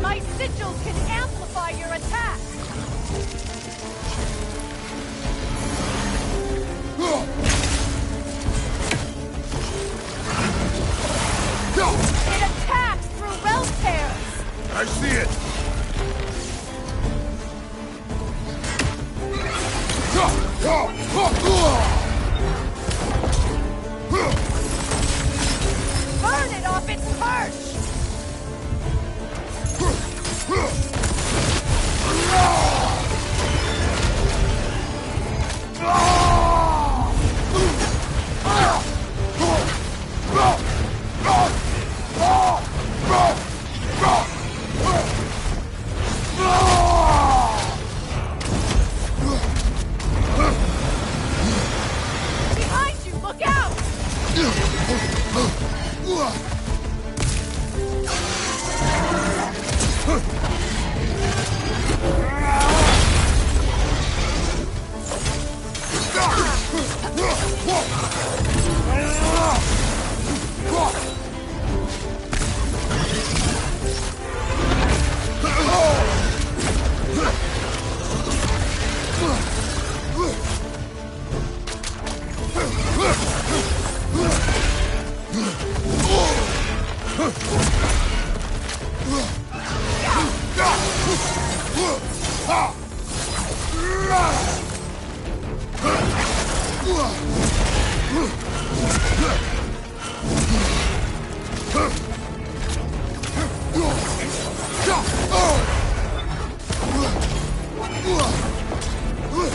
My sigils can amplify your attack! It attacks through realm tears! I see it! Burn it off its perch! Behind you, look out!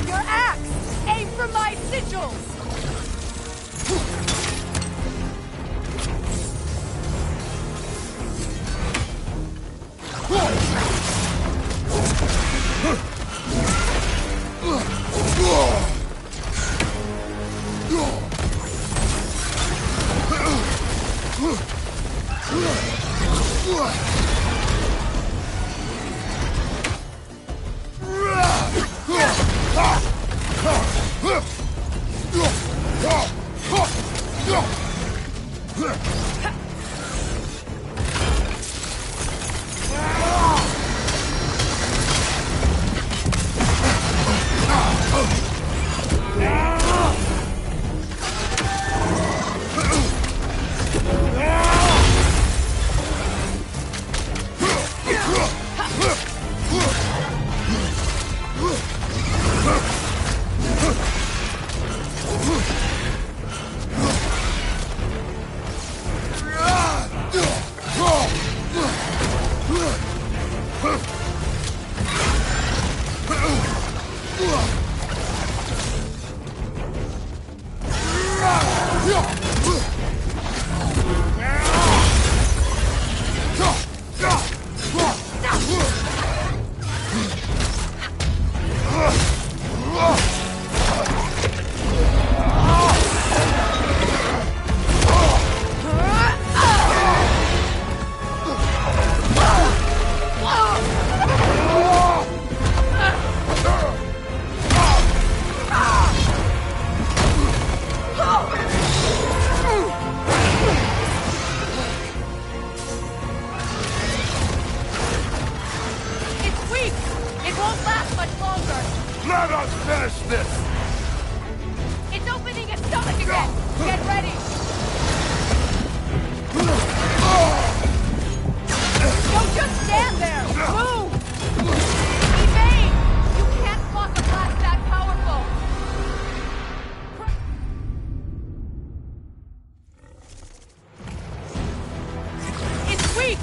Your axe! Aim for my sigils! Let us finish this! It's opening its stomach again! Get ready! Don't just stand there! Move! Evade! You can't block a blast that powerful! It's weak!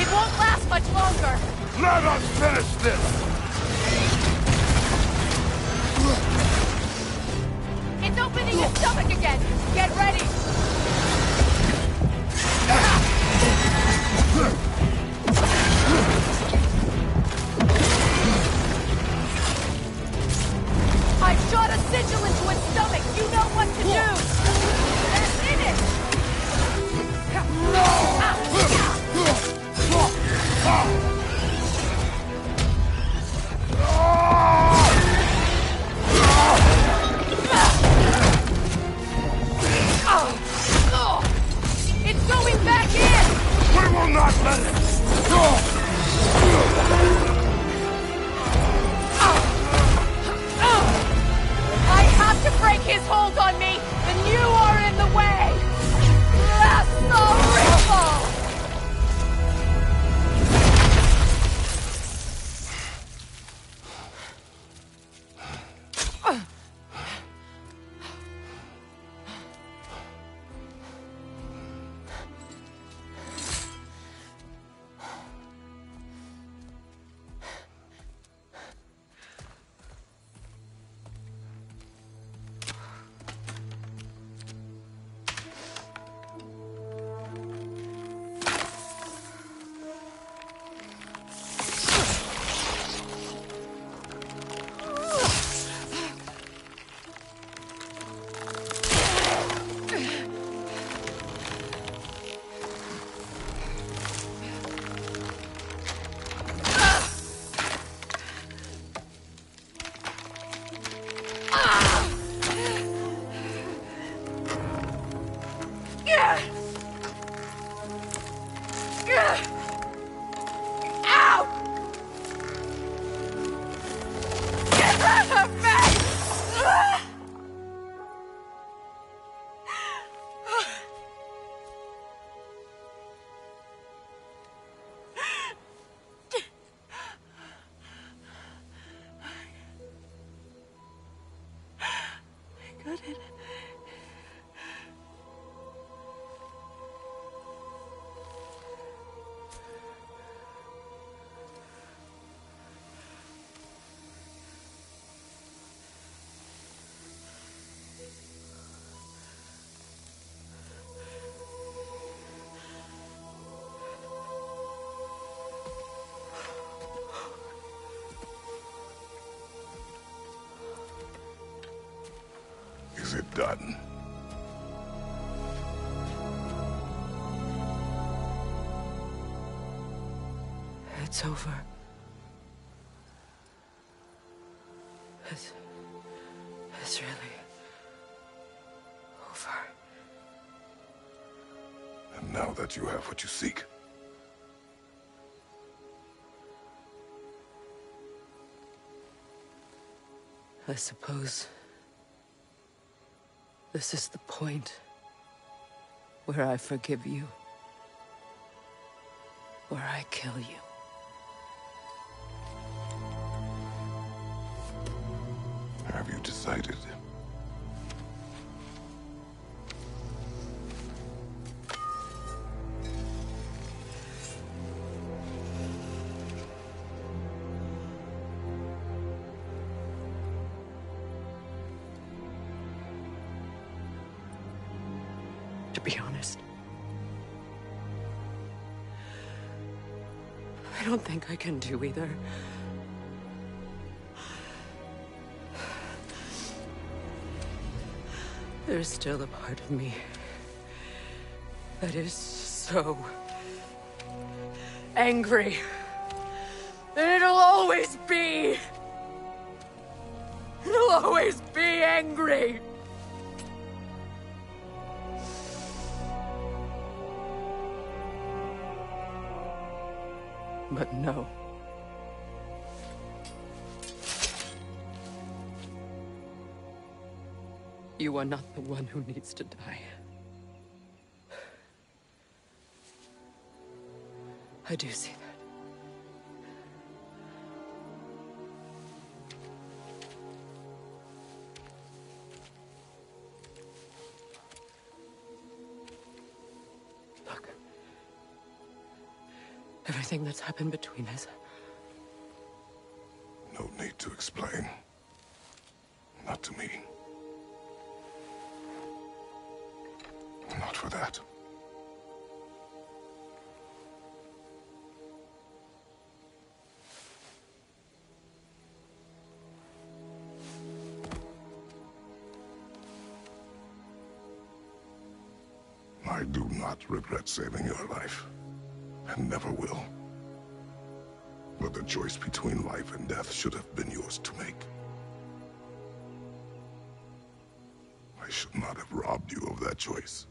It won't last much longer! Let us finish this! It's opening your stomach again! Get ready! I shot a sigil into its stomach! You know what to do! That's in it! It's going back in! We will not let it! I have to break his hold on me, and you are in the way! That's the ripple! Is it done? It's over. It's really over. And now that you have what you seek, I suppose this is the point where I forgive you, where I kill you. have you decided? To be honest, I don't think I can do either. There's still a part of me that is so angry that it'll always be. It'll always be angry. But no. You are not the one who needs to die. I do see that. Look. Everything that's happened between us. No need to explain. Not to me. Not for that. I do not regret saving your life, and never will. But the choice between life and death should have been yours to make. I should not have robbed you of that choice.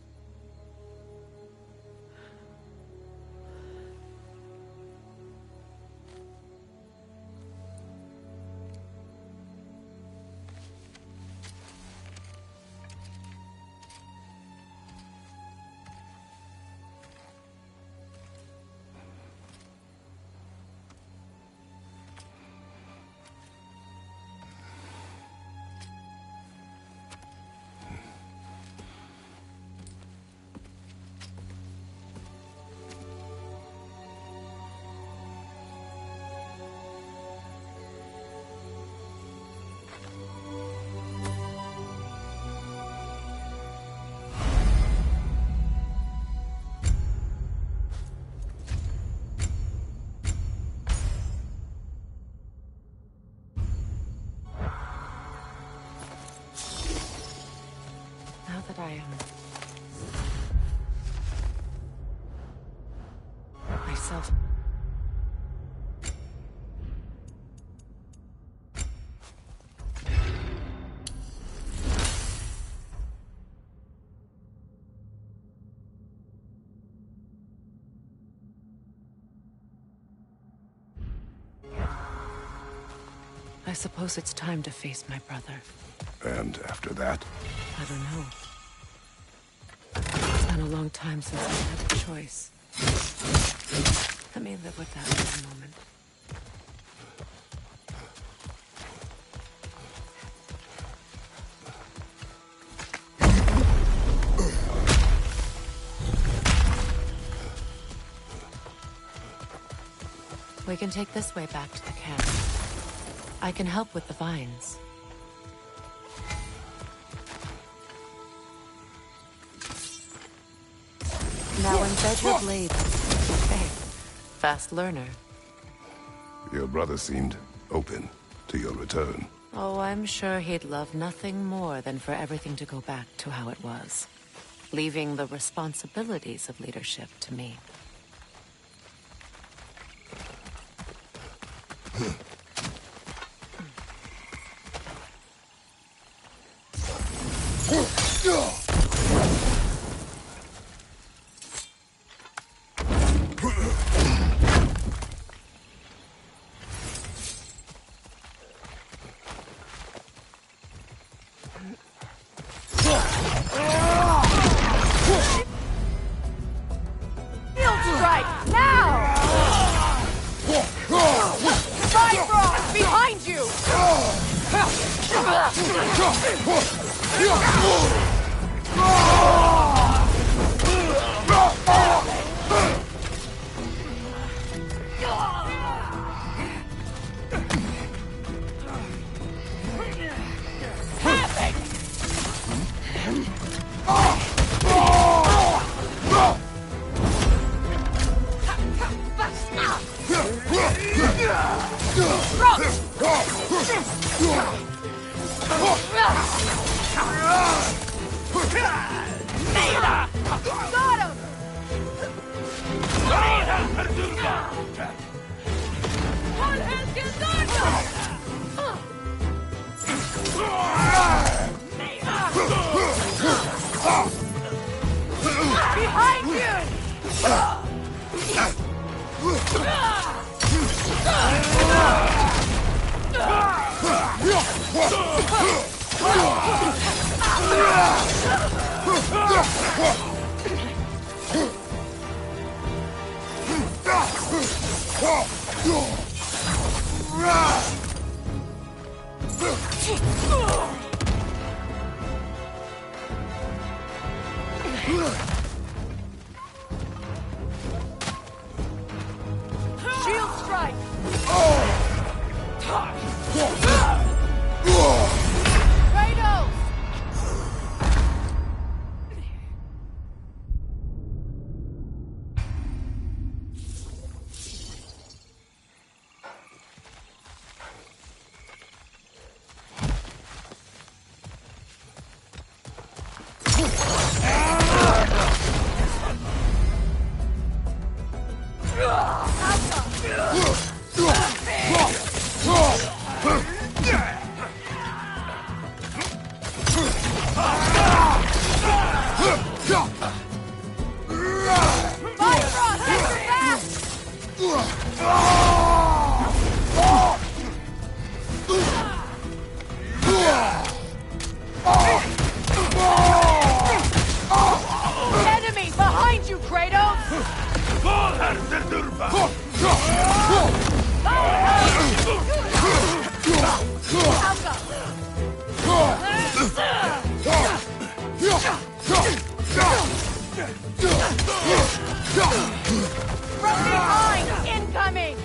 I am myself. I suppose it's time to face my brother. And after that? I don't know. It's been a long time since I had a choice. Let me live with that for a moment. We can take this way back to the camp. I can help with the vines. Now embed your blade. Okay. Fast learner. Your brother seemed open to your return. Oh, I'm sure he'd love nothing more than for everything to go back to how it was. Leaving the responsibilities of leadership to me. Enemy behind you, Kratos! From behind! Incoming!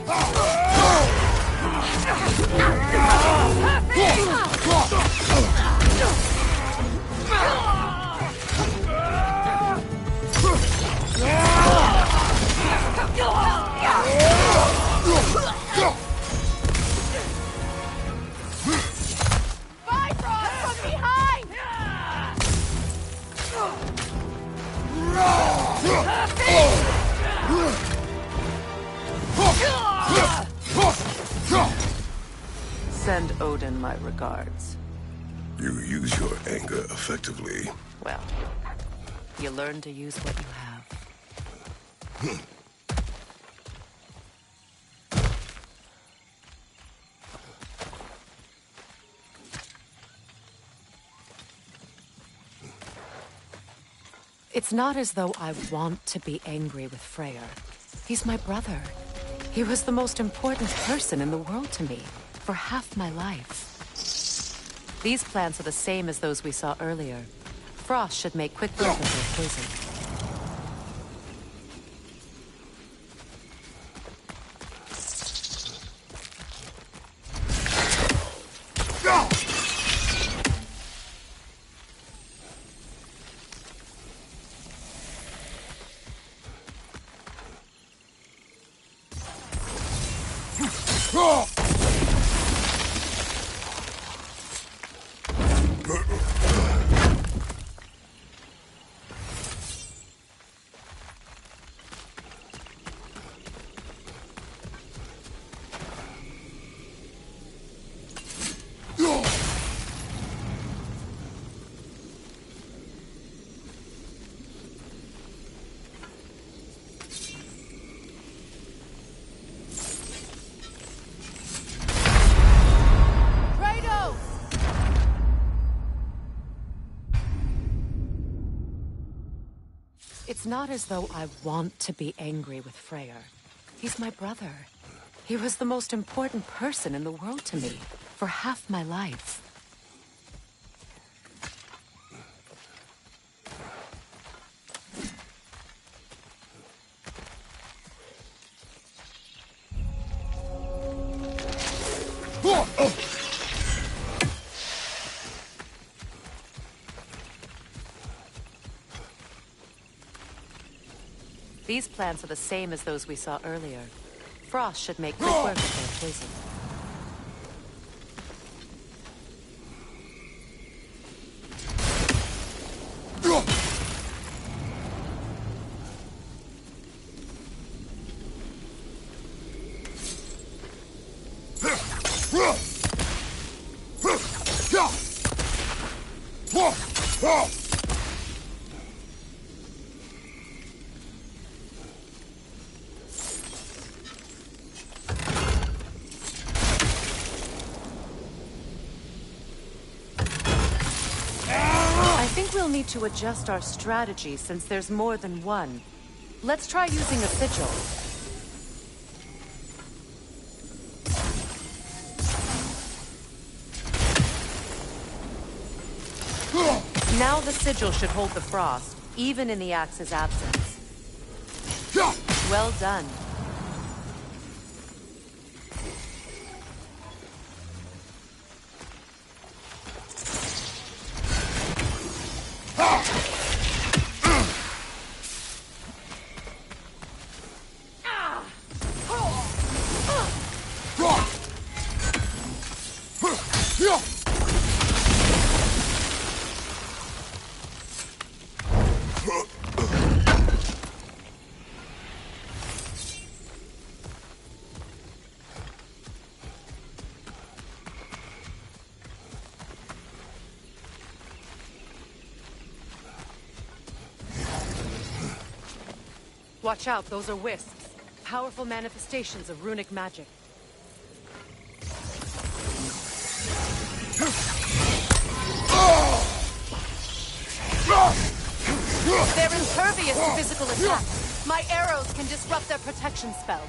Bifrost from behind! Send Odin my regards. You use your anger effectively. Well, you learn to use what you have. It's not as though I want to be angry with Freyr. He's my brother. He was the most important person in the world to me, for half my life. These plants are the same as those we saw earlier. Frost should make quick work of their poison. Kratos! It's not as though I want to be angry with Freyr. He's my brother. He was the most important person in the world to me, for half my life. These plants are the same as those we saw earlier. Frost should make quick work of their poison. I think we'll need to adjust our strategy since there's more than one. Let's try using a sigil. Now the sigil should hold the frost, even in the axe's absence. Well done. Watch out, those are wisps. powerful manifestations of runic magic. They're impervious to physical attack. My arrows can disrupt their protection spell.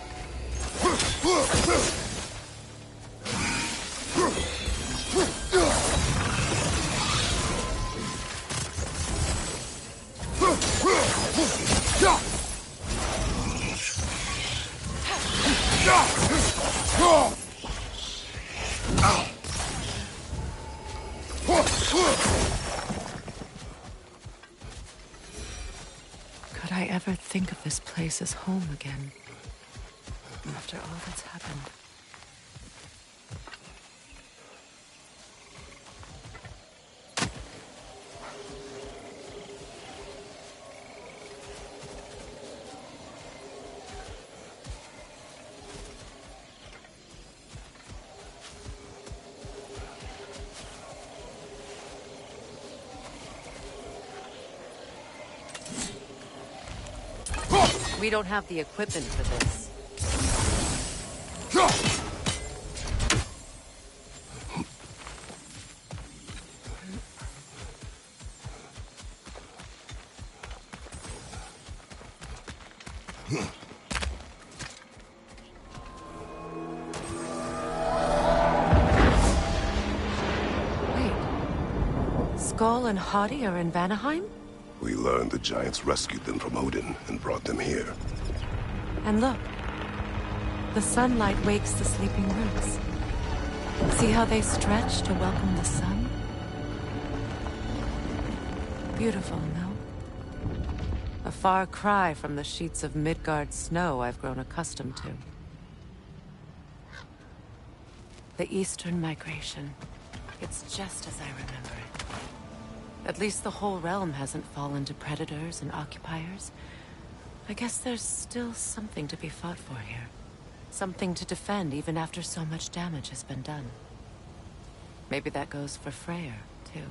Could I ever think of this place as home again? After all that's happened. We don't have the equipment for this. Wait. Skull and Hadi are in Vanaheim? We learned the giants rescued them from Odin and brought them here. And look. The sunlight wakes the sleeping roots. See how they stretch to welcome the sun? Beautiful, no? A far cry from the sheets of Midgard snow I've grown accustomed to. The Eastern Migration. It's just as I remember it. At least the whole realm hasn't fallen to predators and occupiers. I guess there's still something to be fought for here. Something to defend even after so much damage has been done. Maybe that goes for Freyr, too.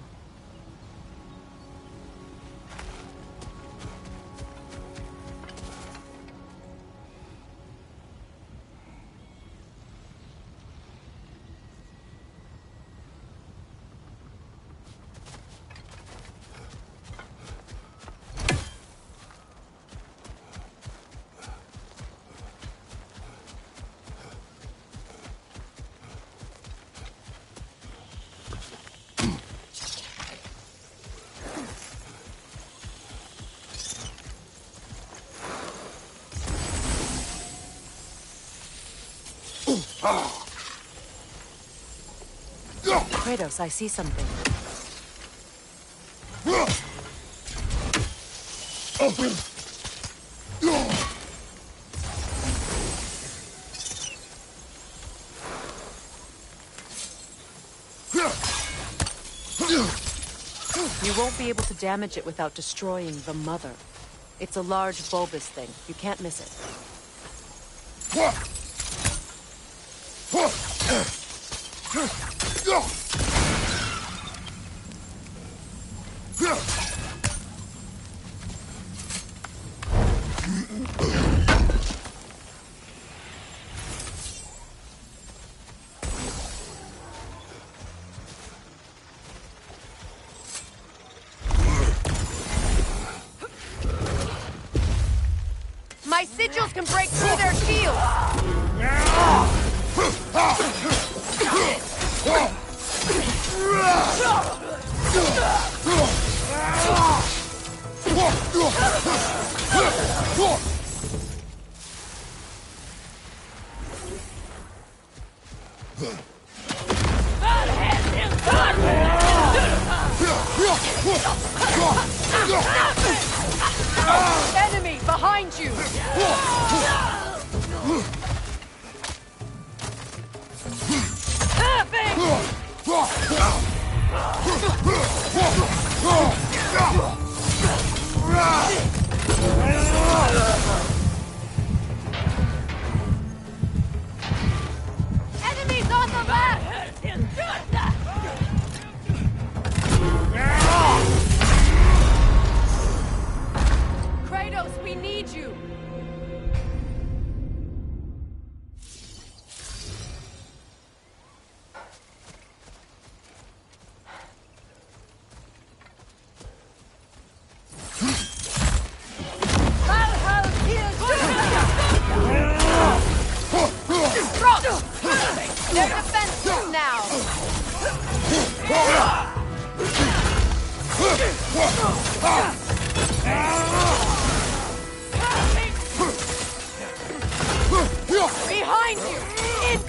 Kratos, I see something. You won't be able to damage it without destroying the mother. It's a large bulbous thing. You can't miss it. My sigils can break through their shields! Enemy behind you! Enemies on the left! Kratos, we need you!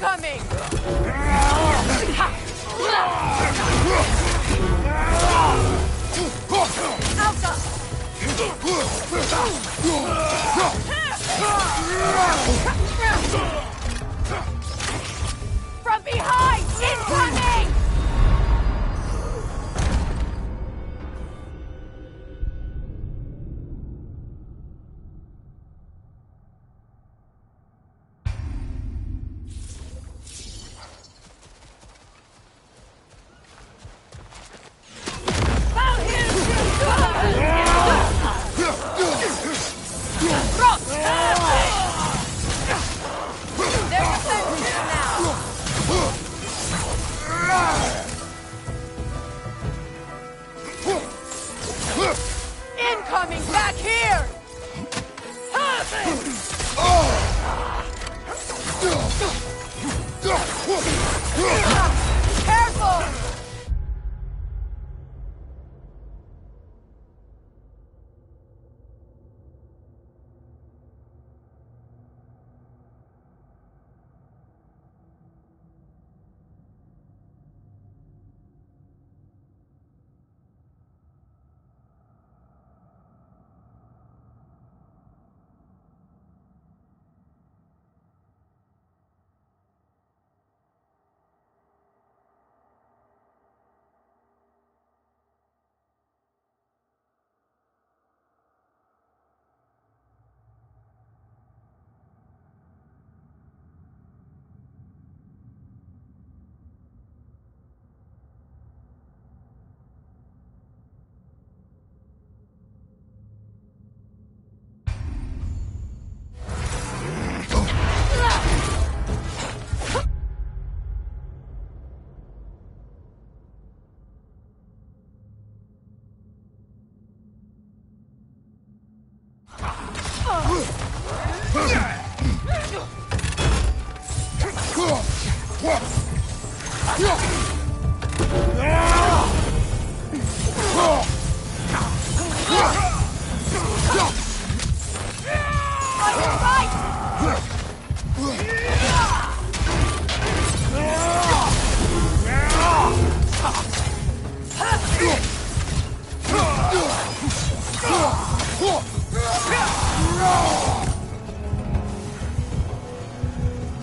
Incoming! From behind! Incoming! Incoming back here! Careful!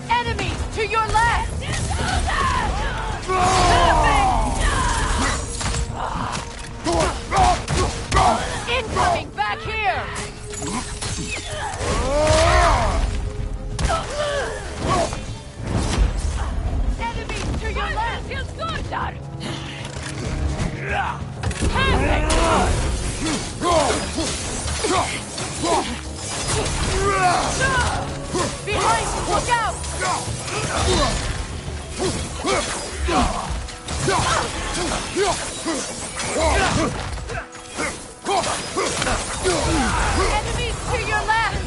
Enemies to your left! Incoming back here! Enemies to your left! Feels good, Dad! Behind you! Look out! Enemies to your left!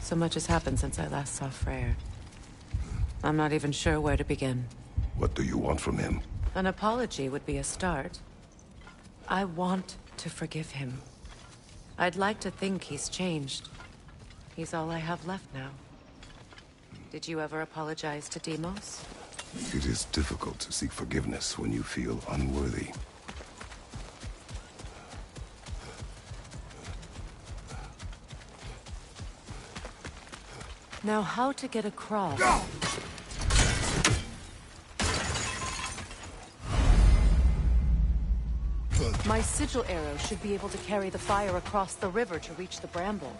So much has happened since I last saw Freyr. I'm not even sure where to begin. What do you want from him? An apology would be a start. I want to forgive him. I'd like to think he's changed. He's all I have left now. Did you ever apologize to Deimos? It is difficult to seek forgiveness when you feel unworthy. Now how to get across? My sigil arrow should be able to carry the fire across the river to reach the bramble.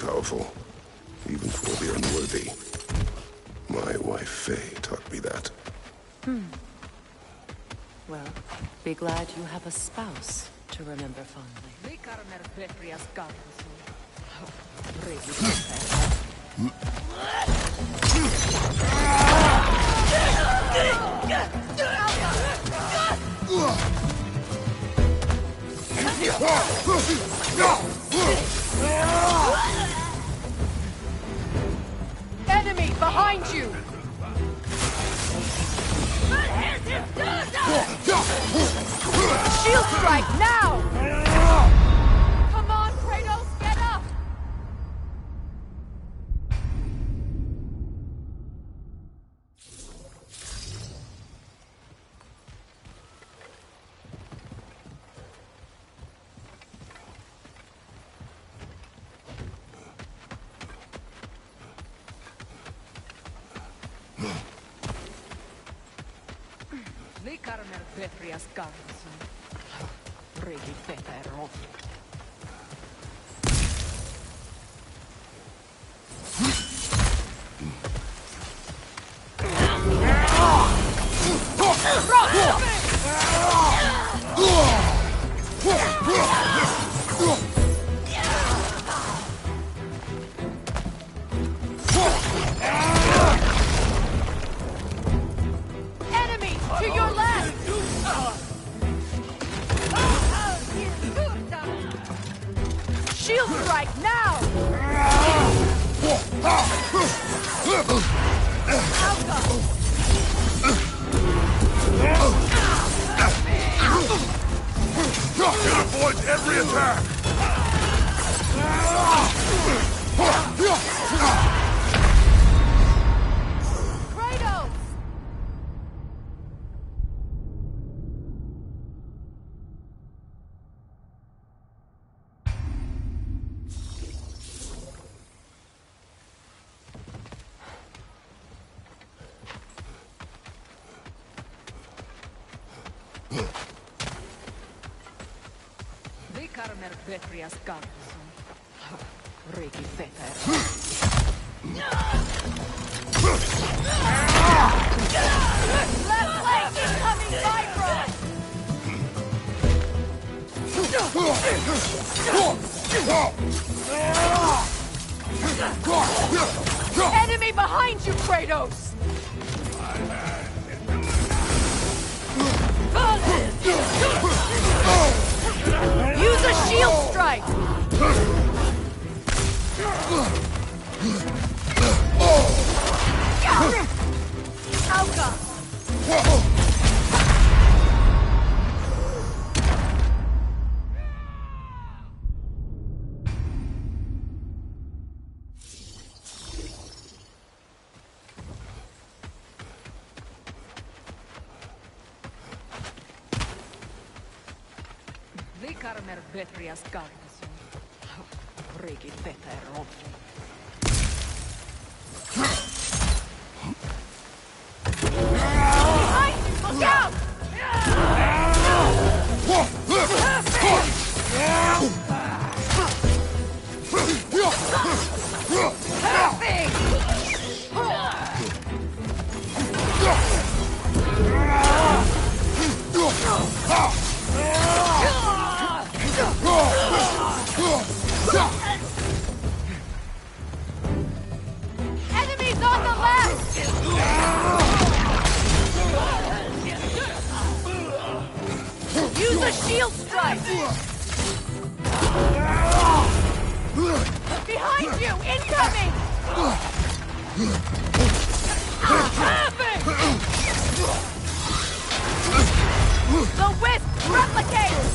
powerful, even for the unworthy. My wife, Faye, taught me that. Well, be glad you have a spouse to remember fondly. Enemy behind you! Shield strike now! Come on, Kratos, get up! Likarmer Petrias Garrison. Regi Petero. Enemy to your left! Shield strike now! It avoids every attack! Kratos! Likarmer Petrias Garrison. Regi Petero. Left leg incoming vibro! Enemy behind you, Kratos! Use a shield strike! Alka! Likarmer Petrias Garrison. Regi Petero. Behind you! Look out! Enemies on the left! Use a shield strike! Behind you! Incoming! The Wisp replicates!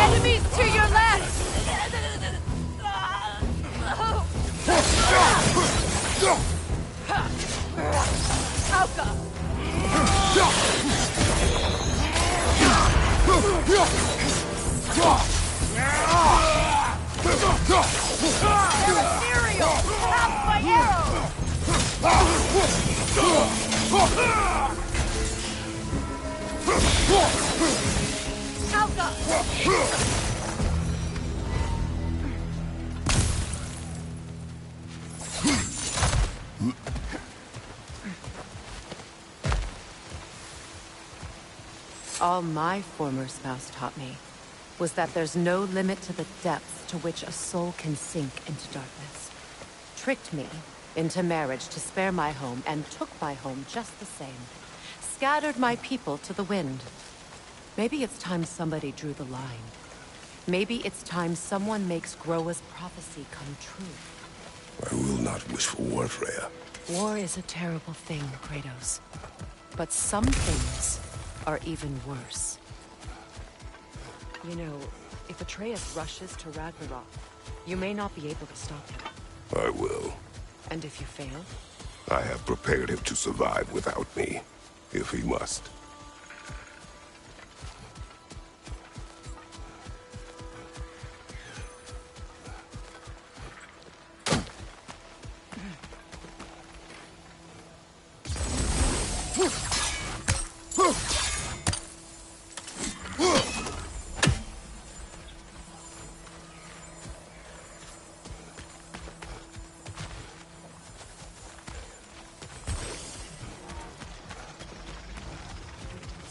Enemies to your left! Alka! They're ethereal! Half my arrows! All my former spouse taught me was that there's no limit to the depths to which a soul can sink into darkness. Tricked me into marriage to spare my home and took my home just the same. Scattered my people to the wind. Maybe it's time somebody drew the line. Maybe it's time someone makes Groa's prophecy come true. I will not wish for war, Freya. War is a terrible thing, Kratos. But some things are even worse. You know, if Atreus rushes to Ragnarok, you may not be able to stop him. I will. And if you fail? I have prepared him to survive without me, if he must.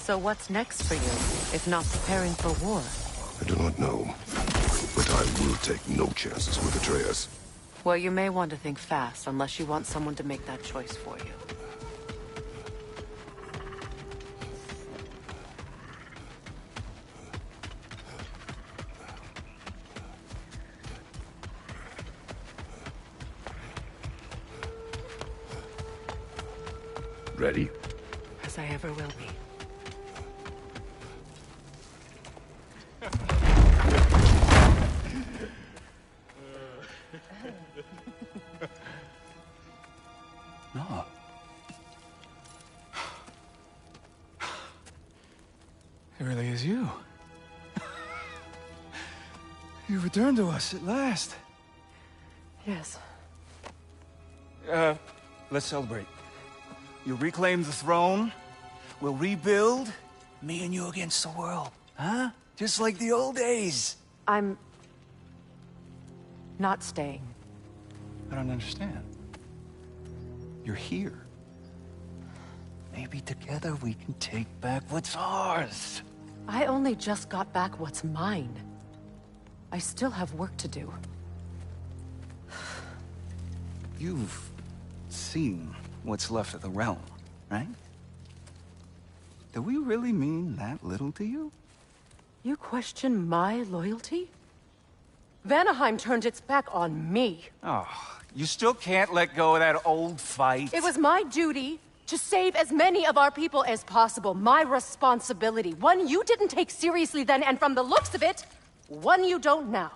So what's next for you, if not preparing for war? I do not know, but I will take no chances with Atreus. Well, you may want to think fast, unless you want someone to make that choice for you. Ready? As I ever will be. No. It really is you. You returned to us at last. Yes. Let's celebrate. You reclaim the throne. We'll rebuild. Me and you against the world. Huh? Just like the old days. I'm not staying. I don't understand. You're here. Maybe together we can take back what's ours. I only just got back what's mine. I still have work to do. You've seen what's left of the realm, right? Do we really mean that little to you? You question my loyalty? Vanaheim turned its back on me. Oh, you still can't let go of that old fight. It was my duty to save as many of our people as possible. My responsibility. One you didn't take seriously then, and from the looks of it, one you don't now.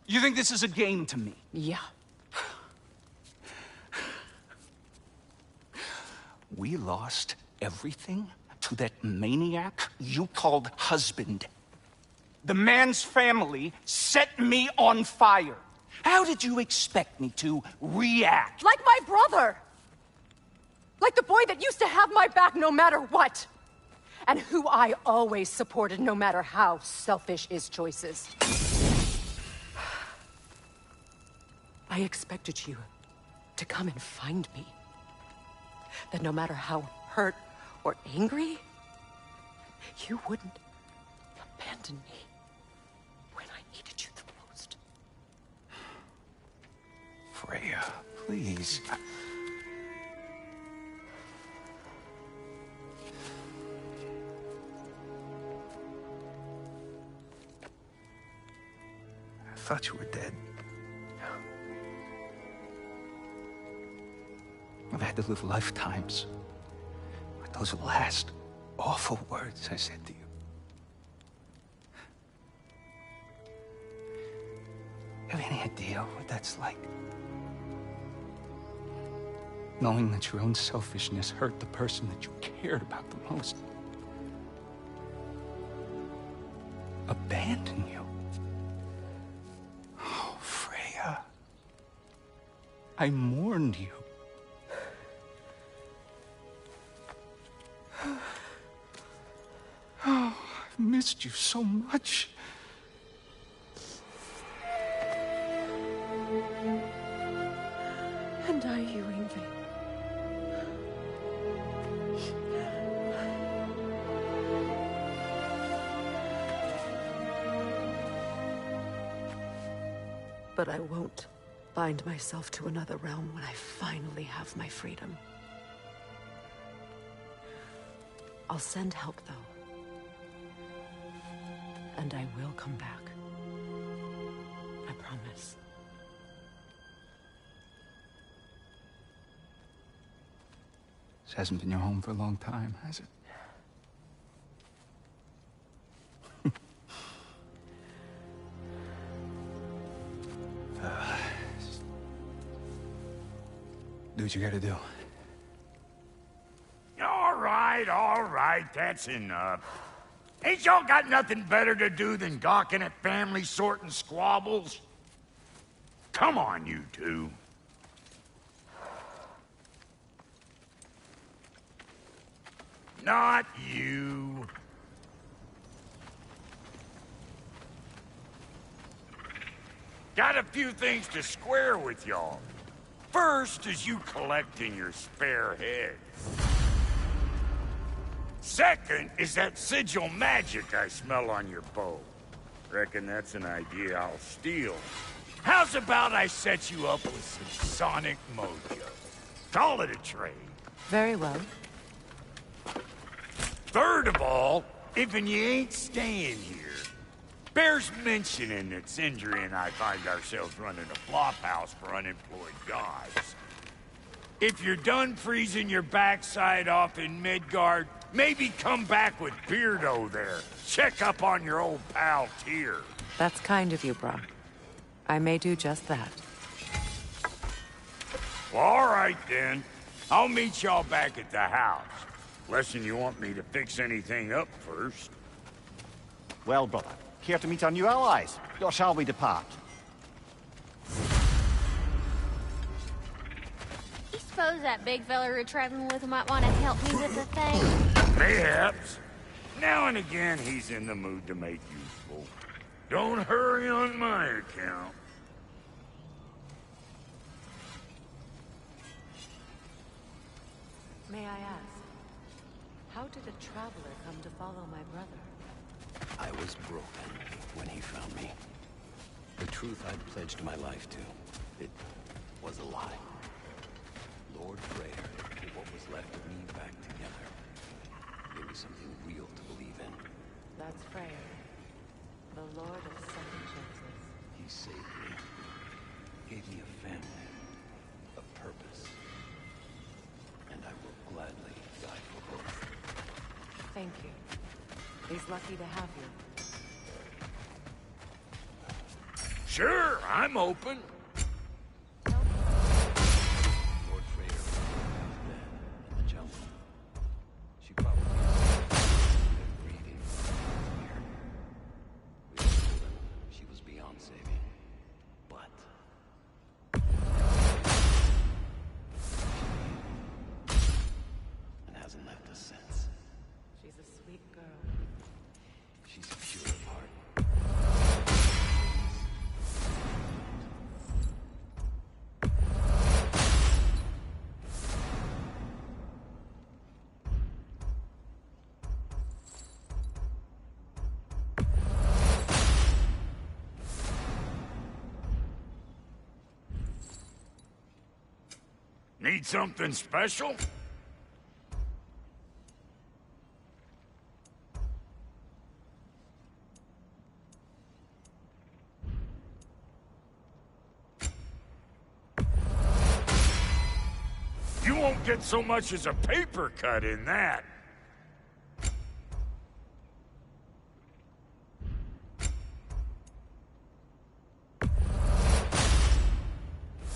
You think this is a game to me? Yeah. We lost everything to that maniac you called husband. The man's family set me on fire. How did you expect me to react? Like my brother! Like the boy that used to have my back no matter what! And who I always supported no matter how selfish his choices. I expected you to come and find me. That no matter how hurt or angry, you wouldn't abandon me when I needed you the most. Freya, please. I thought you were dead. I've had to live lifetimes with those last awful words I said to you. Have any idea what that's like? Knowing that your own selfishness hurt the person that you cared about the most. Abandon you. Oh, Freya. I mourned you. missed you so much. And I you, Ingvi. But I won't bind myself to another realm when I finally have my freedom. I'll send help, though. And I will come back. I promise. This hasn't been your home for a long time, has it? Do what you gotta do. All right, that's enough. Ain't y'all got nothing better to do than gawking at family sorting squabbles? Come on, you two. Not you. Got a few things to square with y'all. First is you collecting your spare heads. Second is that sigil magic I smell on your bow. Reckon that's an idea I'll steal. How's about I set you up with some sonic mojo? Call it a trade. Very well. Third of all, if you ain't staying here, bears mentioning that Sindri and I find ourselves running a flop house for unemployed gods. If you're done freezing your backside off in Midgard, maybe come back with Beardo there. Check up on your old pal Tyr. That's kind of you, Brock. I may do just that. Well, all right then. I'll meet y'all back at the house. Lesson you want me to fix anything up first. Well, brother, care to meet our new allies? Or shall we depart? You suppose that big fella we're traveling with might want to help me with the thing? Mayhaps. Now and again, he's in the mood to make useful. Don't hurry on my account. May I ask, how did a traveler come to follow my brother? I was broken when he found me. The truth I'd pledged my life to, it was a lie. Lord Freyr put what was left of me back together. Gave me something real to believe in. That's Freyr, the Lord of Second Chances. He saved me. Gave me a family. A purpose. And I will gladly die for both. Thank you. He's lucky to have you. Sure, I'm open. Lord Freyr was dead in the jungle. She probably been breeding here. We told him she was beyond saving. But and hasn't left us since. She's a sweet girl. She's pure of heart. Need something special? You won't get so much as a paper cut in that.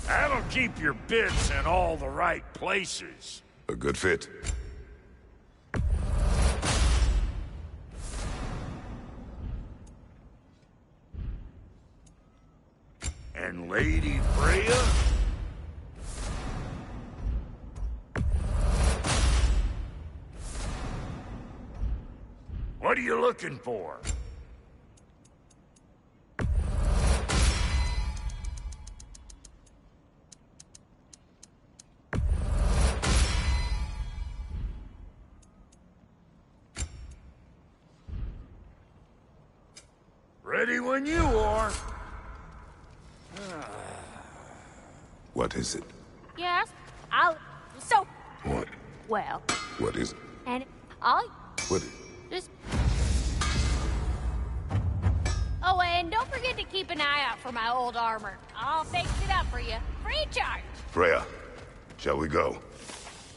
That'll keep your bits in all the right places. A good fit. And Lady Freya? What are you looking looking for? Ready when you are. What is it? Yes, What? well, What is it? and I'll What is just... Oh, and don't forget to keep an eye out for my old armor. I'll fix it up for you. Free charge. Freya, shall we go?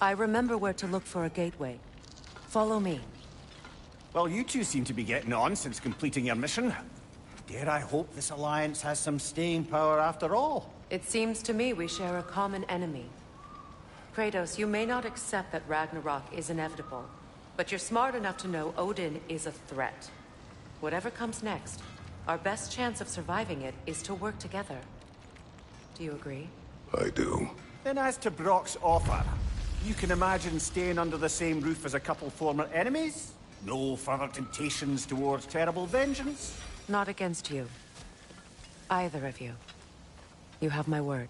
I remember where to look for a gateway. Follow me. Well, you two seem to be getting on since completing your mission. Dare I hope this alliance has some staying power after all? It seems to me we share a common enemy. Kratos, you may not accept that Ragnarok is inevitable, but you're smart enough to know Odin is a threat. Whatever comes next, our best chance of surviving it is to work together. Do you agree? I do. Then as to Brock's offer, you can imagine staying under the same roof as a couple former enemies? No further temptations towards terrible vengeance? Not against you. Either of you. You have my word.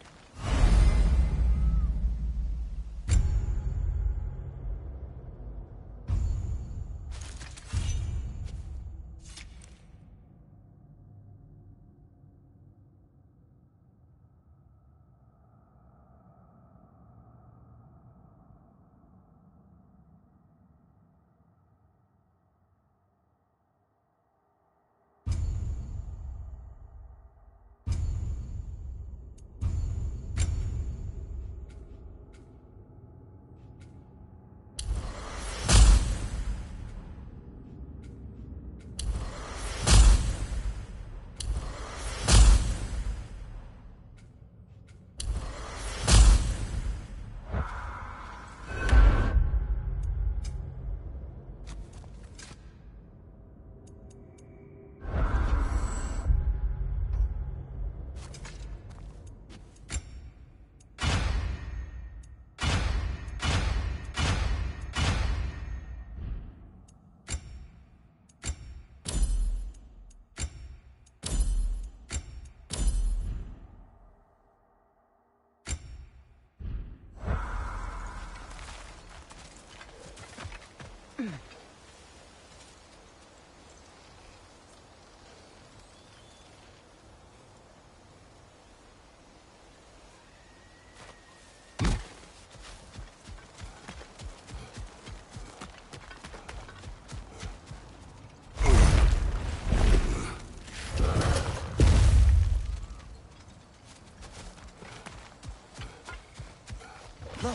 Look,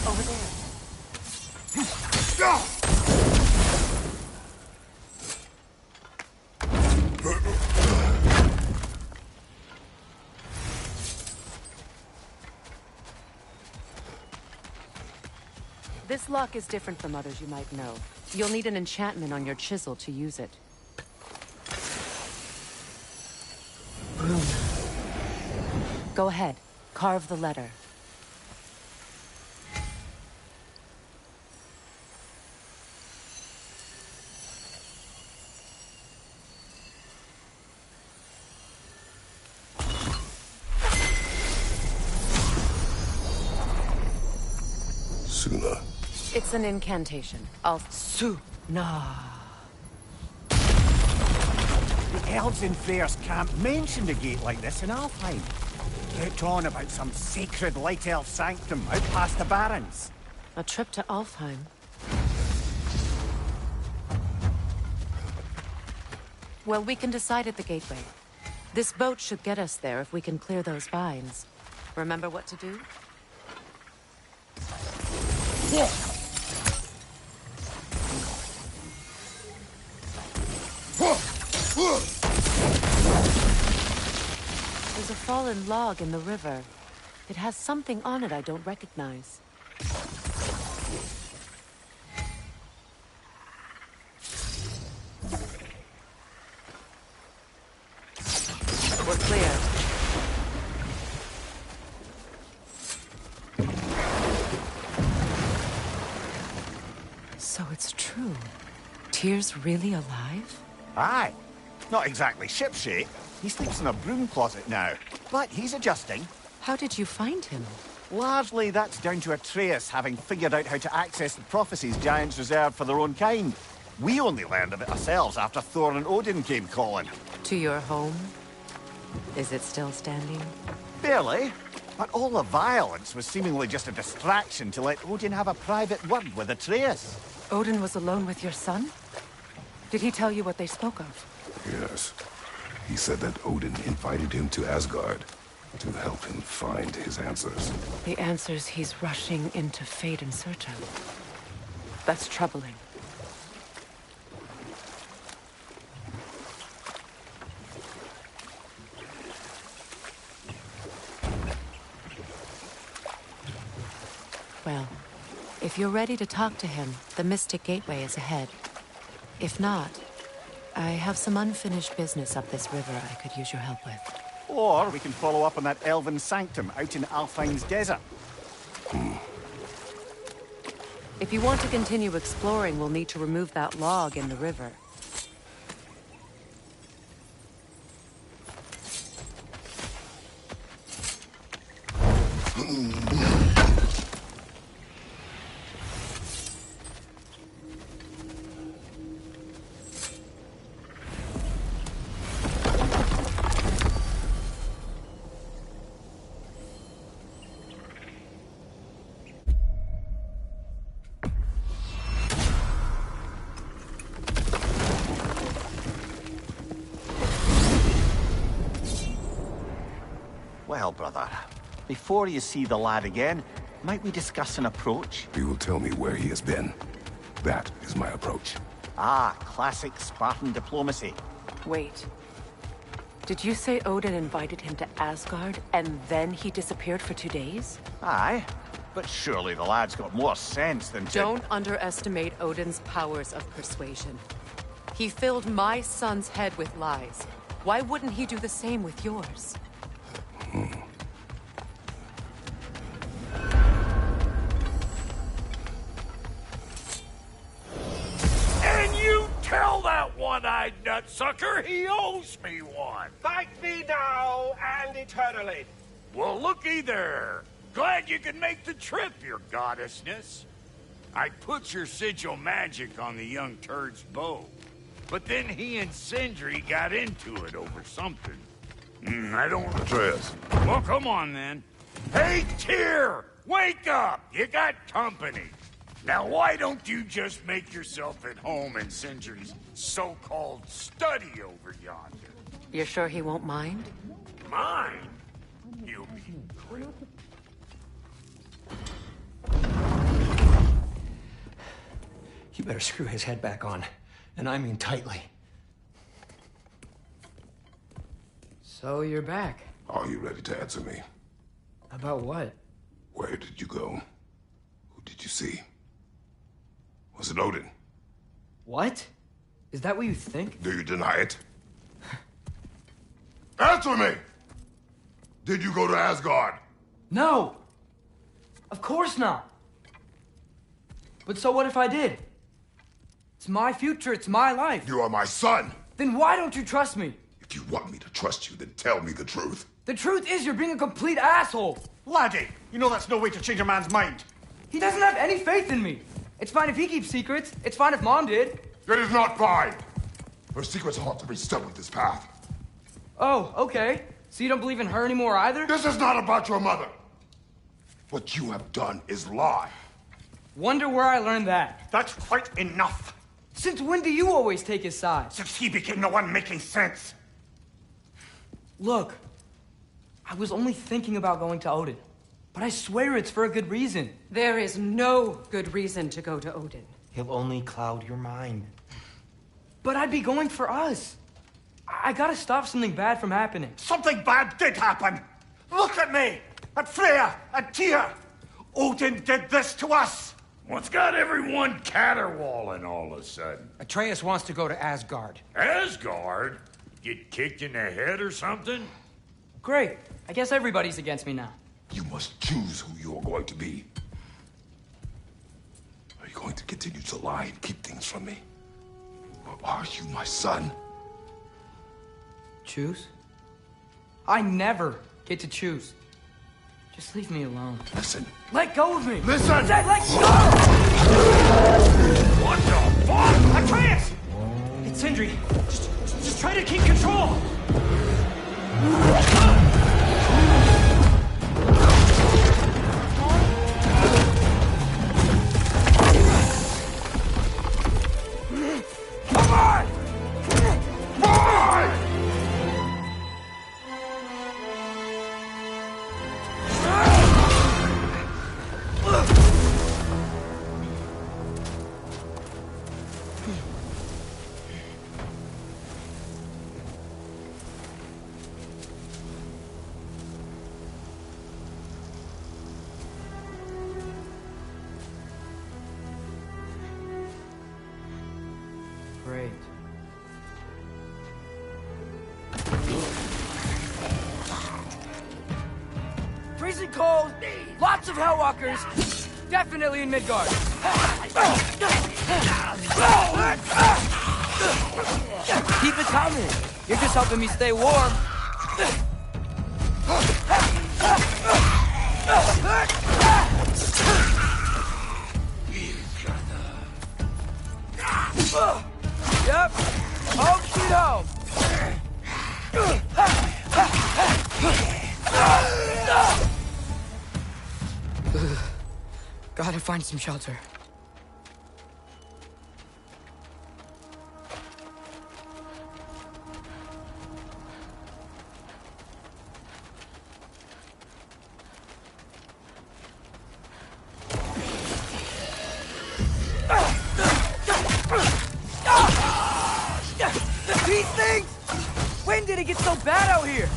over there. This lock is different from others you might know. You'll need an enchantment on your chisel to use it. Go ahead. Carve the letter. Suna. It's an incantation. Suna. The elves in Freyr's camp mentioned a gate like this in Alfheim. Kept on about some sacred light elf sanctum out past the Barrens. A trip to Alfheim. Well, we can decide at the gateway. This boat should get us there if we can clear those vines. Remember what to do? There's a fallen log in the river. It has something on it I don't recognize. We're clear. So it's true. Tyr Tyr's really alive? Aye. Not exactly shipshape. He sleeps in a broom closet now. But he's adjusting. How did you find him? Largely, that's down to Atreus having figured out how to access the prophecies giants reserved for their own kind. We only learned of it ourselves after Thor and Odin came calling. To your home? Is it still standing? Barely. But all the violence was seemingly just a distraction to let Odin have a private word with Atreus. Odin was alone with your son? Did he tell you what they spoke of? Yes. He said that Odin invited him to Asgard to help him find his answers. The answers he's rushing into fate in search of. That's troubling. Well, if you're ready to talk to him, the Mystic Gateway is ahead. If not, I have some unfinished business up this river I could use your help with. Or we can follow up on that elven sanctum out in Alfine's desert. If you want to continue exploring, we'll need to remove that log in the river. Well, brother, before you see the lad again, might we discuss an approach? He will tell me where he has been. That is my approach. Ah, classic Spartan diplomacy. Wait. Did you say Odin invited him to Asgard, and then he disappeared for 2 days? Aye, but surely the lad's got more sense than to... Don't underestimate Odin's powers of persuasion. He filled my son's head with lies. Why wouldn't he do the same with yours? And you tell that one-eyed nutsucker he owes me one. Fight me now and eternally. Well, looky there. Glad you could make the trip, your goddessness. I put your sigil magic on the young turd's bow. But then he and Sindri got into it over something. I don't... Atreus. Well, come on, then. Hey, Tyr! Wake up! You got company. Now, why don't you just make yourself at home in Sindri's so-called study over yonder? You're sure he won't mind? Mine? You'll be great. You better screw his head back on. And I mean tightly. So you're back. Are you ready to answer me? About what? Where did you go? Who did you see? Was it Odin? What? Is that what you think? Do you deny it? Answer me! Did you go to Asgard? No! Of course not! But so what if I did? It's my future, it's my life. You are my son! Then why don't you trust me? If you want me to trust you, then tell me the truth. The truth is you're being a complete asshole. Laddie, you know that's no way to change a man's mind. He doesn't have any faith in me. It's fine if he keeps secrets. It's fine if Mom did. It is not fine! Her secrets ought to be stuck with this path. Oh, okay. So you don't believe in her anymore either? This is not about your mother! What you have done is lie. Wonder where I learned that. That's quite enough. Since when do you always take his side? Since he became the one making sense. Look, I was only thinking about going to Odin. But I swear it's for a good reason. There is no good reason to go to Odin. He'll only cloud your mind. But I'd be going for us. I gotta stop something bad from happening. Something bad did happen. Look at me, at Freya, at Tyr. Odin did this to us. What's got everyone caterwauling all of a sudden? Atreus wants to go to Asgard. Asgard? Get kicked in the head or something? Great. I guess everybody's against me now. You must choose who you are going to be. Are you going to continue to lie and keep things from me? Or are you my son? Choose? I never get to choose. Just leave me alone. Listen. Let go of me! Listen! I said let go! What the fuck? I can't! It's Sindri. Just try to keep control! Come on! Boy! Great. Freezing cold, lots of Hellwalkers, definitely in Midgard. Keep it coming. You're just helping me stay warm. Yep. Home sweet home. Gotta find some shelter. These things! When did it get so bad out here?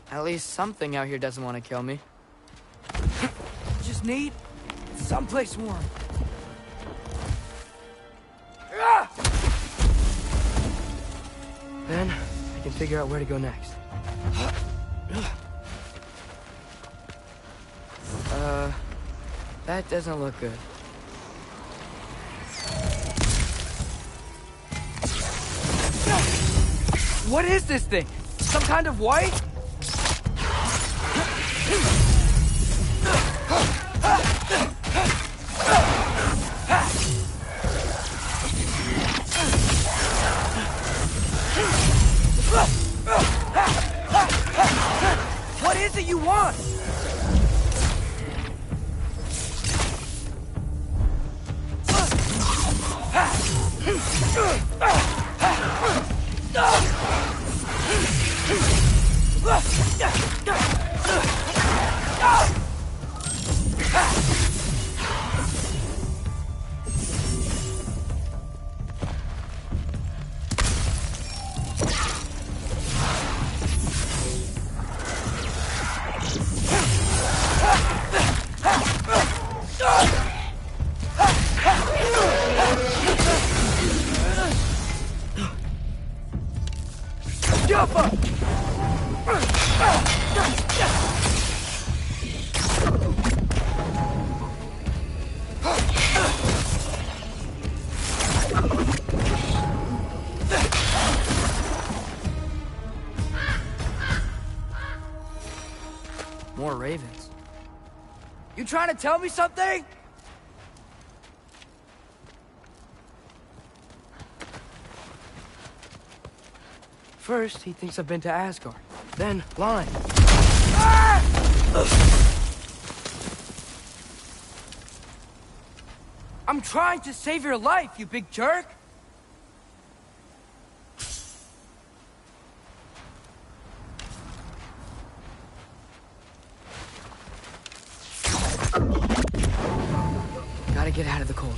At least something out here doesn't want to kill me. Just need someplace warm. Then I can figure out where to go next. That doesn't look good. What is this thing? Some kind of white? What is it you want? More ravens. You trying to tell me something? First, he thinks I've been to Asgard. Then, lying. Ah! I'm trying to save your life, you big jerk! Gotta get out of the cold.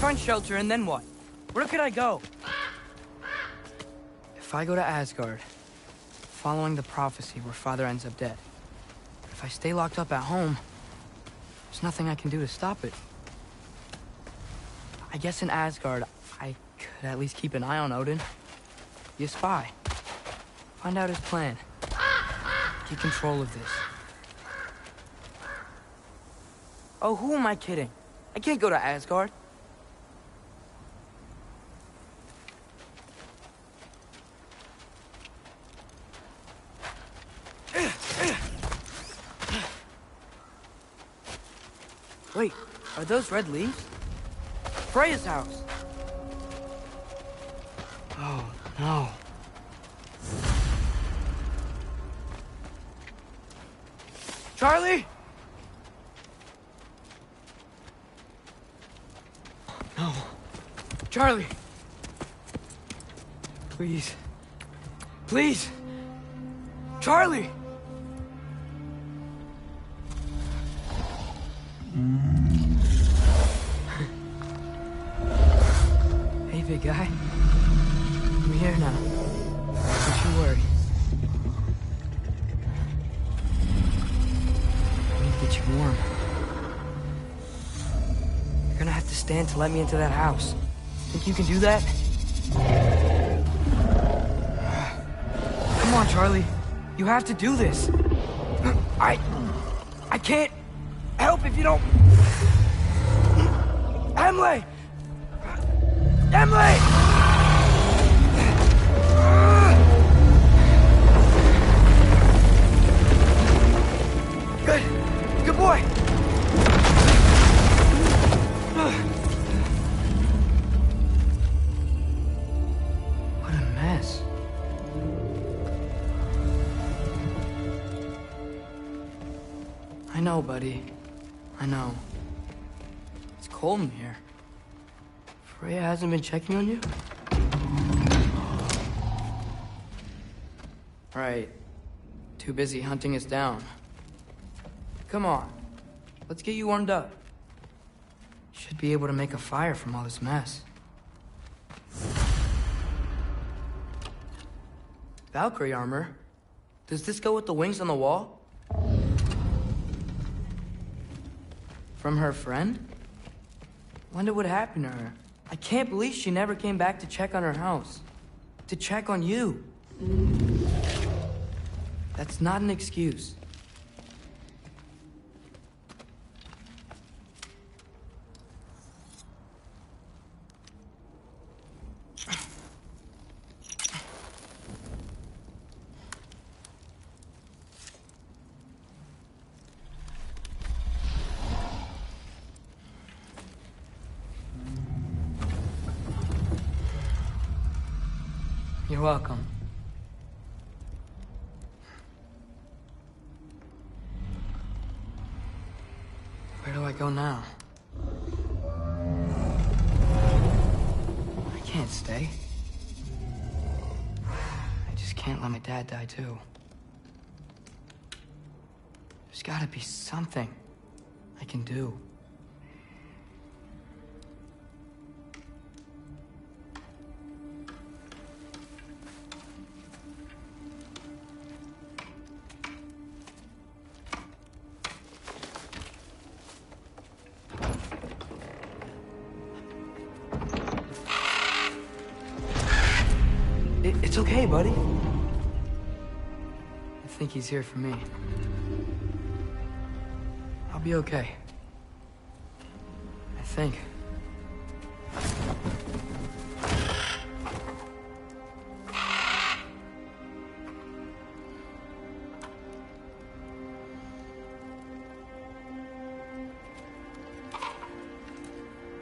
Find shelter, and then what? Where could I go? If I go to Asgard, following the prophecy where Father ends up dead. If I stay locked up at home, there's nothing I can do to stop it. I guess in Asgard, I could at least keep an eye on Odin. Be a spy. Find out his plan. Get control of this. Oh, who am I kidding? I can't go to Asgard. Wait, are those red leaves? Freya's house! Oh, no. Charlie! No. Charlie! Please. Please! Charlie! Hey, big guy. I'm here now. Don't you worry. I need to get you warm. You're gonna have to stand to let me into that house. Think you can do that? Come on, Charlie. You have to do this. I can't help if you don't... Emily! Emily! Good boy! What a mess. I know, buddy. I know. It's cold in here. Freya hasn't been checking on you? Right. Too busy hunting us down. Come on. Let's get you warmed up. Should be able to make a fire from all this mess. Valkyrie armor? Does this go with the wings on the wall? From her friend? Wonder what happened to her. I can't believe she never came back to check on her house. To check on you. That's not an excuse. You're welcome. Where do I go now? I can't stay. I just can't let my dad die too. There's gotta be something I can do. It's okay, buddy. I think he's here for me. I'll be okay. I think.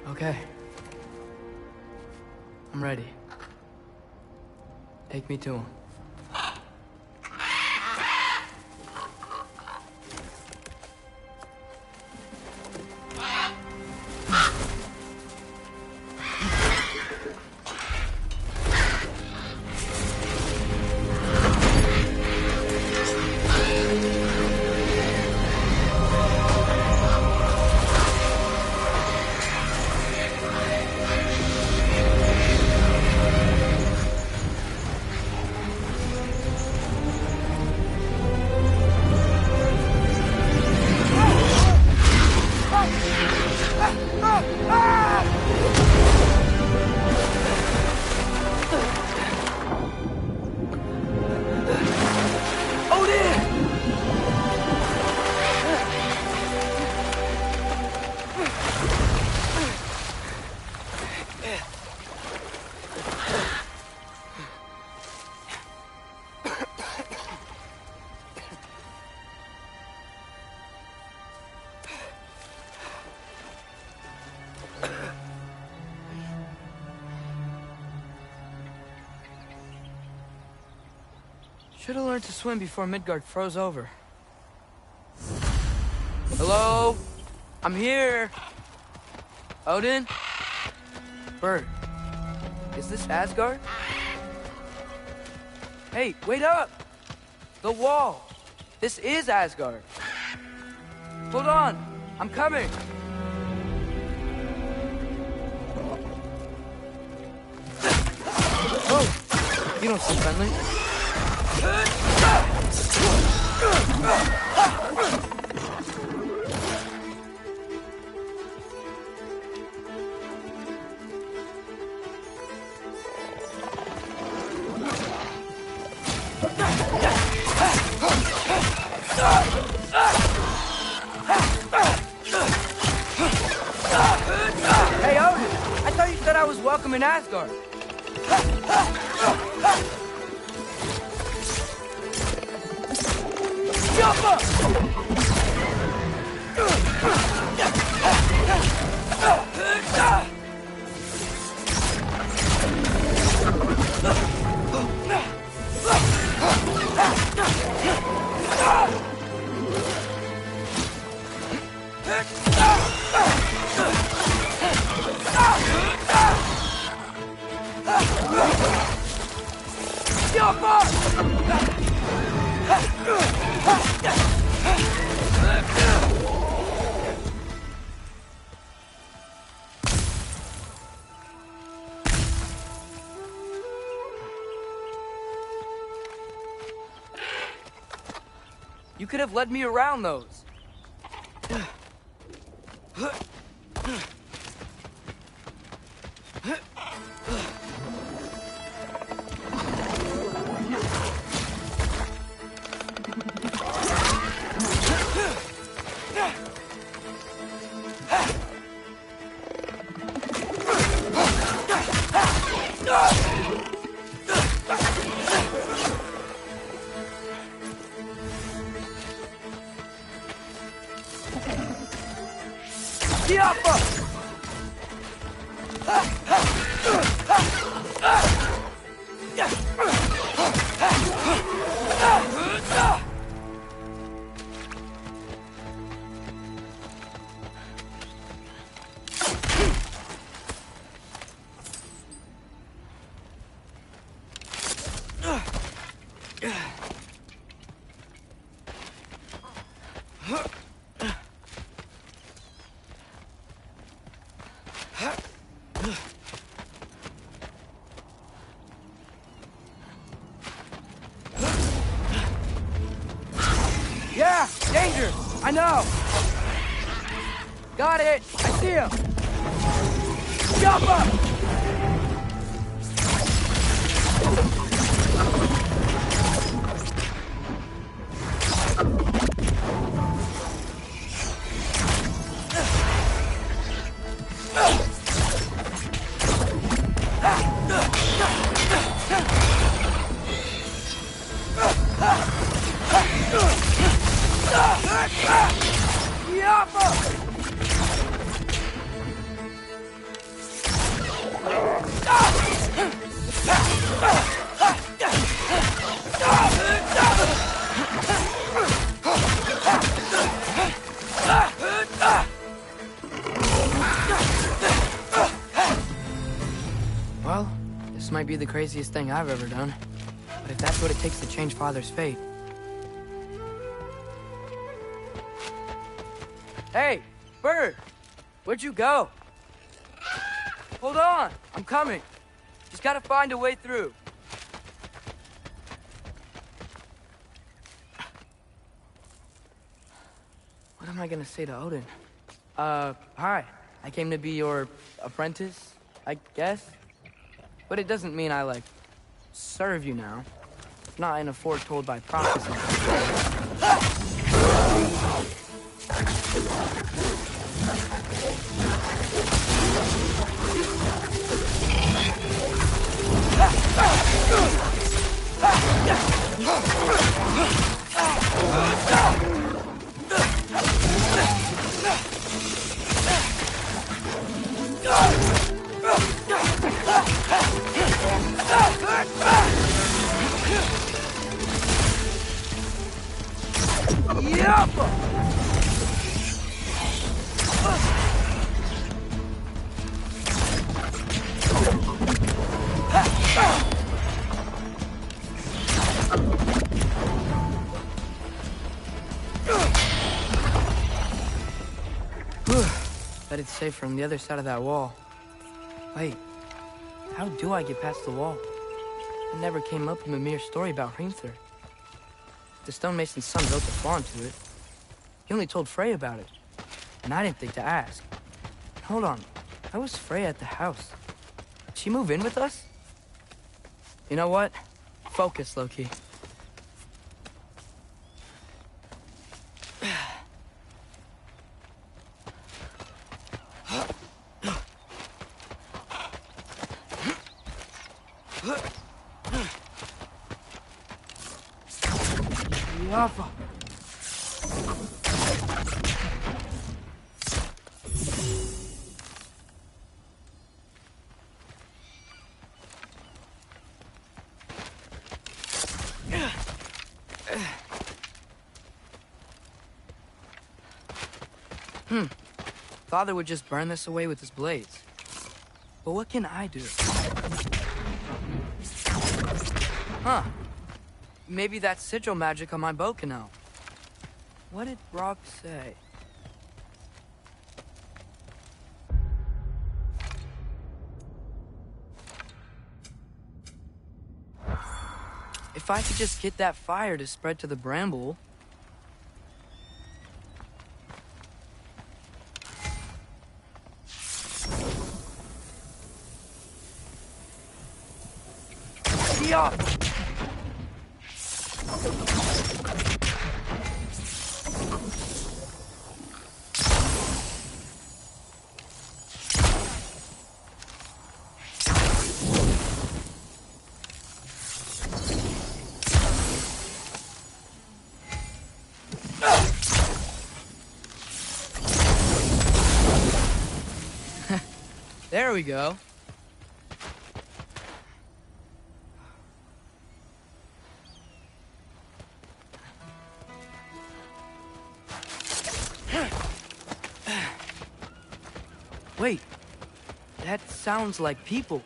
Okay. I'm ready. Take me to him. Should have learned to swim before Midgard froze over. Hello? I'm here. Odin? Bird. Is this Asgard? Hey, wait up! The wall! This is Asgard. Hold on! I'm coming! Oh! You don't seem friendly. Hey, Odin! I thought you said I was welcome in Asgard. Jump up! Jump up! You could have led me around those. Yeah, danger! I know! Got it! I see him! Jump up! Well, this might be the craziest thing I've ever done. But if that's what it takes to change Father's fate... Hey, Bird! Where'd you go? Hold on, I'm coming. Just gotta find a way through. What am I gonna say to Odin? Hi. I came to be your apprentice, I guess? But it doesn't mean I, like, serve you now. Not in a foretold by prophecy. Bet it's safer on the other side of that wall. Wait, how do I get past the wall? It never came up in Mimir's story about Hrimthur. The stonemason's son built a farm to it. He only told Frey about it, and I didn't think to ask. Hold on, how was Frey at the house? Did she move in with us? You know what? Focus, Loki. Yaffa. Father would just burn this away with his blades. But what can I do? Huh. Maybe that sigil magic on my bow can help. What did Rob say? If I could just get that fire to spread to the bramble... Yeah. There we go. Wait, that sounds like people.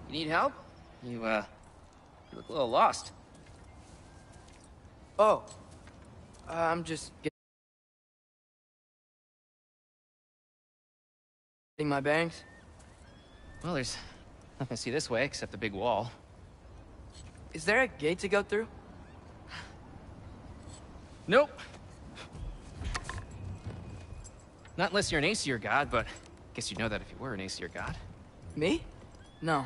You need help? You look a little lost. Oh, I'm just getting my bangs. Well, there's nothing to see this way except the big wall. Is there a gate to go through? Nope. Not unless you're an Aesir god, but I guess you'd know that if you were an Aesir god. Me? No.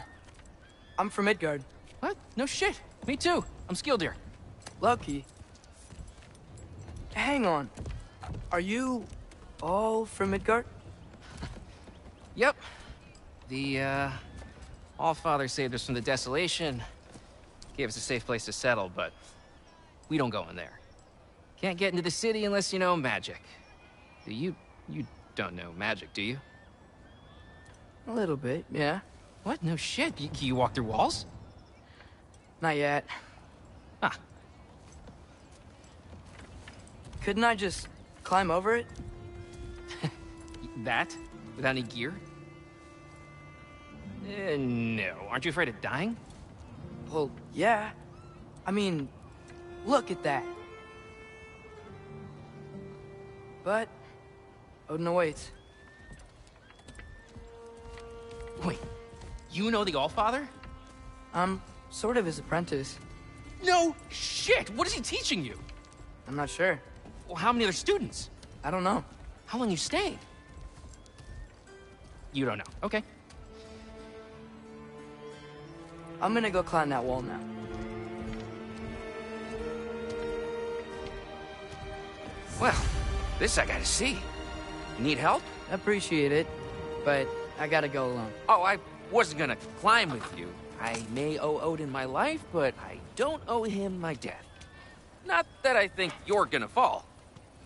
I'm from Midgard. What? No shit. Me too. I'm Skildir. Lucky. Hang on. Are you all from Midgard? Yep. The, Allfather saved us from the desolation. Gave us a safe place to settle, but we don't go in there. Can't get into the city unless you know magic. You don't know magic, do you? A little bit, yeah. What? No shit. You walk through walls? Not yet. Ah. Couldn't I just climb over it? That? Without any gear? No. Aren't you afraid of dying? Well, yeah. I mean, look at that. But Odin awaits. Wait, you know the Allfather? I'm sort of his apprentice. No shit! What is he teaching you? I'm not sure. Well, how many other students? I don't know. How long you stayed? You don't know. Okay. I'm gonna go climb that wall now. Well, this I gotta see. Need help? Appreciate it, but I gotta go alone. Oh, I wasn't gonna climb with you. I may owe Odin my life, but I don't owe him my death. Not that I think you're gonna fall.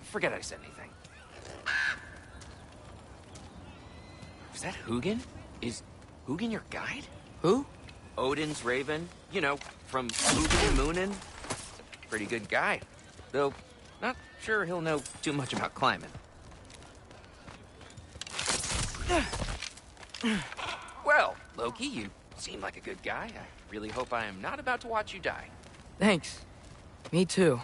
Forget I said anything. Is that Hugin? Is Hugin your guide? Who? Odin's raven. You know, from Hugin and Moonin. Pretty good guy. Though, not sure he'll know too much about climbing. Well, Loki, you seem like a good guy. I really hope I am not about to watch you die. Thanks. Me too.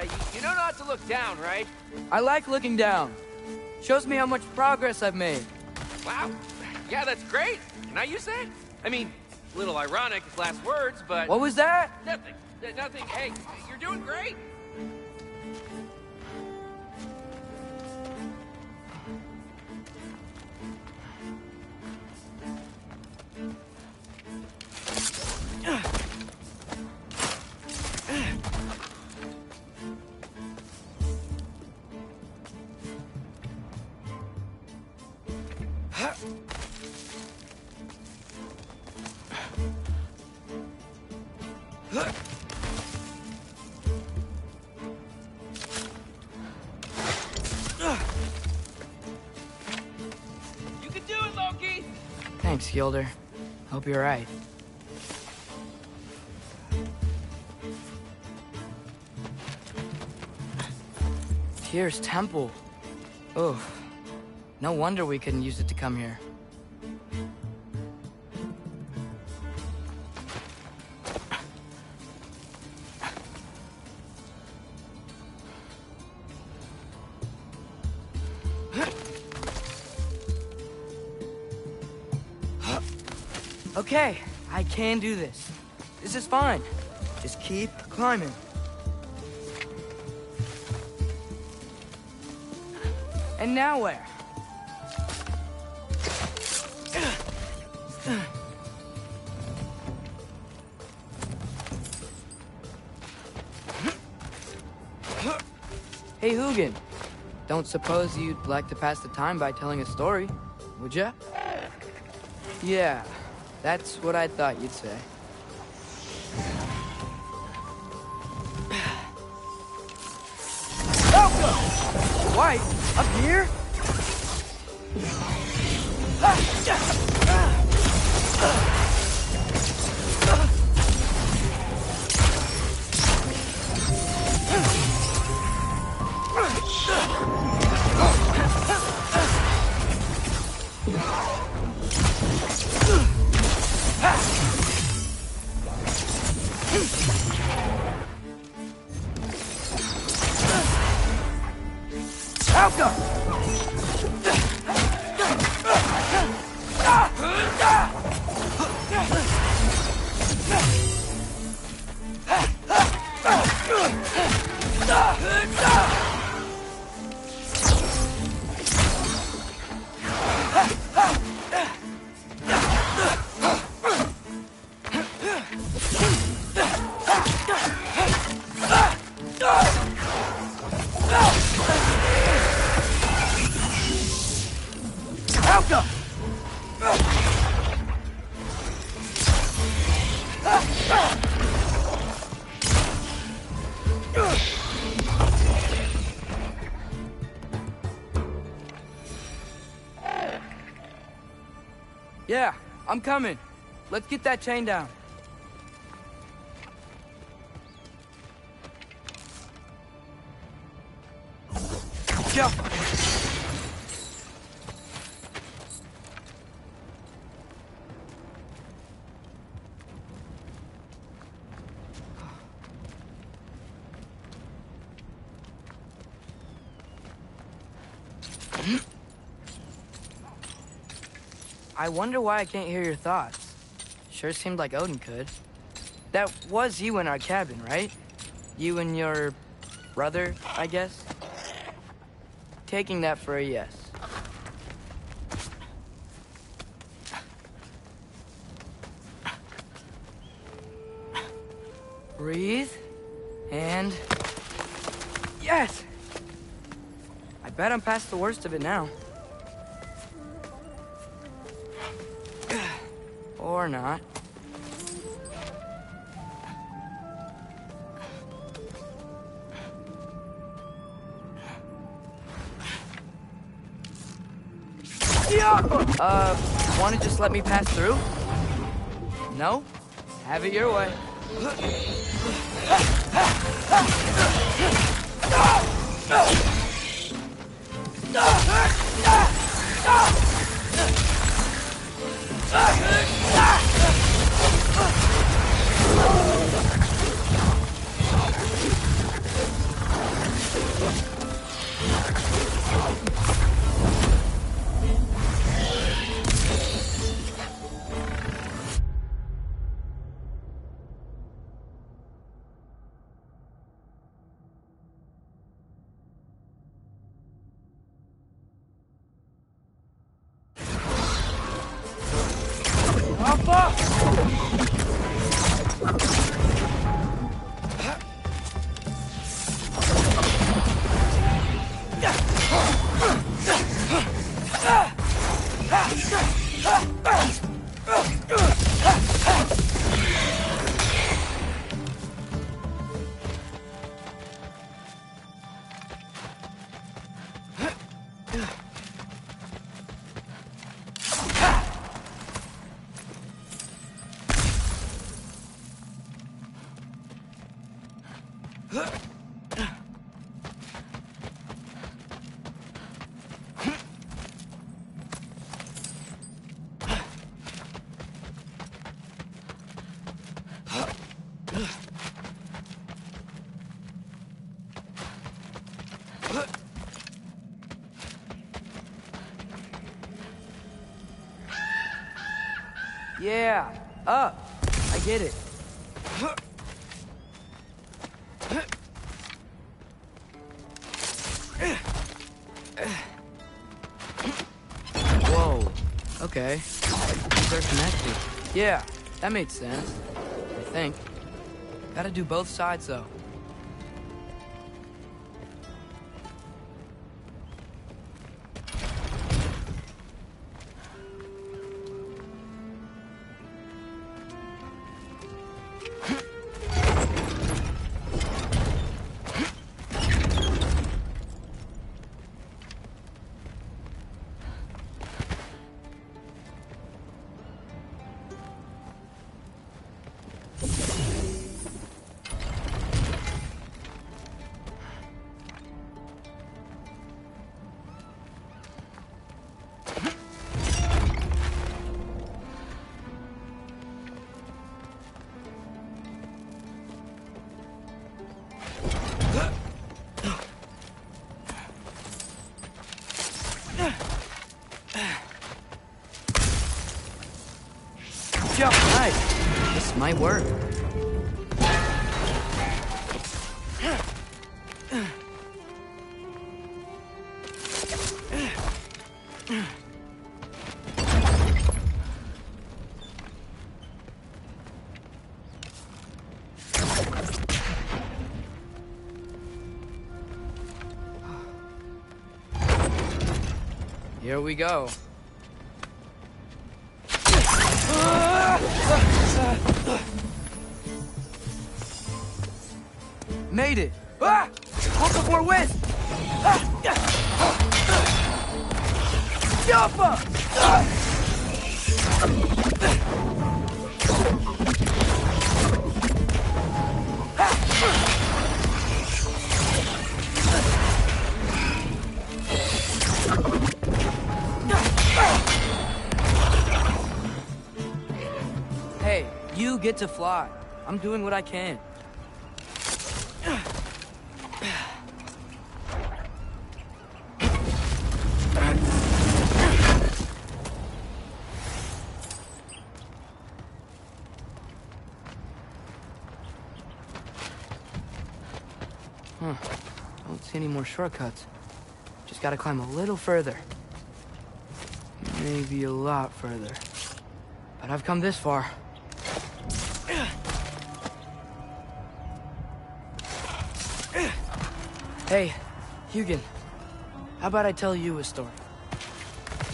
You know not to look down, right? I like looking down. Shows me how much progress I've made. Wow. Yeah, that's great. Can I use that? I mean, a little ironic, his last words, but... What was that? Nothing. Nothing. Hey, you're doing great. You can do it, Loki! Thanks, Gilder. Hope you're right. Tyr's temple. Oh, no wonder we couldn't use it to come here. Okay, I can do this. This is fine. Just keep climbing. And now where? Hey, Hugin. Don't suppose you'd like to pass the time by telling a story, would ya? Yeah, that's what I thought you'd say. White, up here? Yeah, I'm coming. Let's get that chain down. Go! I wonder why I can't hear your thoughts. Sure seemed like Odin could. That was you in our cabin, right? You and your brother, I guess? Taking that for a yes. Breathe. And... yes! I bet I'm past the worst of it now. Or not. Wanna just let me pass through? No? Have it your way. Yeah, up. I get it. Whoa. Okay. They're connected. Yeah, that made sense. I think. Gotta do both sides, though. Jump, nice. This might work. Here we go. Made it! Ah! Look more wind! Jump! Hey, you get to fly. I'm doing what I can. Don't see any more shortcuts. Just gotta climb a little further. Maybe a lot further. But I've come this far. Hey, Hugin. How about I tell you a story?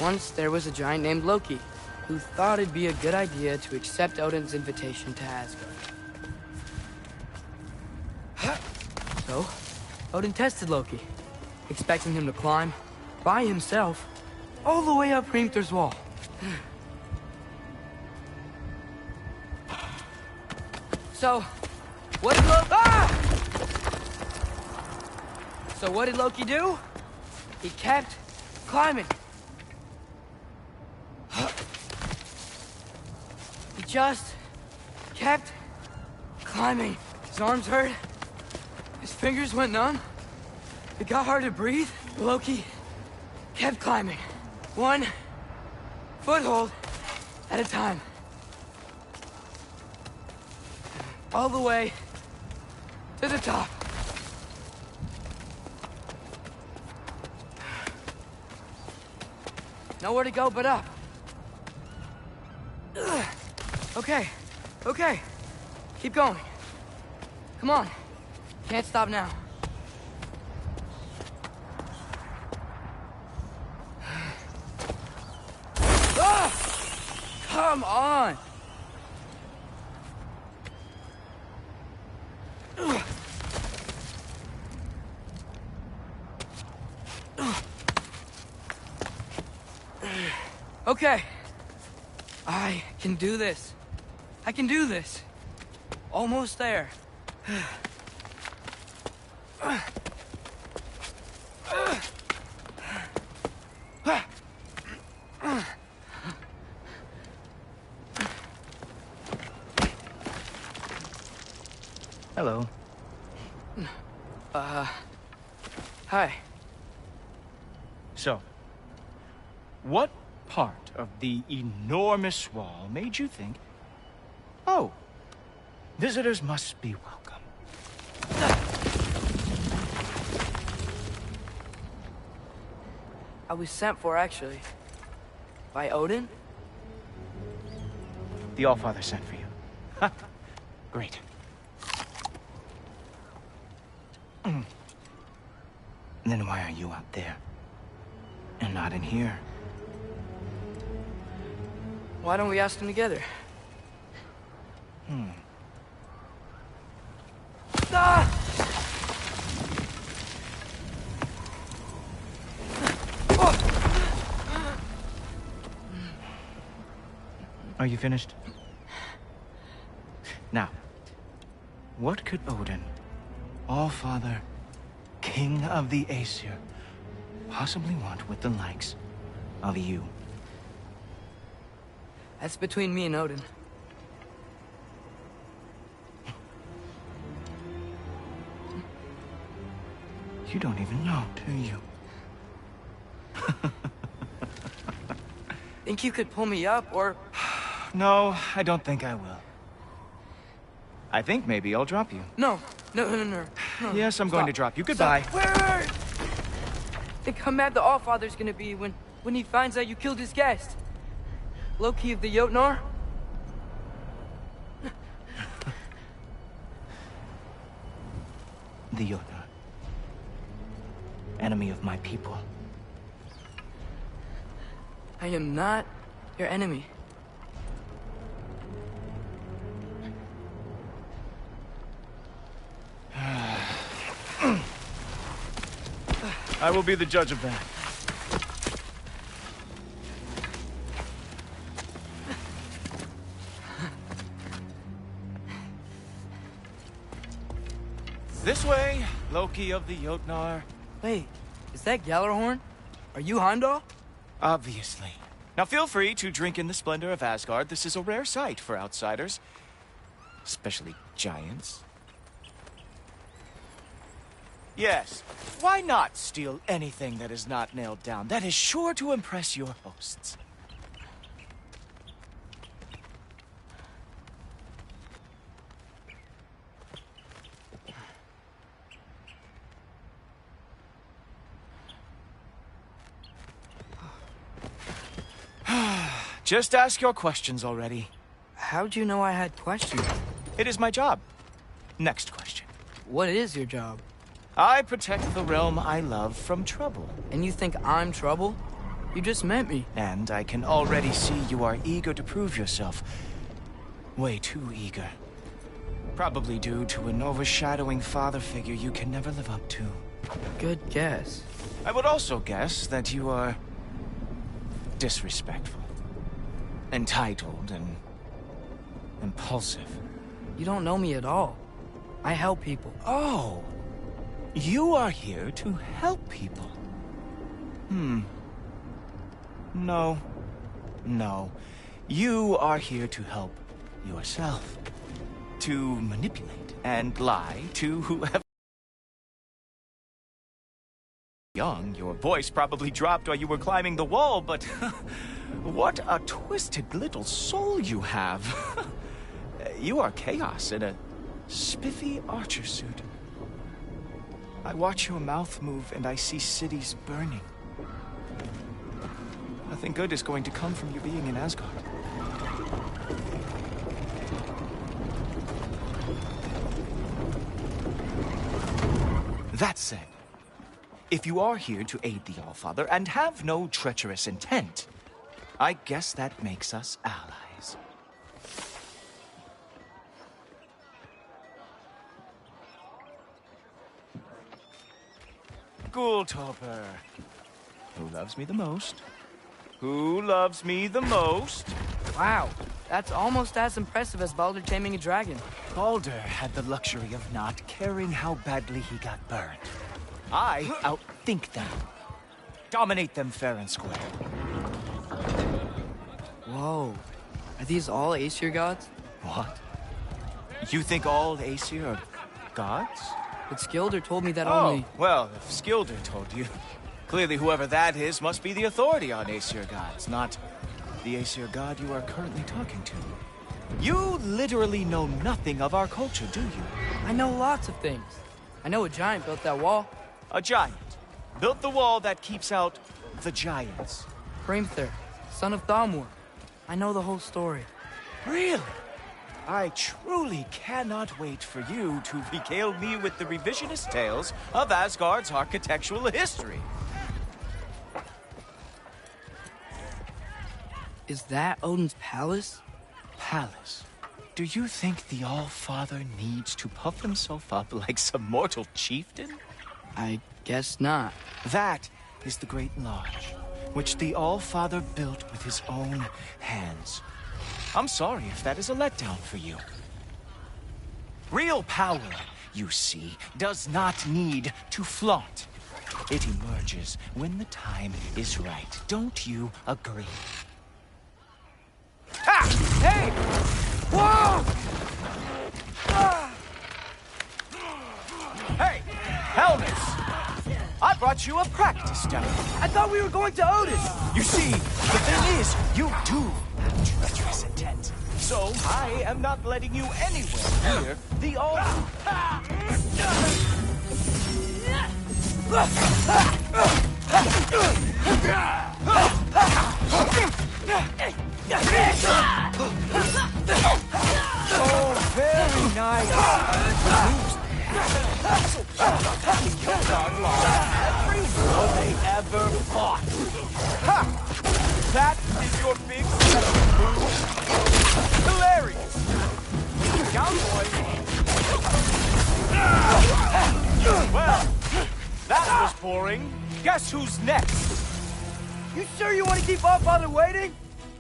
Once there was a giant named Loki who thought it'd be a good idea to accept Odin's invitation to Asgard. So, Odin tested Loki, expecting him to climb, by himself, all the way up Hrimthur's wall. So, what did Loki do? He kept climbing. He just kept climbing. His arms hurt. His fingers went numb. It got hard to breathe. Loki kept climbing. One foothold at a time. All the way to the top. Nowhere to go but up. Okay, okay. Keep going. Come on. Can't stop now. Come on! Okay. I can do this. I can do this. Almost there. Hello. Hi. So, what part of the enormous wall made you think, oh, visitors must be welcome? I was sent for, actually. By Odin? The Allfather sent for you. Great. Then why are you out there? And not in here? Why don't we ask them together? Ah! Are you finished? Now, what could Odin, Allfather, King of the Aesir, possibly want with the likes of you? That's between me and Odin. You don't even know, do you? Think you could pull me up, or... No, I don't think I will. I think maybe I'll drop you. No. Yes, I'm going to drop you. Goodbye. Wait! Think how mad the Allfather's gonna be when he finds out you killed his guest. Loki of the Jotnar? The Jotnar. Enemy of my people. I am not your enemy. I will be the judge of that. This way, Loki of the Jotnar. Wait, is that Gjallarhorn? Are you Heimdall? Obviously. Now feel free to drink in the splendor of Asgard. This is a rare sight for outsiders. Especially giants. Yes, why not steal anything that is not nailed down? That is sure to impress your hosts. Just ask your questions already. How'd you know I had questions? It is my job. Next question. What is your job? I protect the realm I love from trouble. And you think I'm trouble? You just met me. And I can already see you are eager to prove yourself. Way too eager. Probably due to an overshadowing father figure you can never live up to. Good guess. I would also guess that you are disrespectful, entitled, and impulsive. You don't know me at all. I help people. Oh, you are here to help people. No. You are here to help yourself. To manipulate and lie to whoever. Young, your voice probably dropped while you were climbing the wall, but what a twisted little soul you have. You are chaos in a spiffy archer suit. I watch your mouth move and I see cities burning. Nothing good is going to come from you being in Asgard. That said, if you are here to aid the Allfather and have no treacherous intent, I guess that makes us allies. Ghoultoper. Who loves me the most? Who loves me the most? Wow, that's almost as impressive as Baldur taming a dragon. Baldur had the luxury of not caring how badly he got burned. I outthink them. Dominate them fair and square. Whoa. Are these all Aesir gods? What? You think all Aesir are gods? But Skilder told me that Oh, only... well, if Skilder told you, clearly whoever that is must be the authority on Aesir gods, not the Aesir god you are currently talking to. You literally know nothing of our culture, do you? I know lots of things. I know a giant built that wall. A giant built the wall that keeps out the giants. Hrimthur, son of Thamur. I know the whole story. Really? I truly cannot wait for you to regale me with the revisionist tales of Asgard's architectural history. Is that Odin's palace? Palace? Do you think the All-Father needs to puff himself up like some mortal chieftain? I guess not. That is the Great Lodge, which the All-Father built with his own hands. I'm sorry if that is a letdown for you. Real power, you see, does not need to flaunt. It emerges when the time is right. Don't you agree? Ha! Hey! Whoa! Hey! Helmets! I brought you a practice down. I thought we were going to Otis! You see, the thing is, you do have treacherous intent. So, I am not letting you anywhere near the all... Oh, very nice. Every war they ever fought. Ha! That is your big move. Hilarious. Cowboy. Well, that was boring. Guess who's next? You sure you want to keep All-Father waiting?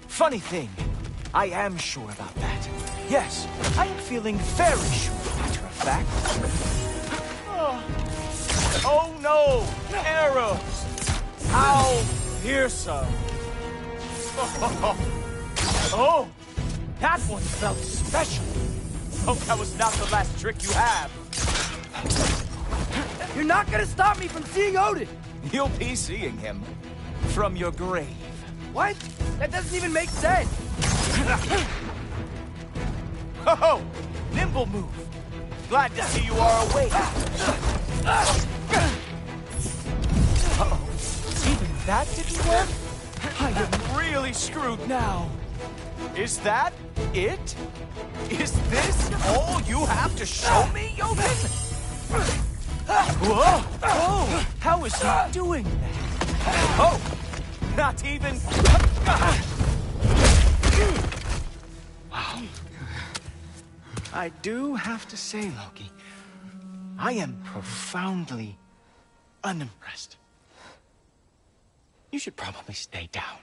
Funny thing, I am sure about that. Yes, I am feeling very sure, matter of fact. Oh no! Arrows! How fearsome! Oh! That one felt special! Hope that was not the last trick you have. You're not gonna stop me from seeing Odin! You'll be seeing him from your grave. What? That doesn't even make sense! Oh! Nimble move! Glad to see you are awake. Uh-oh. Even that didn't work? I am really screwed now. Is that it? Is this all you have to show me, Jotun? Whoa! Oh! How is he doing that? Oh! Not even... Wow. I do have to say, Loki, I am profoundly unimpressed. You should probably stay down.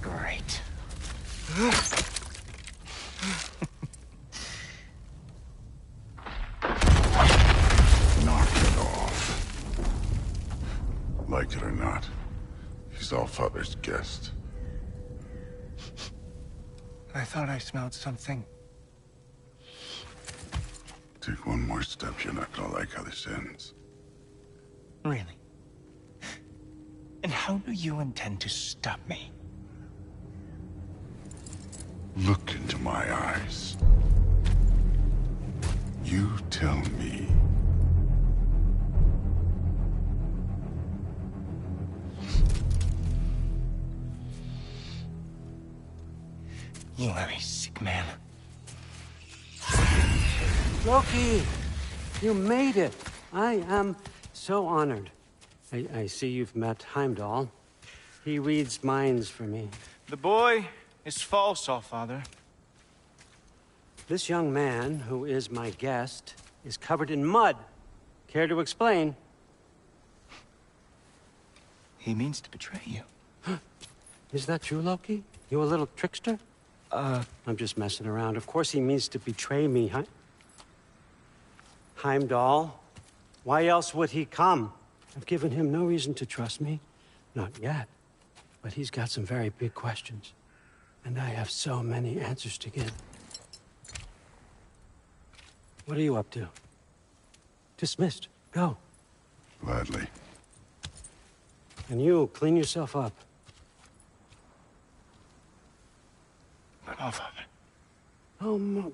Great. Knock it off. Like it or not, he's All-Father's guest. I thought I smelled something. Take one more step, you're not gonna like how this ends. Really? And how do you intend to stop me? Look into my eyes. You tell me. You are a sick man. Loki! You made it! I am so honored. I see you've met Heimdall. He reads minds for me. The boy is false, All-Father. This young man, who is my guest, is covered in mud. Care to explain? He means to betray you. Is that true, Loki? You a little trickster? I'm just messing around. Of course he means to betray me, huh? Heimdall, why else would he come? I've given him no reason to trust me. Not yet. But he's got some very big questions. And I have so many answers to give. What are you up to? Dismissed. Go. Gladly. And you, clean yourself up. Oh, no.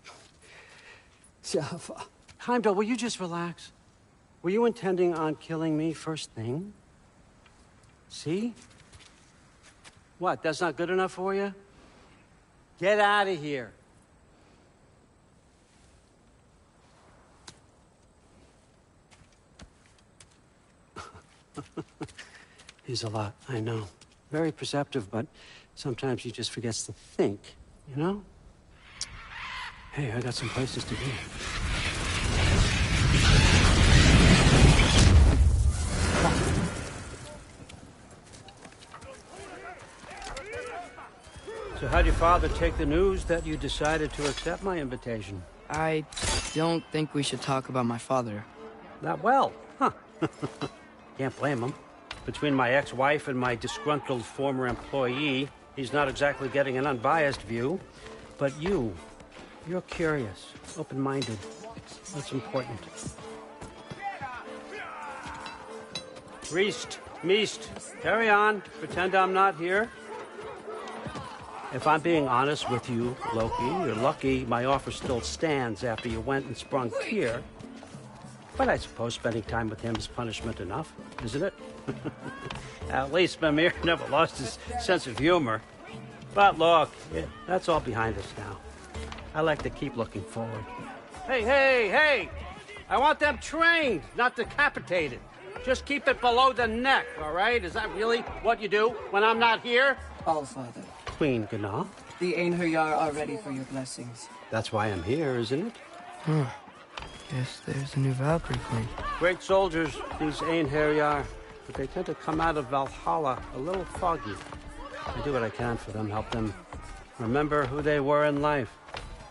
Jaffa. Heimdall, will you just relax? Were you intending on killing me first thing? See? What, that's not good enough for you? Get out of here. He's a lot, I know. Very perceptive, but sometimes he just forgets to think, you know? Hey, I got some places to be. So how'd your father take the news that you decided to accept my invitation? I don't think we should talk about my father. Not well, huh? Can't blame him. Between my ex-wife and my disgruntled former employee, he's not exactly getting an unbiased view. But you're curious, open-minded. That's important. Reist, Meest, carry on. Pretend I'm not here. If I'm being honest with you, Loki, you're lucky my offer still stands after you went and sprung Tyr. But I suppose spending time with him is punishment enough, isn't it? At least Mimir never lost his sense of humor. But look, that's all behind us now. I like to keep looking forward. Hey! I want them trained, not decapitated. Just keep it below the neck, all right? Is that really what you do when I'm not here? Allfather. Queen Gná. The Einherjar are ready for your blessings. That's why I'm here, isn't it? Guess there's a new Valkyrie queen. Great soldiers, these Einherjar, but they tend to come out of Valhalla a little foggy. I do what I can for them, help them remember who they were in life.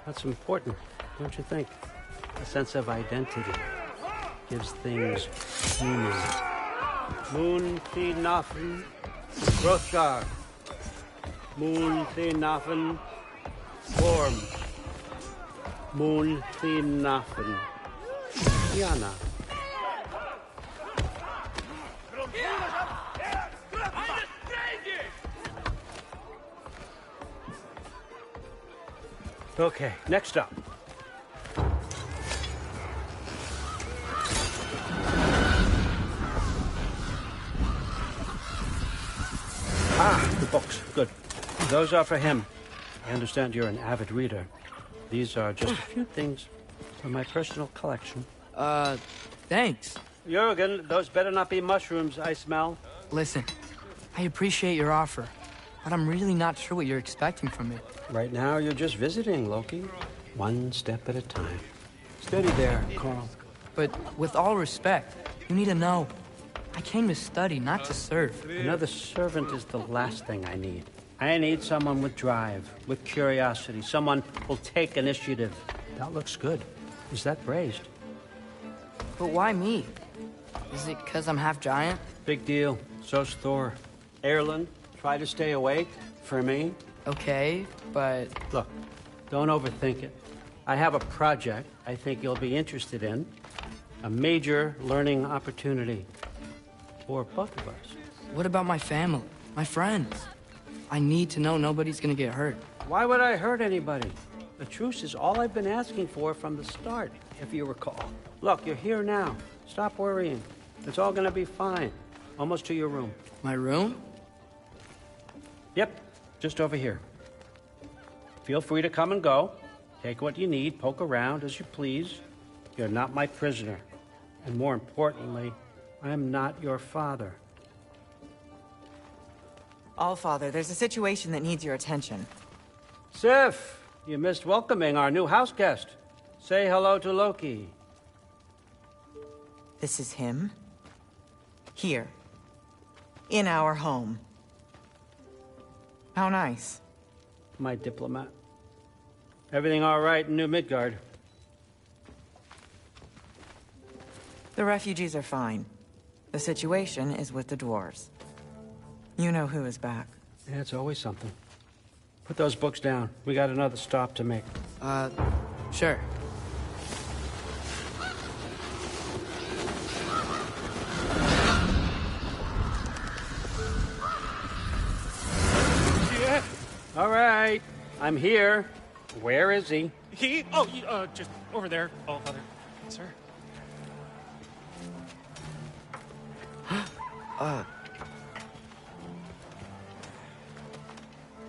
That's important, don't you think? A sense of identity gives things meaning. Moon Thinafen, Hrothgar. Moon Thinafen, Worm. Moon Thinafen, Yana. Okay, next up. The books. Good. Those are for him. I understand you're an avid reader. These are just a few things from my personal collection. Thanks. Jurgen, those better not be mushrooms I smell. Listen, I appreciate your offer, but I'm really not sure what you're expecting from me. Right now, you're just visiting, Loki. One step at a time. Steady there, Carl. But with all respect, you need to know. I came to study, not to serve. Another servant is the last thing I need. I need someone with drive, with curiosity, someone who'll take initiative. That looks good. Is that praised? But why me? Is it because I'm half giant? Big deal. So's Thor. Erlen, try to stay awake for me. Okay, but... Look, don't overthink it. I have a project I think you'll be interested in. A major learning opportunity. For both of us. What about my family? My friends? I need to know nobody's gonna get hurt. Why would I hurt anybody? The truce is all I've been asking for from the start, if you recall. Look, you're here now. Stop worrying. It's all gonna be fine. Almost to your room. My room? Yep, just over here. Feel free to come and go. Take what you need, poke around as you please. You're not my prisoner. And more importantly, I'm not your father. Allfather, there's a situation that needs your attention. Sif, you missed welcoming our new house guest. Say hello to Loki. This is him? Here. In our home. How nice. my diplomat. Everything all right in New Midgard? The refugees are fine. The situation is with the dwarves. You know who is back. Yeah, it's always something. Put those books down. We got another stop to make. Sure. Yeah. All right. I'm here. Where is he? He? Oh, just over there, All Father. Sir.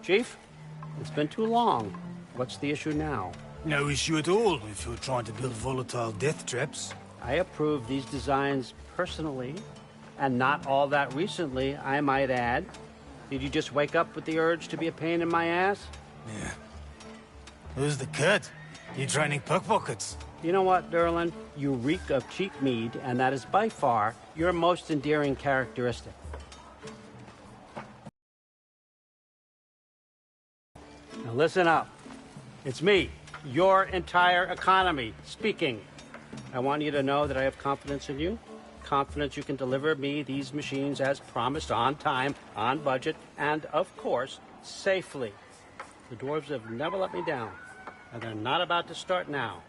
Chief, it's been too long. What's the issue now? No issue at all if you're trying to build volatile death traps. I approve these designs personally, and not all that recently, I might add. Did you just wake up with the urge to be a pain in my ass? Yeah. Who's the cut? You training pickpockets? You know what, Derlin? You reek of cheap mead, and that is by far your most endearing characteristic. Now listen up. It's me, your entire economy, speaking. I want you to know that I have confidence in you. Confidence you can deliver me these machines as promised, on time, on budget, and, of course, safely. The dwarves have never let me down, and they're not about to start now.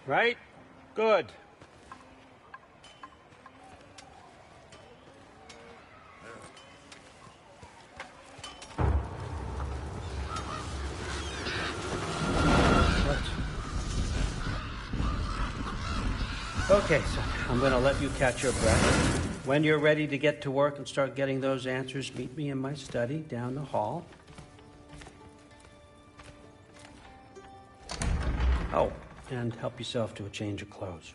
Right? Good. Okay, so I'm going to let you catch your breath. When you're ready to get to work and start getting those answers, meet me in my study down the hall. Oh, and help yourself to a change of clothes.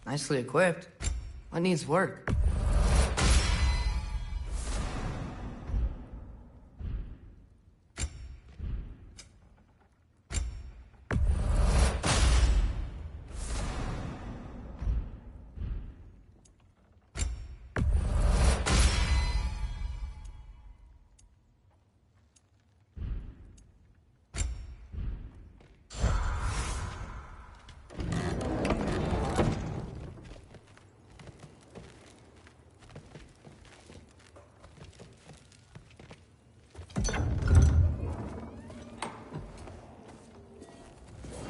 Nicely equipped. What needs work?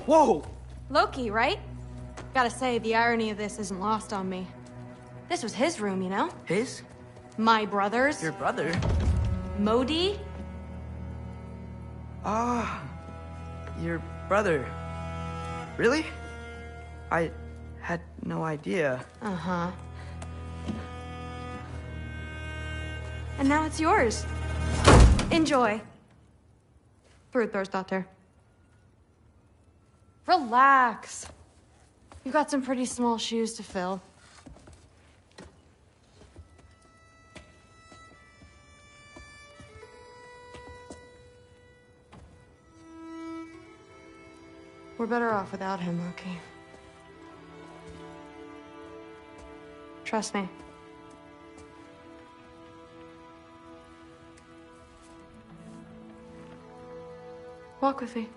Whoa! Loki, right? Gotta say, the irony of this isn't lost on me. This was his room, you know? His? My brother's. Your brother? Modi? Ah, your brother. Really? I had no idea. Uh-huh. And now it's yours. Enjoy. Brudthor's Relax. You've got some pretty small shoes to fill. We're better off without him, Loki. Trust me. Walk with me.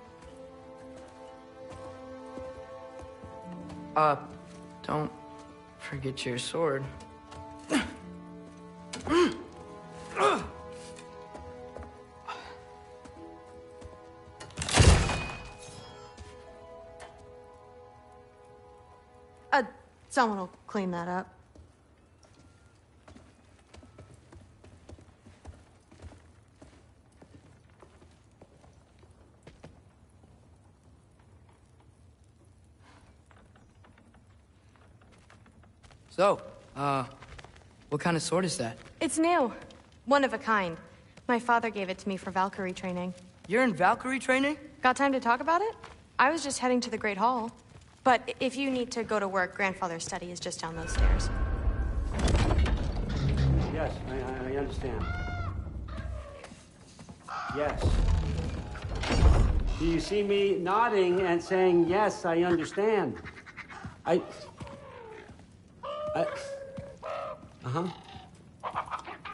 Don't forget your sword. Someone will clean that up. So, what kind of sword is that? It's new. One of a kind. My father gave it to me for Valkyrie training. You're in Valkyrie training? Got time to talk about it? I was just heading to the Great Hall. But if you need to go to work, Grandfather's study is just down those stairs. Yes, I understand. Yes. Do you see me nodding and saying, yes, I understand? Uh-huh.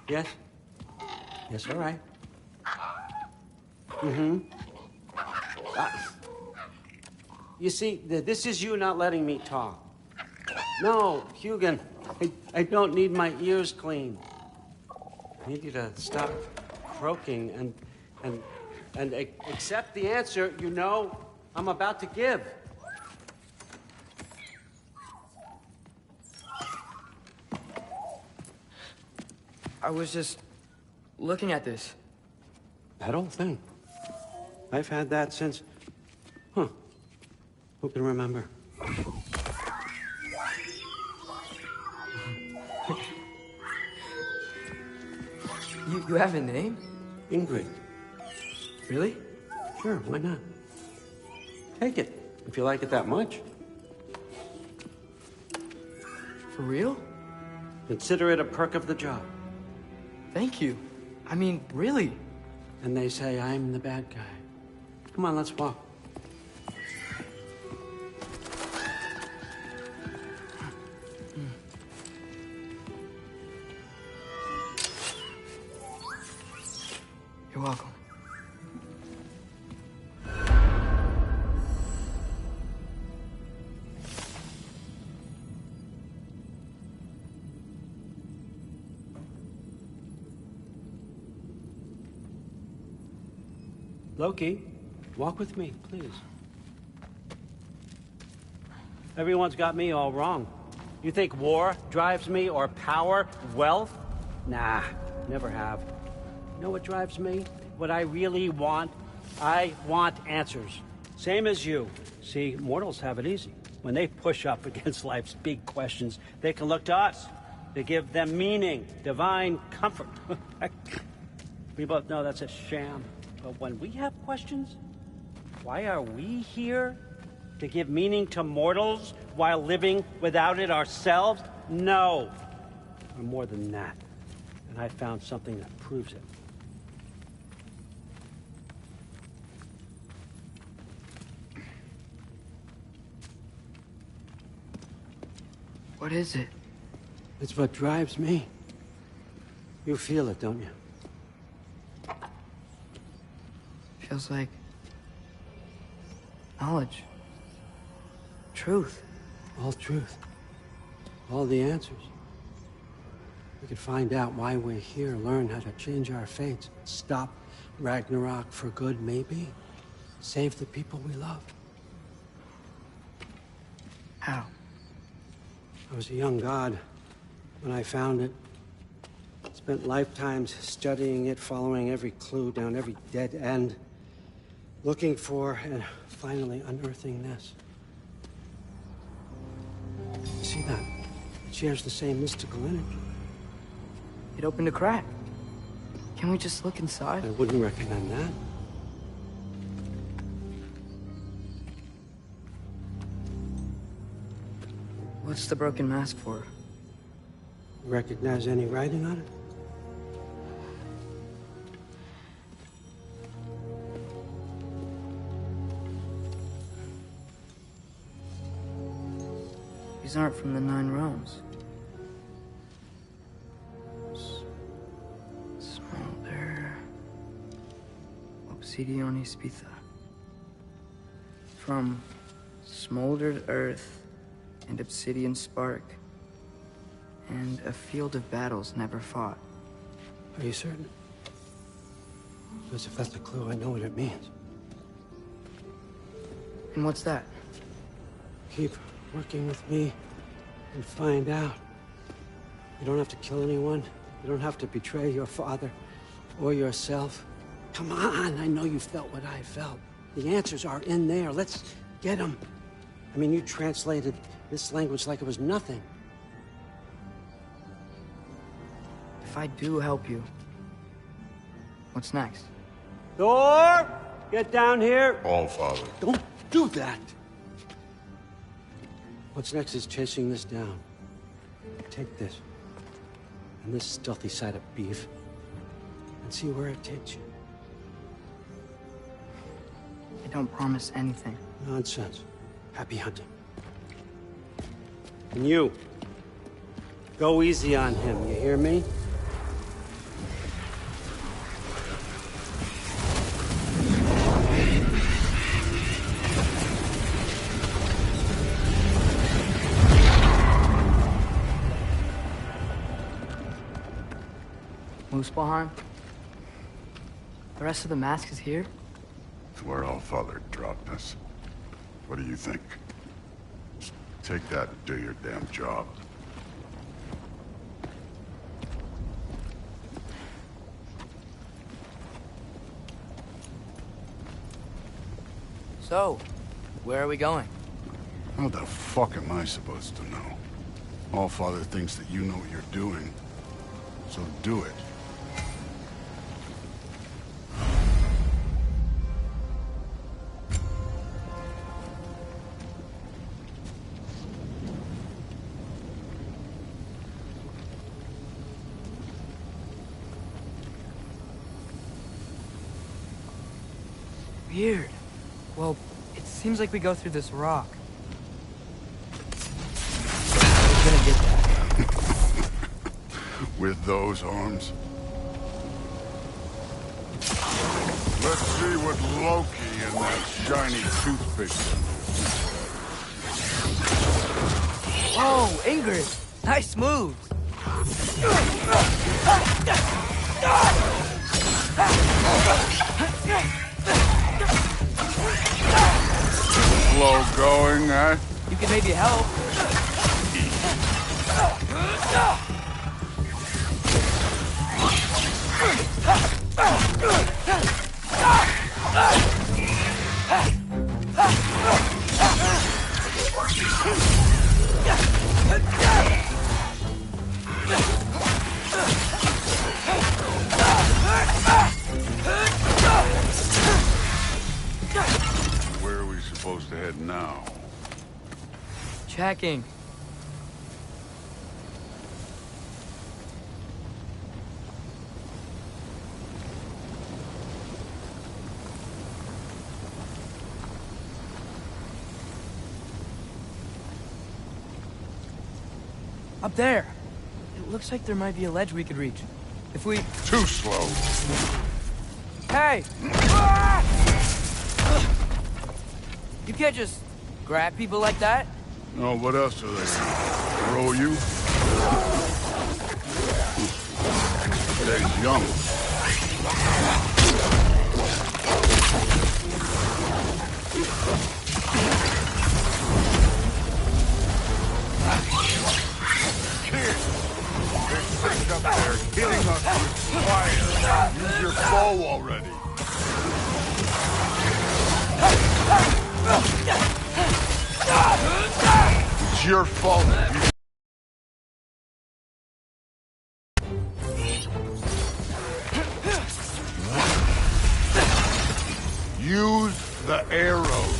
Yes? Yes, all right. Mm-hmm. You see, this is you not letting me talk. No, Hugin, I don't need my ears cleaned. I need you to stop croaking and accept the answer you know I'm about to give. I was just looking at this. That old thing. I've had that since... Huh. Who can remember? You have a name? Ingrid. Really? Sure, why not? Take it, if you like it that much. For real? Consider it a perk of the job. Thank you. I mean, really. And they say I'm the bad guy. Come on, let's walk. You're welcome. Loki, walk with me, please. Everyone's got me all wrong. You think war drives me, or power, wealth? Nah, never have. You know what drives me? What I really want? I want answers. Same as you. See, mortals have it easy. When they push up against life's big questions, they can look to us. They give them meaning, divine comfort. We both know that's a sham. But when we have questions, why are we here? To give meaning to mortals while living without it ourselves? No. We're more than that. And I found something that proves it. What is it? It's what drives me. You feel it, don't you? Feels like knowledge. Truth. All truth. All the answers. We could find out why we're here, learn how to change our fates, stop Ragnarok for good, maybe. Save the people we love. How? I was a young god when I found it. Spent lifetimes studying it, following every clue down every dead end. Looking for and finally unearthing this. You see that? It shares the same mystical energy. It opened a crack. Can we just look inside? I wouldn't recommend that. What's the broken mask for? Recognize any writing on it? These aren't from the Nine Realms. Smolder... Obsidione Spitha. From smoldered earth and obsidian spark, and a field of battles never fought. Are you certain? Because if that's a clue, I know what it means. And what's that? Keep working with me and find out. You don't have to kill anyone. You don't have to betray your father or yourself. Come on, I know you felt what I felt. The answers are in there. Let's get them. I mean, you translated this language like it was nothing. If I do help you, what's next? Thor! Get down here! All, Father. Don't do that! What's next is chasing this down. Take this. on this stealthy side of beef and see where it takes you. I don't promise anything. Nonsense. Happy hunting. And you, go easy on him, you hear me? Muspelheim? The rest of the mask is here? It's where Allfather dropped us. What do you think? Just take that and do your damn job. So, where are we going? How the fuck am I supposed to know? Allfather thinks that you know what you're doing, so do it. Weird. Well, it seems like we go through this rock. We're gonna get that. With those arms? Let's see what Loki and that shiny toothpick can do. Whoa, Ingrid! Nice moves! Slow going, eh? You can maybe help. Where are we supposed to head now? Checking. Up there. It looks like there might be a ledge we could reach. If we... Too slow. Hey! You can't just grab people like that. No, what else are they gonna throw you? Stay young. Kid, this thing's up there hitting us with fire. Use your bow already. It's your fault. Use the arrows.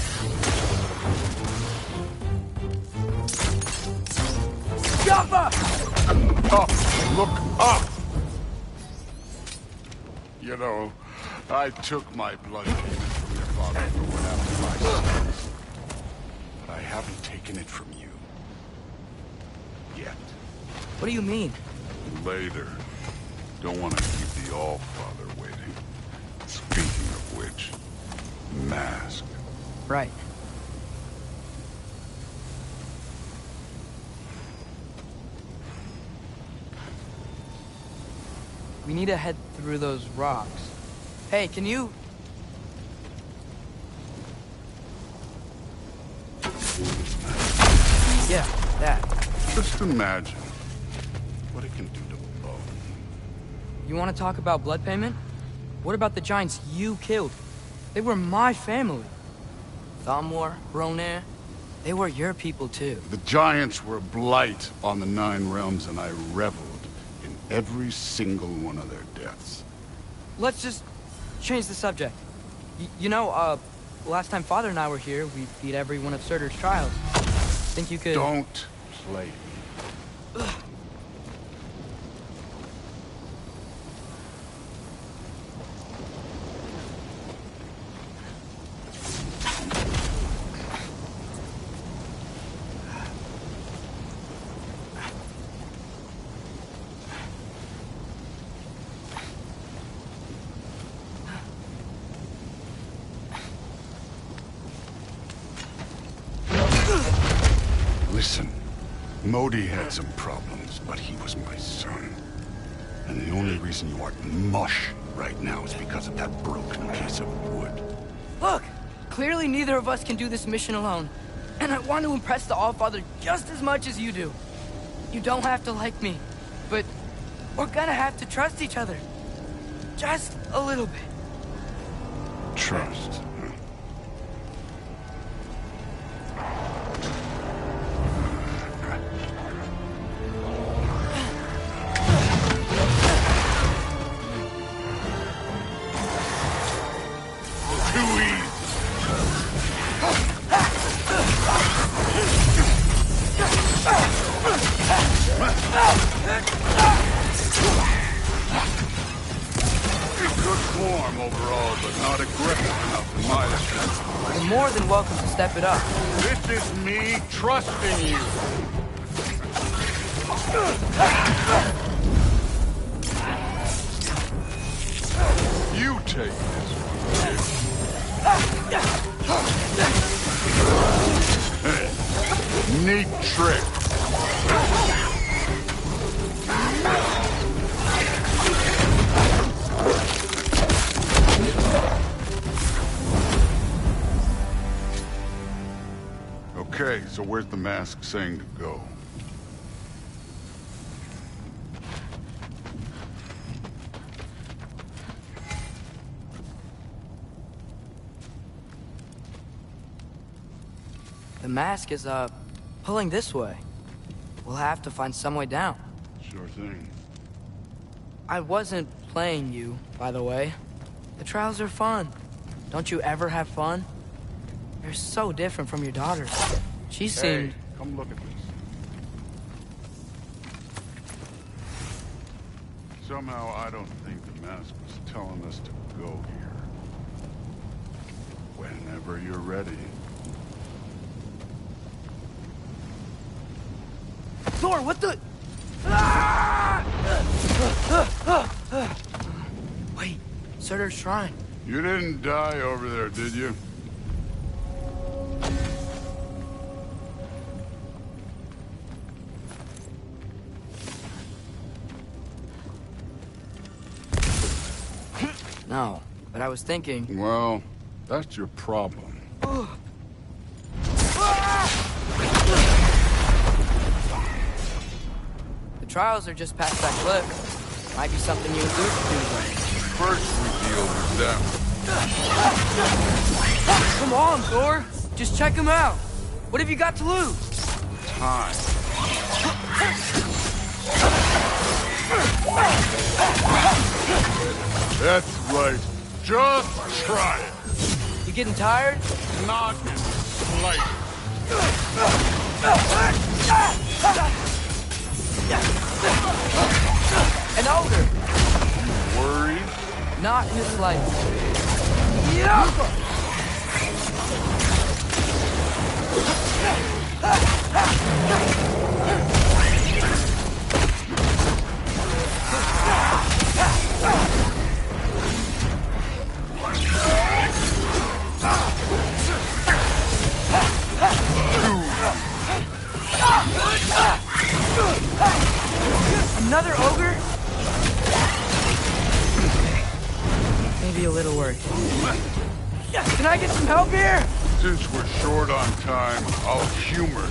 Jumper! Up! Look up! You know, I took my blood demon from your father for what happened to my sons. But I haven't taken it from you. Yet. What do you mean? Later. Don't want to keep the All-Father waiting. Speaking of which, mask. Right. We need to head through those rocks. Hey, can you... Yeah, that. Just imagine what it can do to bone. You want to talk about blood payment? What about the giants you killed? They were my family. Thamor, Ronair, they were your people too. The giants were a blight on the Nine Realms, and I reveled in every single one of their deaths. Let's just change the subject. You know, last time Father and I were here, we beat every one of Surtur's trials. Think you could... Don't play me. Listen, Modi had some problems, but he was my son. And the only reason you aren't mush right now is because of that broken piece of wood. Look! Clearly neither of us can do this mission alone. And I want to impress the Allfather just as much as you do. You don't have to like me, but we're gonna have to trust each other. Just a little bit. Trust. More than welcome to step it up. This is me trusting you. You take this one, kid. Neat trick. Okay, so where's the mask saying to go? The mask is, pulling this way. We'll have to find some way down. Sure thing. I wasn't playing you, by the way. The trials are fun. Don't you ever have fun? You're so different from your daughter. She seemed... Hey, come look at this. Somehow I don't think the mask was telling us to go here. Whenever you're ready. Thor, what the... Wait, Surtur's shrine. You didn't die over there, did you? No, but I was thinking... Well, that's your problem. The trials are just past that cliff. Might be something you and Luke can do. First we deal with them. Come on, Thor. Just check them out. What have you got to lose? Time. That's right. Just try it. You getting tired? Not in the slightest. An ogre. Worried? Not in the slightest. Yeah. Another ogre? Maybe a little worried. Can I get some help here? Since we're short on time, I'll humor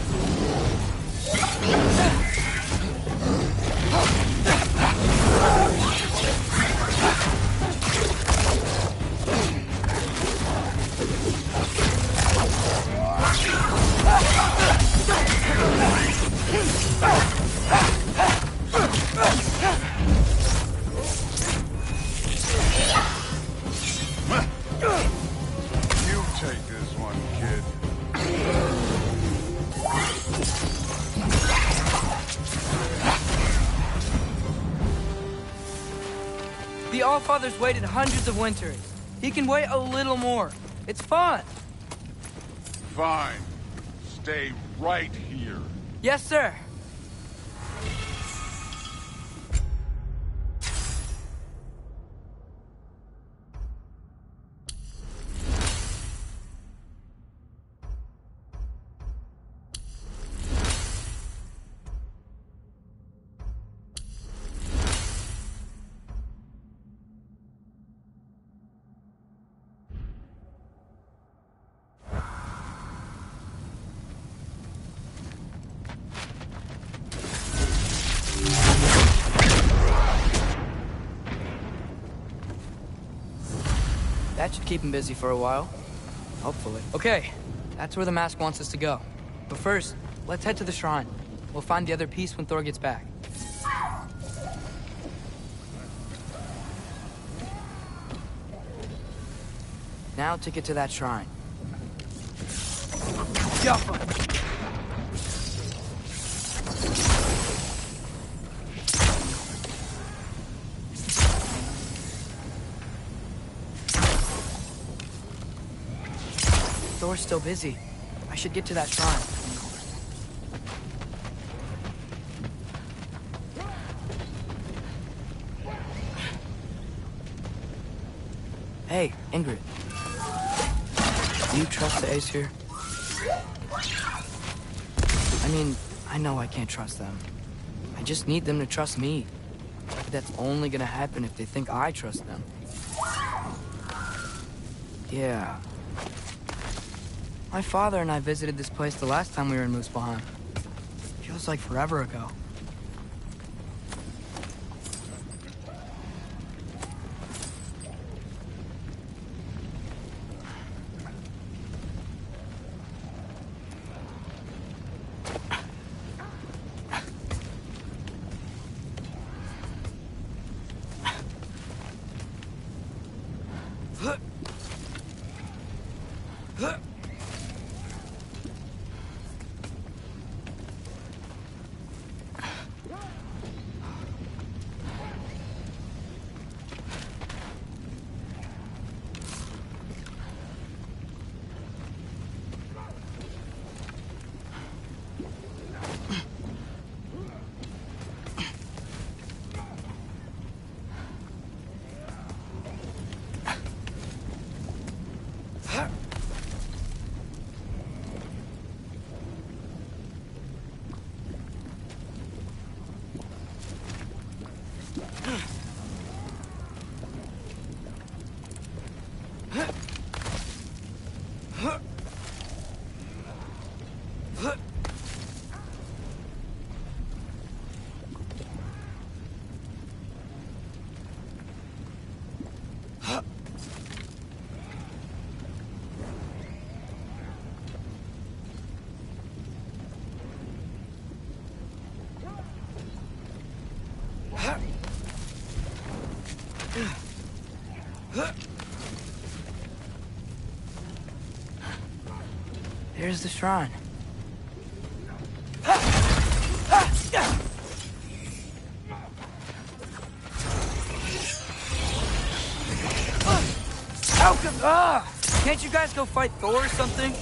you take this one, kid. The Allfather's waited hundreds of winters. He can wait a little more. It's fun. Fine. Stay right here. Yes, sir. That should keep him busy for a while. Hopefully. Okay, that's where the mask wants us to go. But first, let's head to the shrine. We'll find the other piece when Thor gets back. Now to get to that shrine. Jump! Thor's still busy. I should get to that shrine. Hey, Ingrid. Do you trust the Aesir? I mean, I know I can't trust them. I just need them to trust me. But that's only gonna happen if they think I trust them. Yeah. My father and I visited this place the last time we were in Muspelheim. Feels like forever ago. There's the shrine. How come? Can't you guys go fight Thor or something?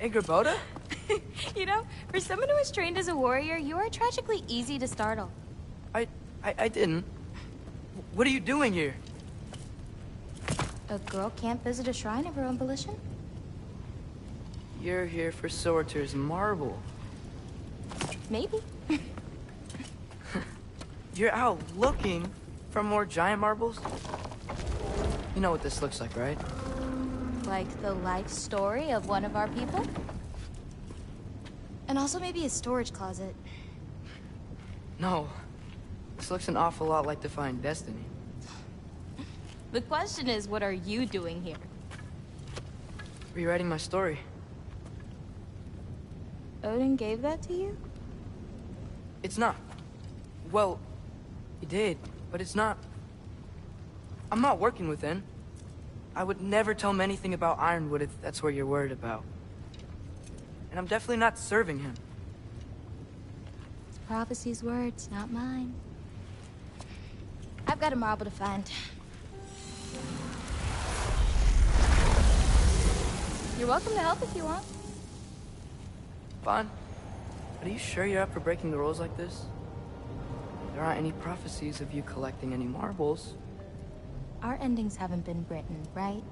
Angerboda? You know, for someone who was trained as a warrior, you are tragically easy to startle. I didn't. What are you doing here? A girl can't visit a shrine of her own volition? You're here for Sorter's marble. Maybe. You're out looking for more giant marbles? You know what this looks like, right? Like the life story of one of our people? And also maybe a storage closet. No. This looks an awful lot like Defying Destiny. The question is, what are you doing here? Rewriting my story. Odin gave that to you? It's not. Well, he did, but it's not. I'm not working with him. I would never tell him anything about Ironwood if that's what you're worried about. And I'm definitely not serving him. It's prophecy's words, not mine. I've got a marble to find. You're welcome to help if you want. Fine. But are you sure you're up for breaking the rules like this? There aren't any prophecies of you collecting any marbles. Our endings haven't been written, right?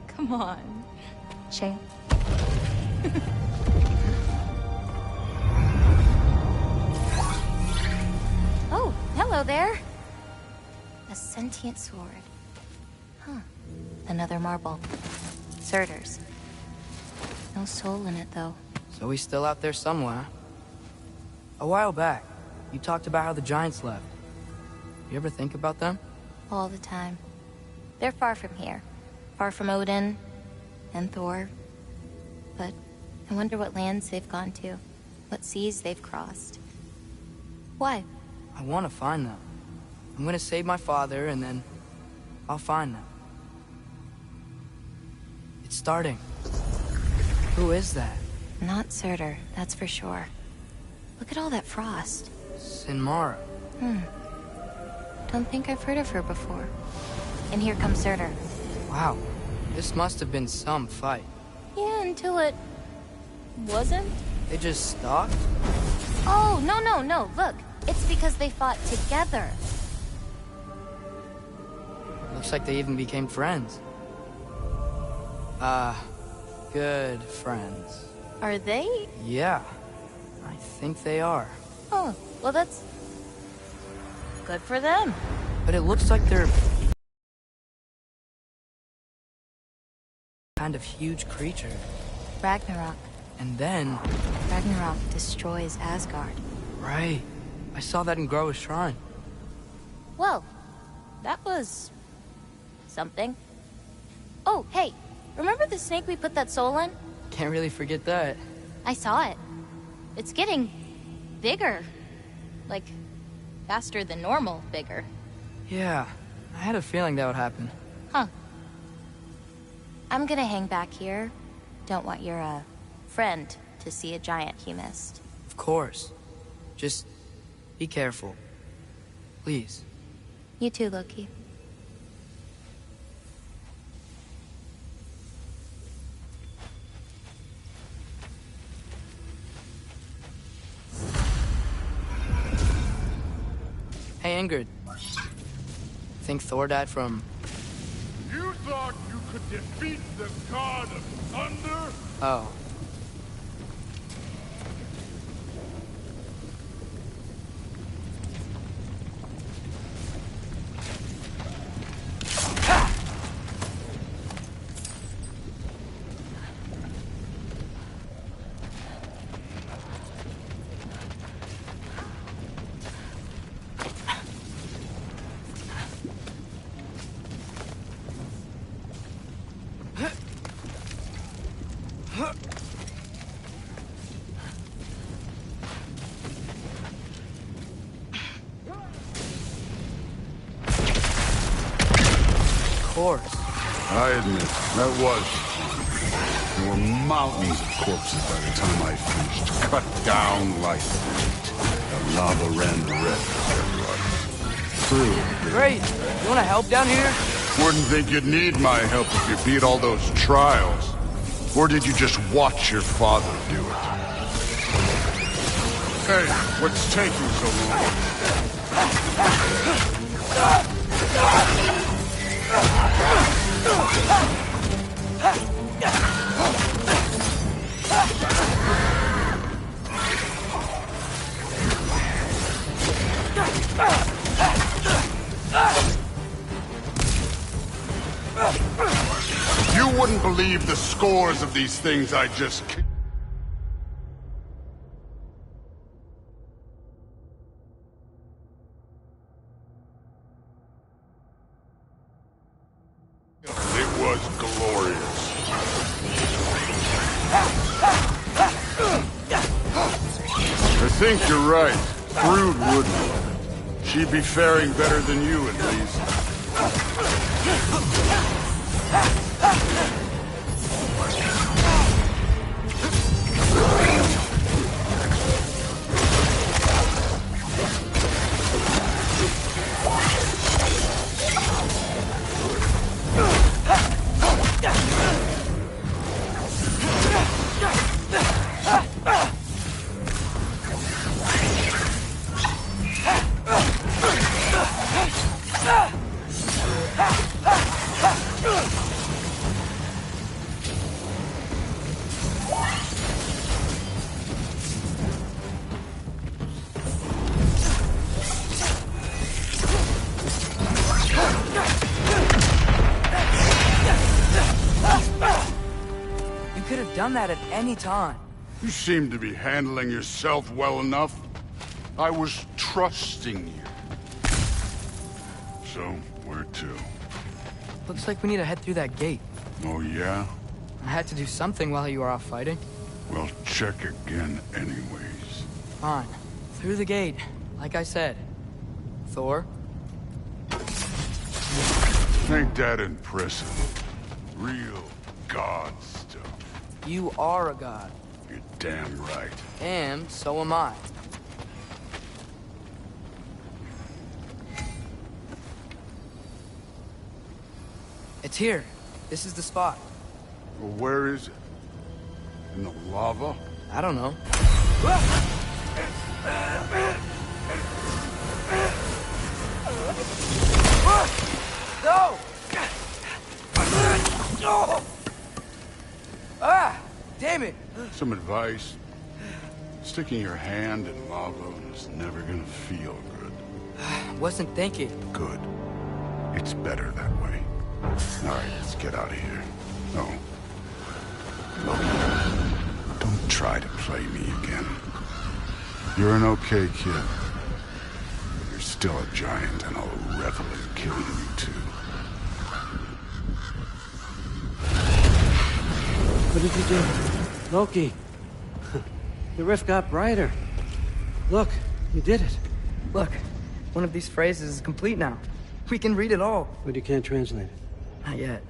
Come on, champ. Oh, hello there. A sentient sword. Huh. Another marble. Surtur's. No soul in it, though. So he's still out there somewhere. A while back, you talked about how the giants left. You ever think about them? All the time. They're far from here. Far from Odin and Thor. But I wonder what lands they've gone to. What seas they've crossed. Why? I want to find them. I'm gonna save my father, and then I'll find them. It's starting. Who is that? Not Surtur, that's for sure. Look at all that frost. Sinmara. Don't think I've heard of her before. And here comes Surtur. Wow. This must have been some fight. Yeah, until it... wasn't? They just stalked? Oh, no. Look, it's because they fought together. Looks like they even became friends. Good friends. Are they? Yeah, I think they are. Oh, well that's... good for them. But it looks like they're... kind of huge creature. Ragnarok. And then... Ragnarok destroys Asgard. Right. I saw that in Groa's shrine. Well, that was... something. Oh, hey, remember the snake we put that soul in? Can't really forget that. I saw it. It's getting... bigger. Like, faster than normal bigger. Yeah, I had a feeling that would happen. Huh. I'm gonna hang back here. Don't want your, friend to see a giant he missed. Of course. Just be careful. Please. You too, Loki. Hey, Ingrid. Think Thor died from... You thought you could defeat the god of thunder? Oh. I admit, that was fun. There were mountains of corpses by the time I finished. Cut down like meat. The lava ran red with their blood. True. Great. You want to help down here? Wouldn't think you'd need my help if you beat all those trials. Or did you just watch your father do it? Hey, what's taking so You wouldn't believe the scores of these things I just killed. It was glorious. I think you're right. Brood wouldn't. She'd be faring better than you, at least. Done that at any time. You seem to be handling yourself well enough. I was trusting you. So, where to? Looks like we need to head through that gate. Oh, yeah? I had to do something while you were off fighting. Well, check again anyways. Fine. Through the gate, like I said. Thor? Ain't that impressive? Real god stuff. You are a god. You're damn right. And so am I. It's here. This is the spot. Well, where is it? In the lava? I don't know. No! Ah! Damn it! Some advice. Sticking your hand in lava is never gonna feel good. Wasn't thinking. Good. It's better that way. Alright, let's get out of here. No. Look, don't try to play me again. You're an okay kid. But you're still a giant, and I'll revel in killing you too. What did you do? Loki. The rift got brighter. Look, you did it. Look, one of these phrases is complete now. We can read it all. But you can't translate it. Not yet.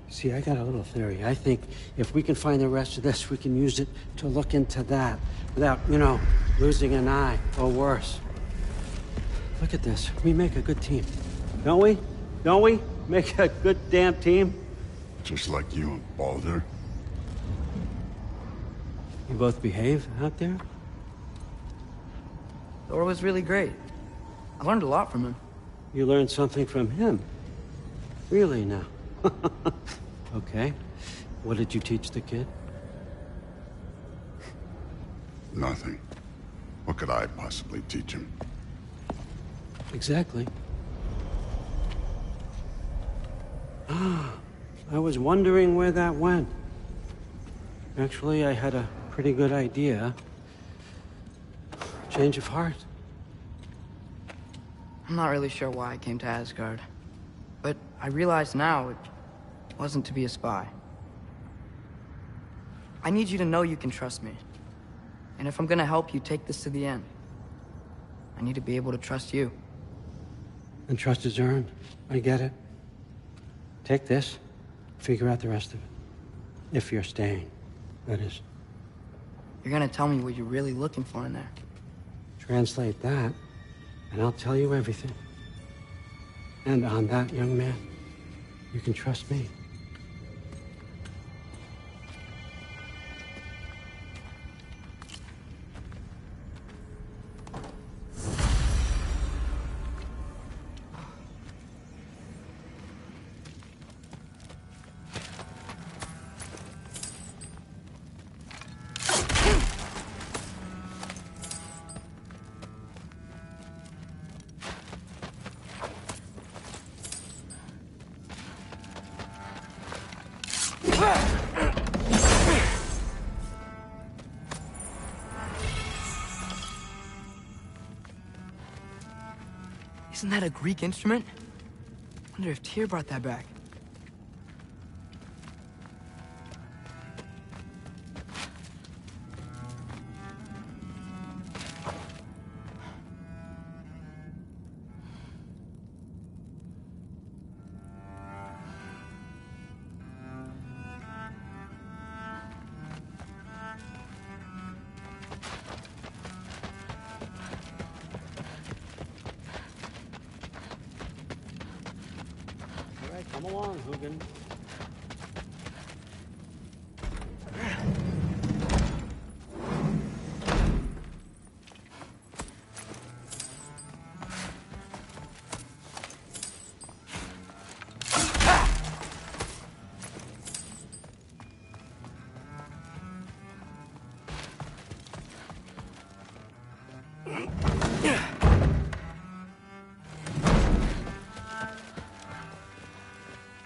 See, I got a little theory. I think if we can find the rest of this, we can use it to look into that without, losing an eye or worse. Look at this. We make a good team. Don't we? Don't we? Make a good damn team? Just like you and Baldur. You both behave out there? Thor was really great. I learned a lot from him. You learned something from him? Really now? Okay. What did you teach the kid? Nothing. What could I possibly teach him? Exactly. I was wondering where that went. Actually, I had a pretty good idea. Change of heart. I'm not really sure why I came to Asgard. But I realize now it wasn't to be a spy. I need you to know you can trust me. And if I'm gonna help you take this to the end, I need to be able to trust you. And trust is earned. I get it. Take this, figure out the rest of it. If you're staying, that is. You're gonna tell me what you're really looking for in there. Translate that, and I'll tell you everything. And on that, young man, you can trust me. Isn't that a Greek instrument? Wonder if Tyr brought that back. All right, come along, Hugin.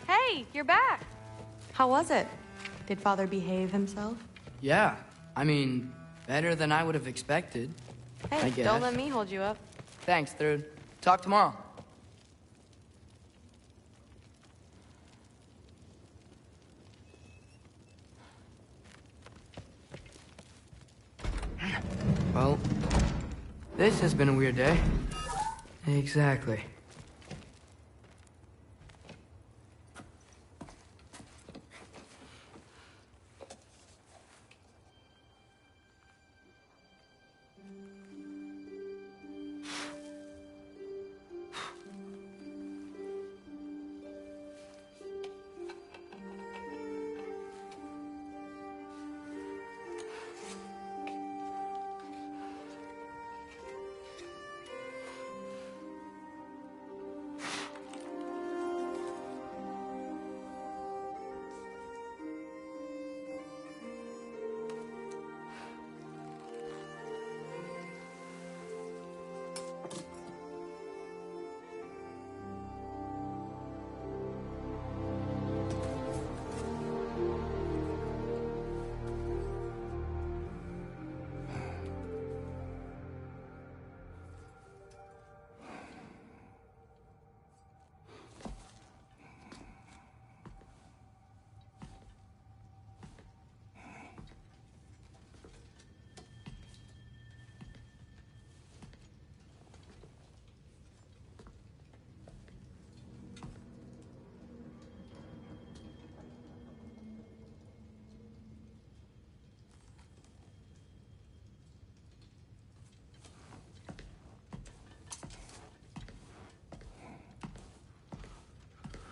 Hey, you're back. How was it? Did Father behave himself? Yeah, I mean, better than I would have expected. I Hey, guess. don't let me hold you up. Thanks, Thrud. Talk tomorrow. Well, this has been a weird day. Exactly.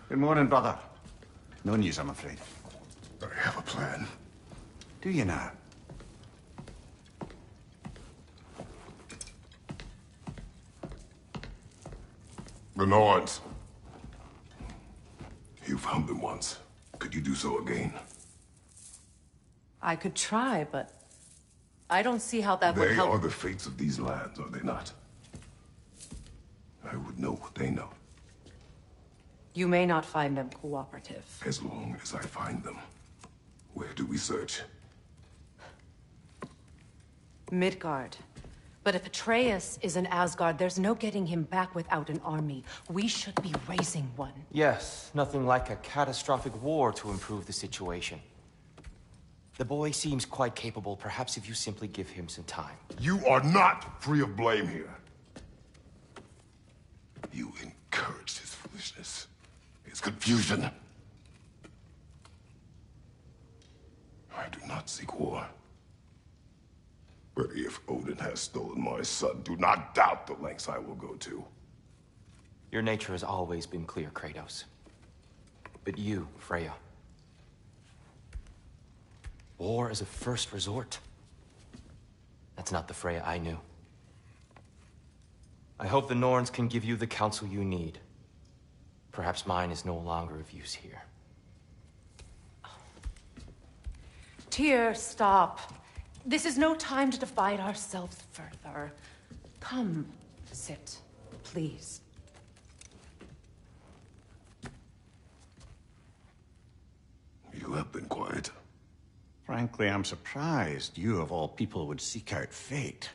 Good morning, brother. No news, I'm afraid. I have a plan. Do you now? The Norns. You found them once. Could you do so again? I could try, but I don't see how that would They help. are the fates of these lands, are they not? I would know what they know. You may not find them cooperative. As long as I find them. Where do we search? Midgard. But if Atreus is in Asgard, there's no getting him back without an army. We should be raising one. Yes, nothing like a catastrophic war to improve the situation. The boy seems quite capable. Perhaps if you simply give him some time. You are not free of blame here. You encouraged his foolishness, his confusion. I do not seek war. But if Odin has stolen my son, do not doubt the lengths I will go to. Your nature has always been clear, Kratos. But you, Freya. War is a first resort. That's not the Freya I knew. I hope the Norns can give you the counsel you need. Perhaps mine is no longer of use here. Tyr, stop. This is no time to divide ourselves further. Come, sit, please. You have have been quiet. Frankly, I'm surprised you, of all people, would seek out fate.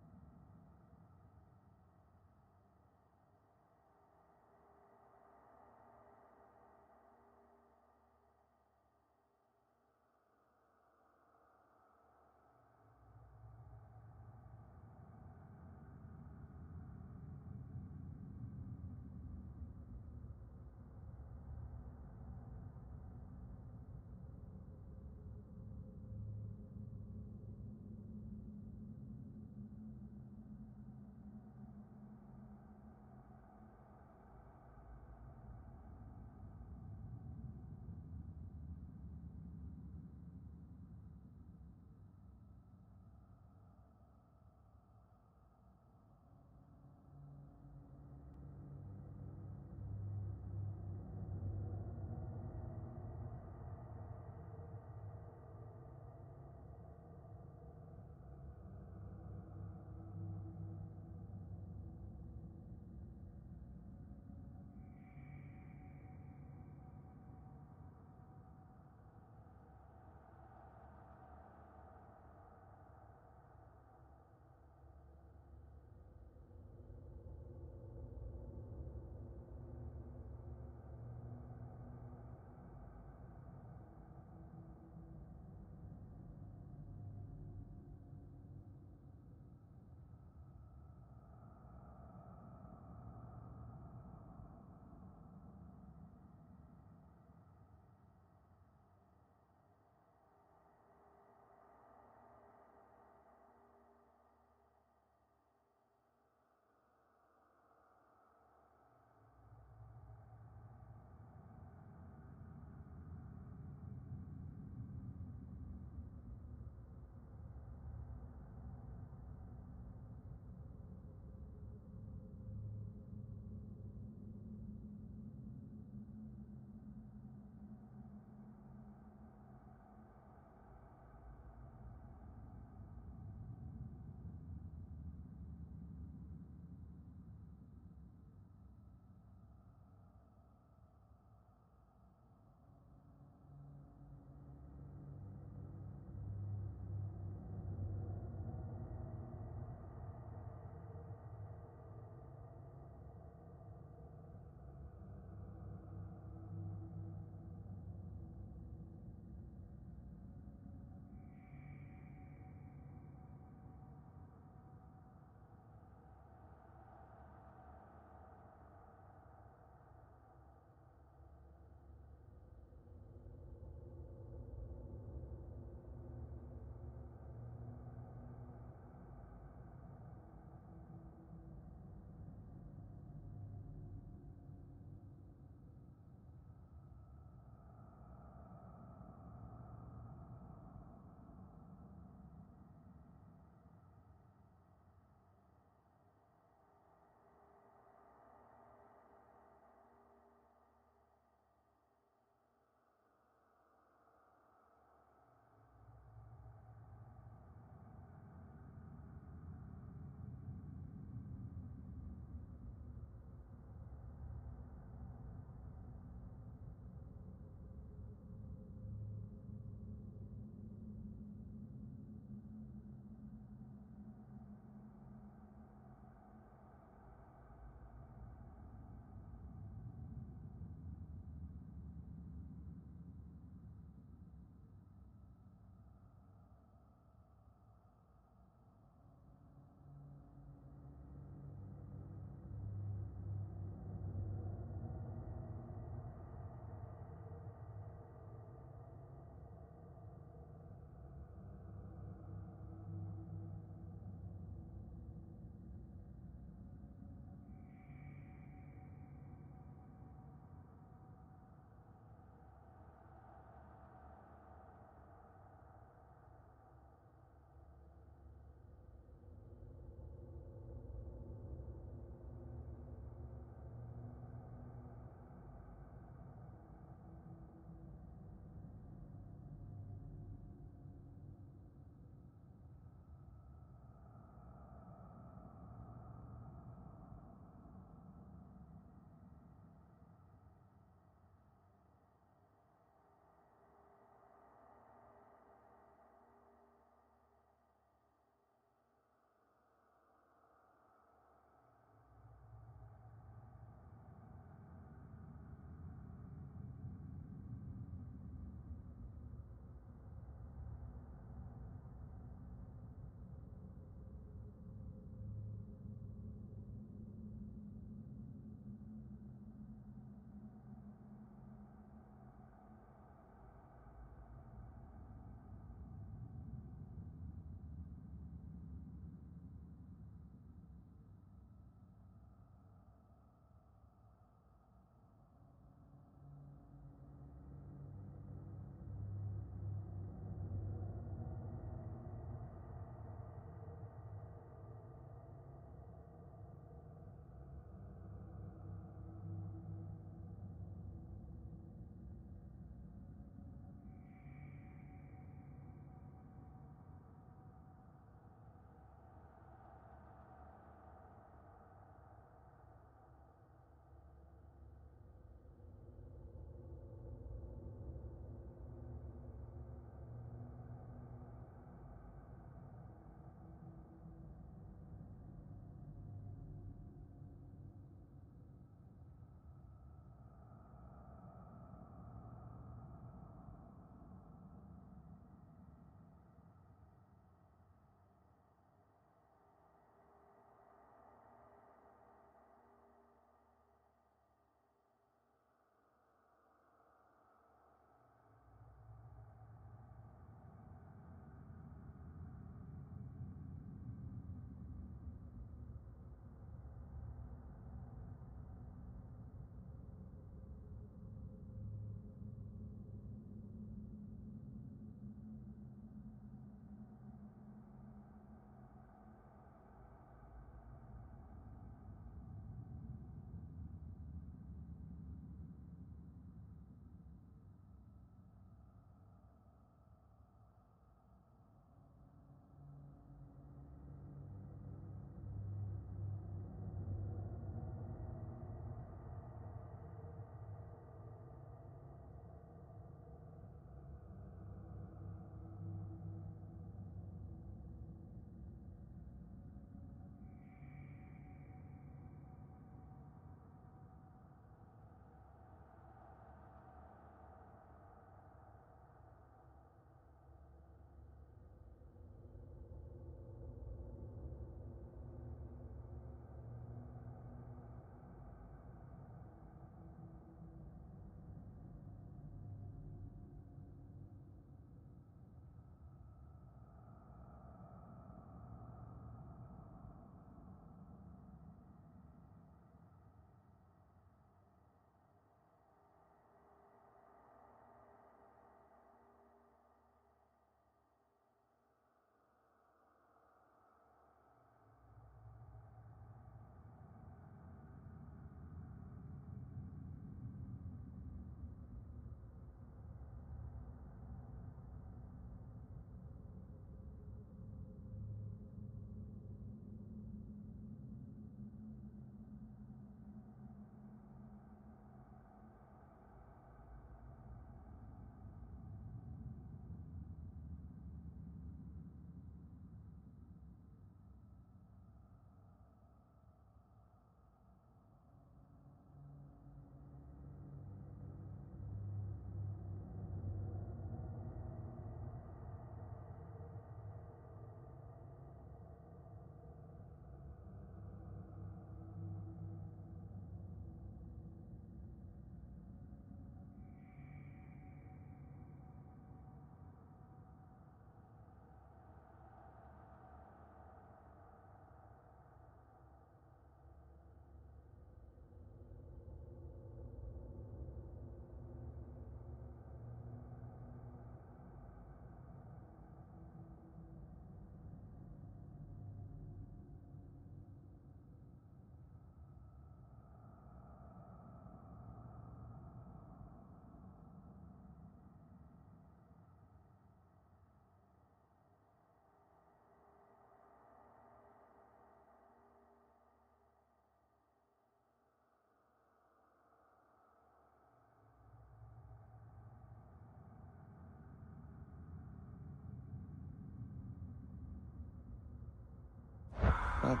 But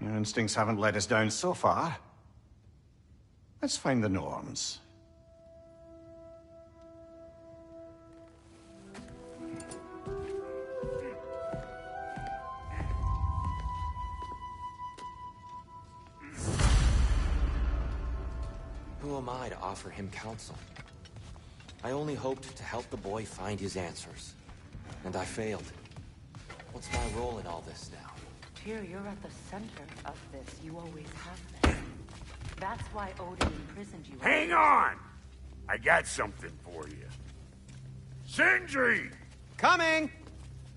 your instincts haven't let us down so far. Let's find the Norns. Who am I to offer him counsel? I only hoped to help the boy find his answers. And I failed. What's my role in all this now? Tyr, you're at the center of this. You always have been. That's why Odin imprisoned you. Hang on! I got something for you. Sindri! Coming!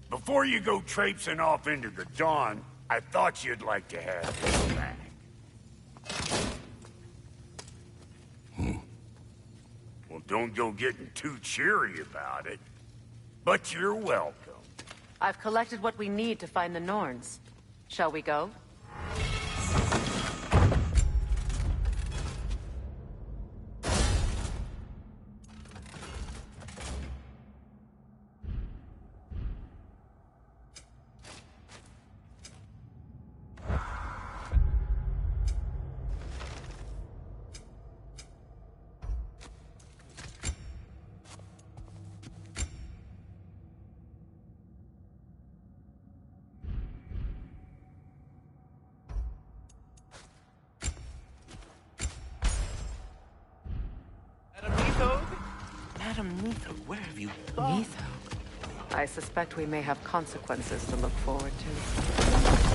Before you go traipsing off into the dawn, I thought you'd like to have this back. Well, don't go getting too cheery about it. But you're welcome. I've collected what we need to find the Norns. Shall we go? Madam Neither, where have you gone? Neither? I suspect we may have consequences to look forward to.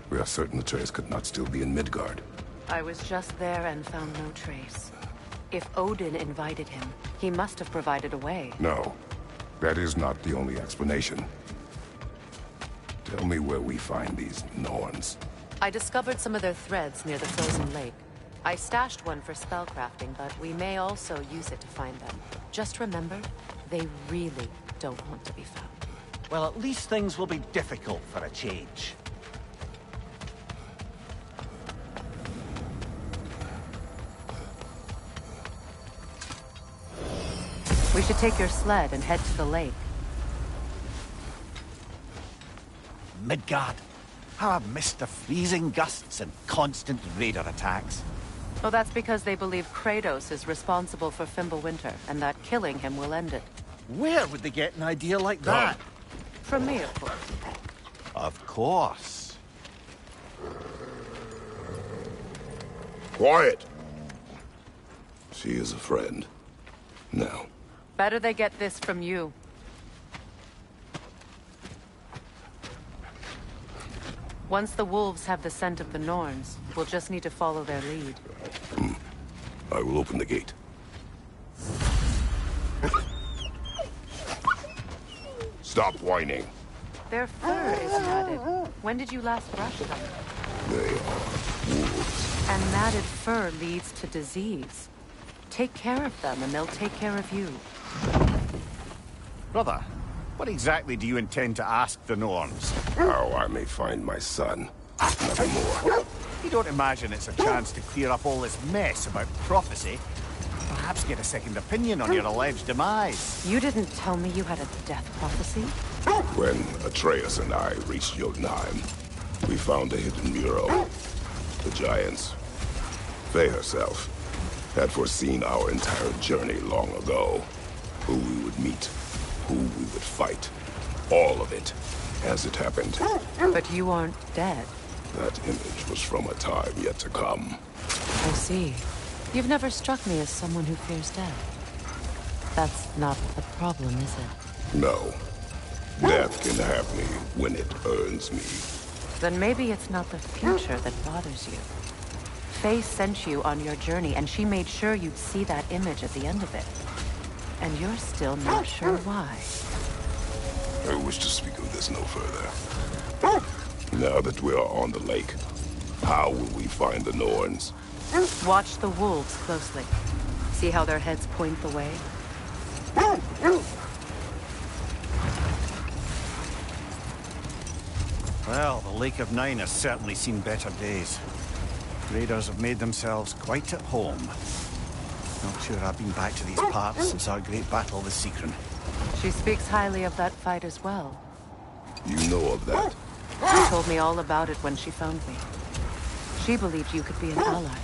We are certain the trace could not still be in Midgard. I was just there and found no trace. If Odin invited him, he must have provided a way. No, that is not the only explanation. Tell me where we find these Norns. I discovered some of their threads near the frozen lake. I stashed one for spellcrafting, but we may also use it to find them. Just remember, they really don't want to be found. Well, at least things will be difficult for a change. We should take your sled and head to the lake. Midgard. How I've missed the freezing gusts and constant raider attacks. Well, that's because they believe Kratos is responsible for Fimbulwinter, and that killing him will end it. Where would they get an idea like that? From me, of course. Of course. Quiet! She is a friend. Now. Better they get this from you. Once the wolves have the scent of the Norns, we'll just need to follow their lead. I will open the gate. Stop whining. Their fur is matted. When did you last brush them? They are wolves. And matted fur leads to disease. Take care of them, and they'll take care of you. Brother, what exactly do you intend to ask the Norns? How I may find my son. Nothing more. You don't imagine it's a chance to clear up all this mess about prophecy? Perhaps get a second opinion on your alleged demise. You didn't tell me you had a death prophecy? When Atreus and I reached Jotunheim, we found a hidden mural. The giants, Faye herself, had foreseen our entire journey long ago. Who we would meet, who we would fight. All of it, as it happened. But you aren't dead. That image was from a time yet to come. I see. You've never struck me as someone who fears death. That's not the problem, is it? No. Death can have me when it earns me. Then maybe it's not the future that bothers you. Faye sent you on your journey, and she made sure you'd see that image at the end of it. And you're still not sure why. I wish to speak of this no further. Now that we are on the lake, how will we find the Norns? Watch the wolves closely. See how their heads point the way? Well, the Lake of Nine has certainly seen better days. Raiders have made themselves quite at home. Not sure I've been back to these parts since our great battle with Seekron. She speaks highly of that fight as well. You know of that? She told me all about it when she found me. She believed you could be an ally.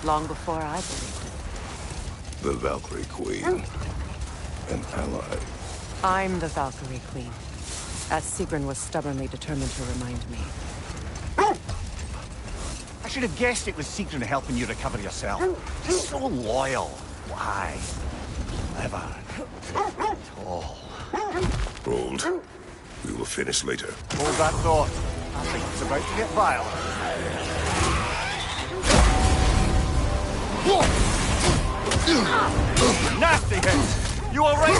Long before I believed it. The Valkyrie Queen. An ally. I'm the Valkyrie Queen, as Seekron was stubbornly determined to remind me. I should have guessed it was Seekron helping you recover yourself. Just so loyal. Why? Clever. Tall. Hold. We will finish later. Hold that thought. I think it's about to get violent. Nasty hit! You alright,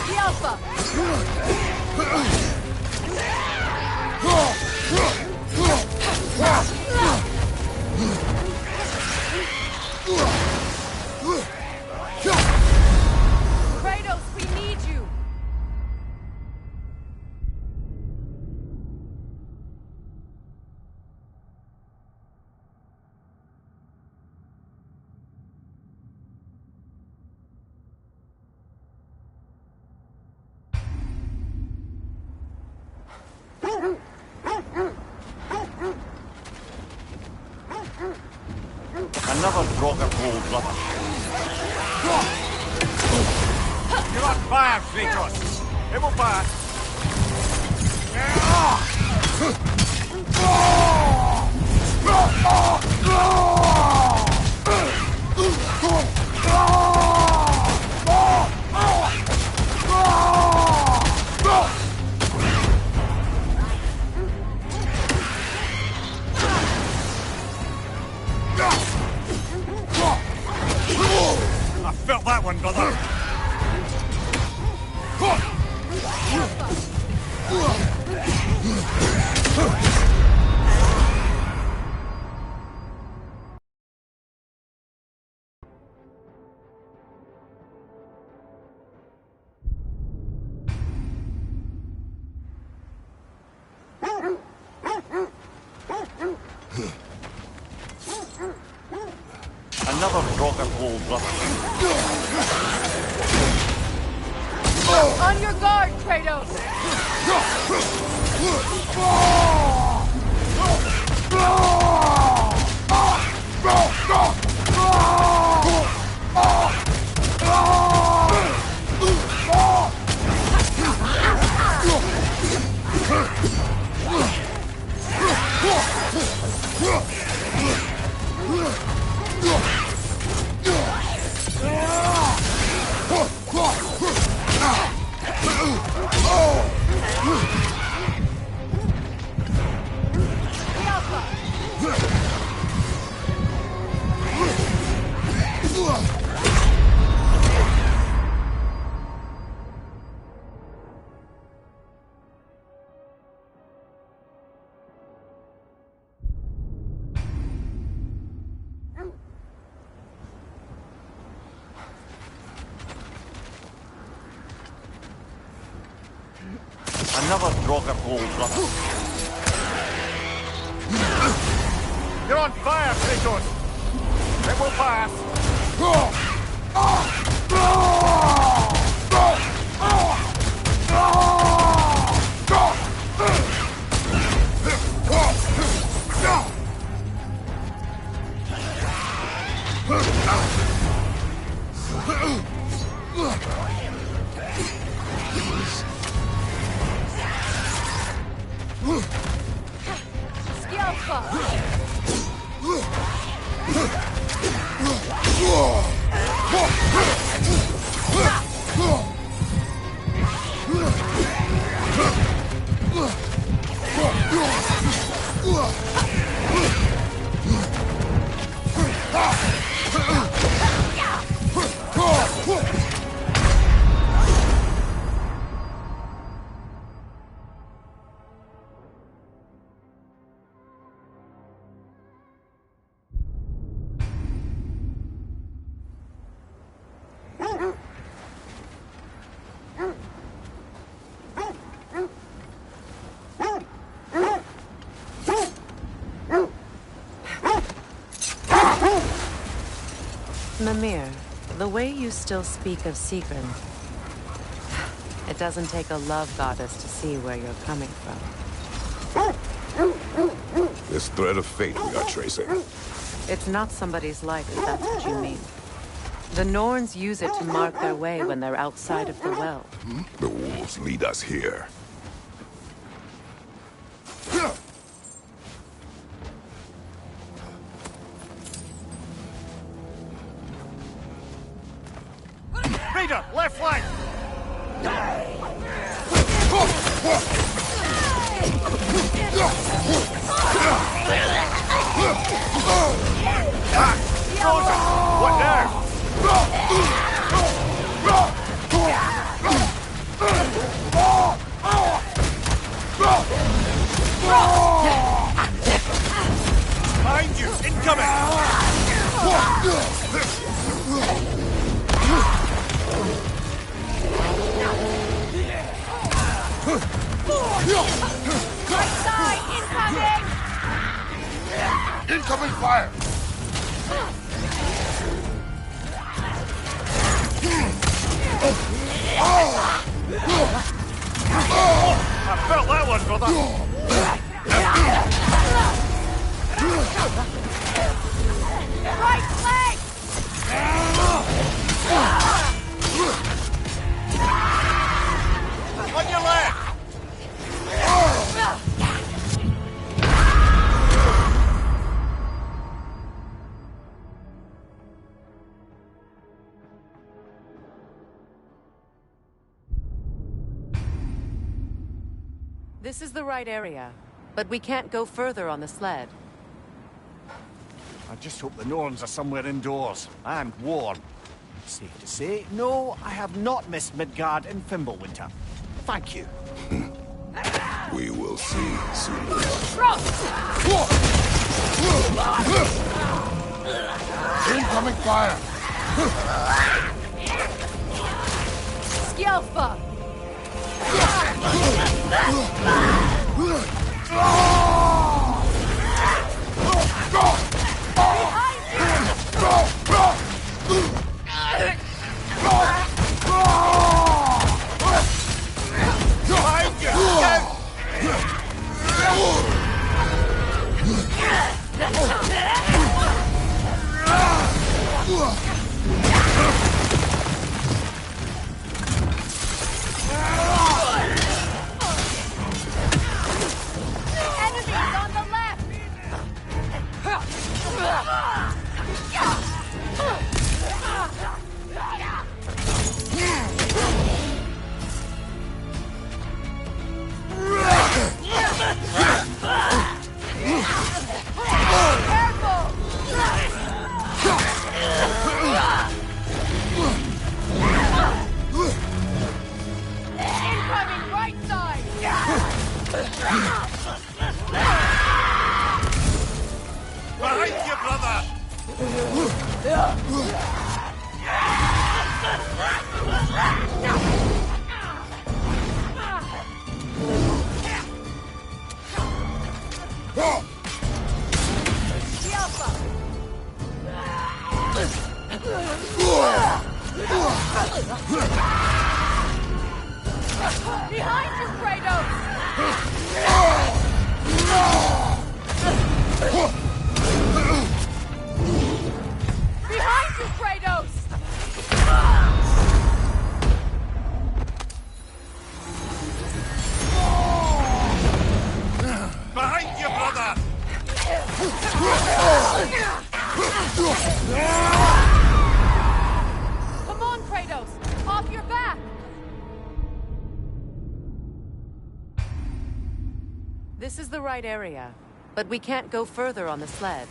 The Alpha! Kratos, we need you! Another Draugr brother. You're on fire, Kratos! It will pass! I felt that one, brother! Another Draugr brother. On your guard, Kratos! Oh! rocket hole, brother. You're on fire, Kratos! It will pass! Mimir, the way you still speak of Sigrun, it doesn't take a love goddess to see where you're coming from. This thread of fate we are tracing. It's not somebody's life, if that's what you mean. The Norns use it to mark their way when they're outside of the well. The wolves lead us here. Raider, left flank! Frozen! What now? Behind you! Incoming! Right side, incoming! Incoming fire! I felt that one, brother! Right leg! On your left! This is the right area, but we can't go further on the sled. I just hope the Norns are somewhere indoors. I'm warm. Safe to say, no, I have not missed Midgard in Fimbulwinter. Thank you. We will see soon. Incoming fire! Skjelfa! Enemies on the left! Incoming right side! Behind you, brother! Behind you, Kratos! Behind you, Kratos! Behind you, brother! Come on, Kratos! Off your back! This is the right area, but we can't go further on the sled.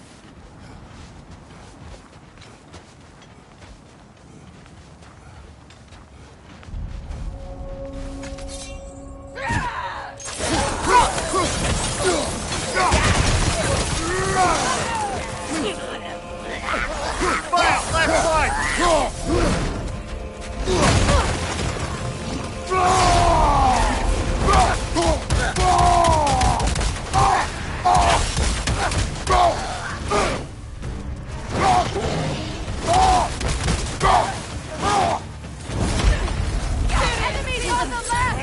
Enemies on the left!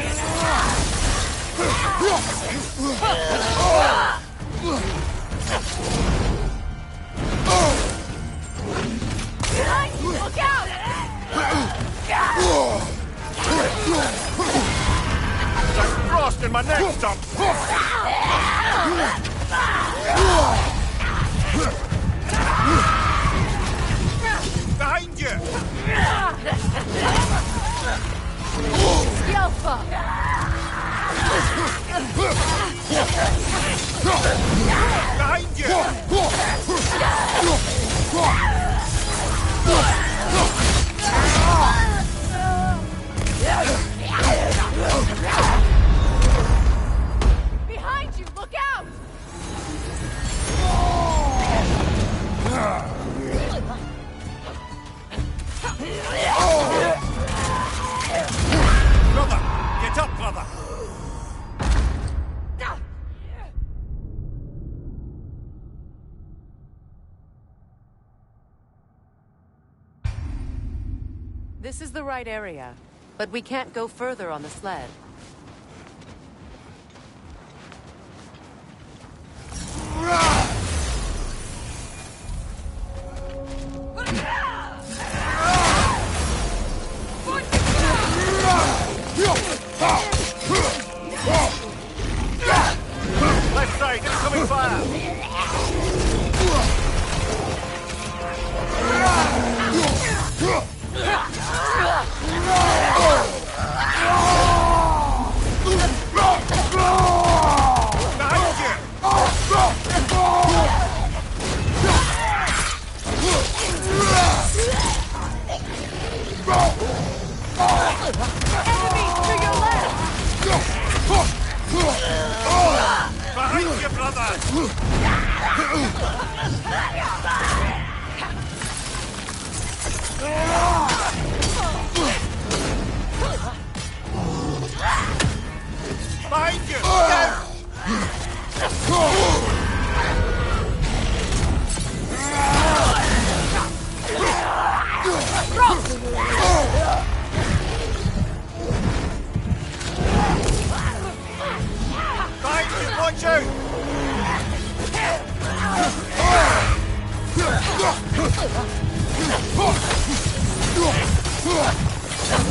Behind you, look out! There's frost in my neck, stump! Behind you! Yelpa! Behind you! Behind you, look out! Brother! Get up, brother! This is the right area, but we can't go further on the sled. Left side, incoming fire! Enemies to your left! Behind you, brother! Behind you! Down! Behind you, watch out!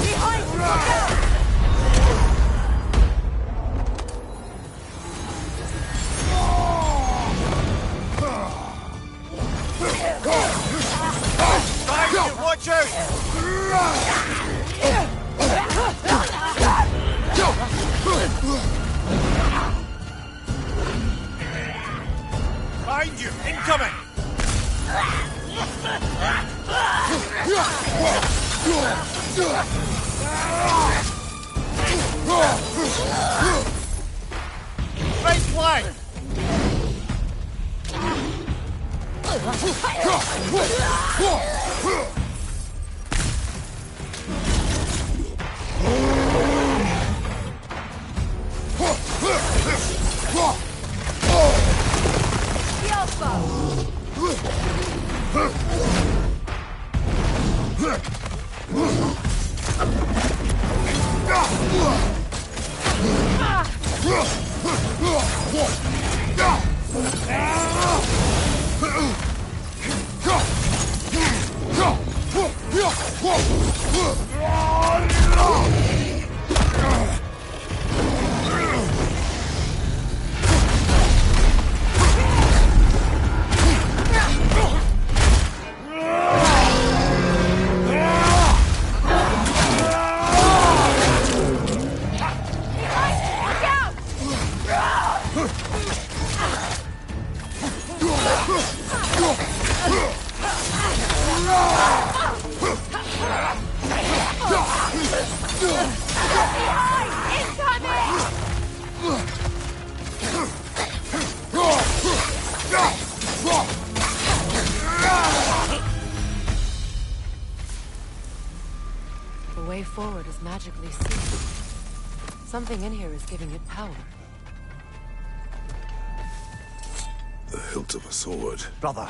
Behind you, look out! Behind you, watch out! Behind you, incoming! Right flank! The way forward is magically sealed. Something in here is giving it power. The hilt of a sword. Brother,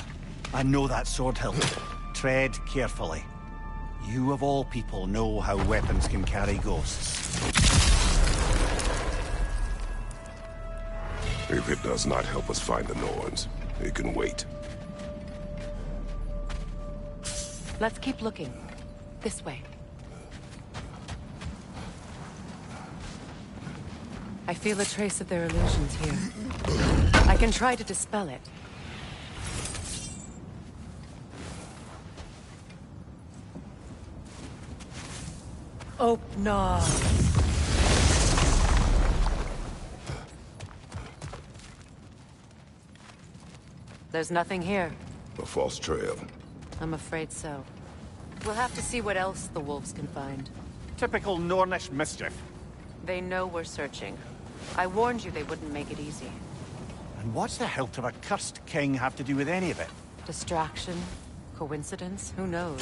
I know that sword hilt. Tread carefully. You of all people know how weapons can carry ghosts. If it does not help us find the Norns, it can wait. Let's keep looking. This way. I feel a trace of their illusions here. I can try to dispel it. Oh, no. There's nothing here. A false trail. I'm afraid so. We'll have to see what else the wolves can find. Typical Nornish mischief. They know we're searching. I warned you they wouldn't make it easy. And what's the hilt of a cursed king have to do with any of it? Distraction? Coincidence? Who knows?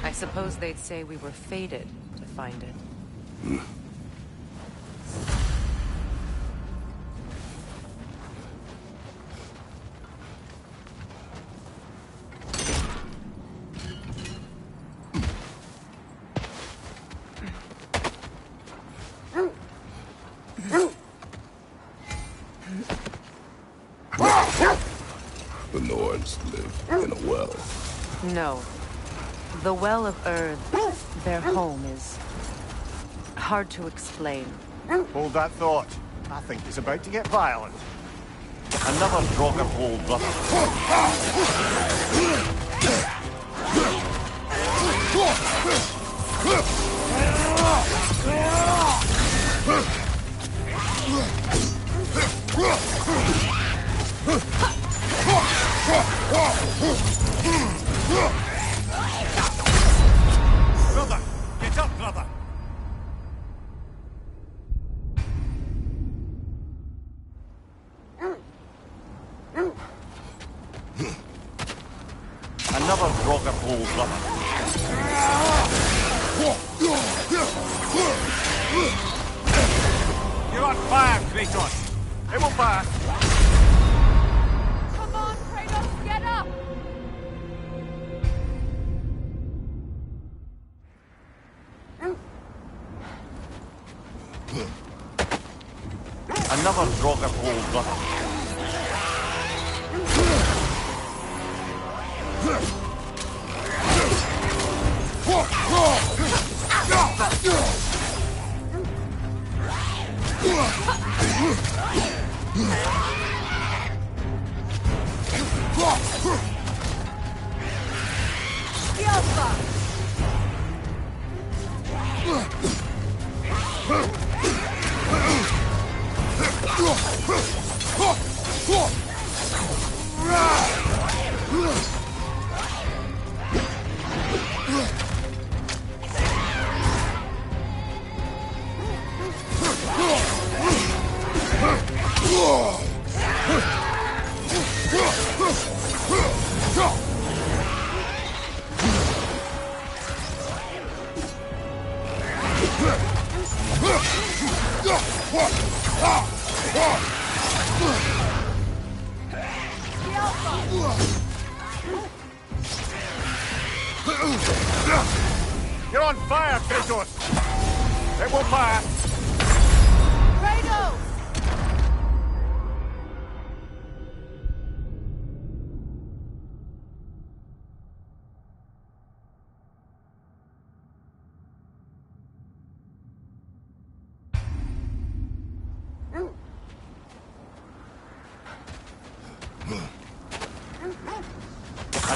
I suppose they'd say we were fated to find it. The Norns live in a well. No. The Well of Earth, their home, is hard to explain. Hold that thought. I think he's about to get violent. Another Draugr hole, brother. Brother! Get up, brother! Another Draugr hole, brother. You're on fire, Kratos! It will pass! Come on, Kratos, get up! Another Draugr hole, brother. You're on fire, Kratos! It will pass! Kratos!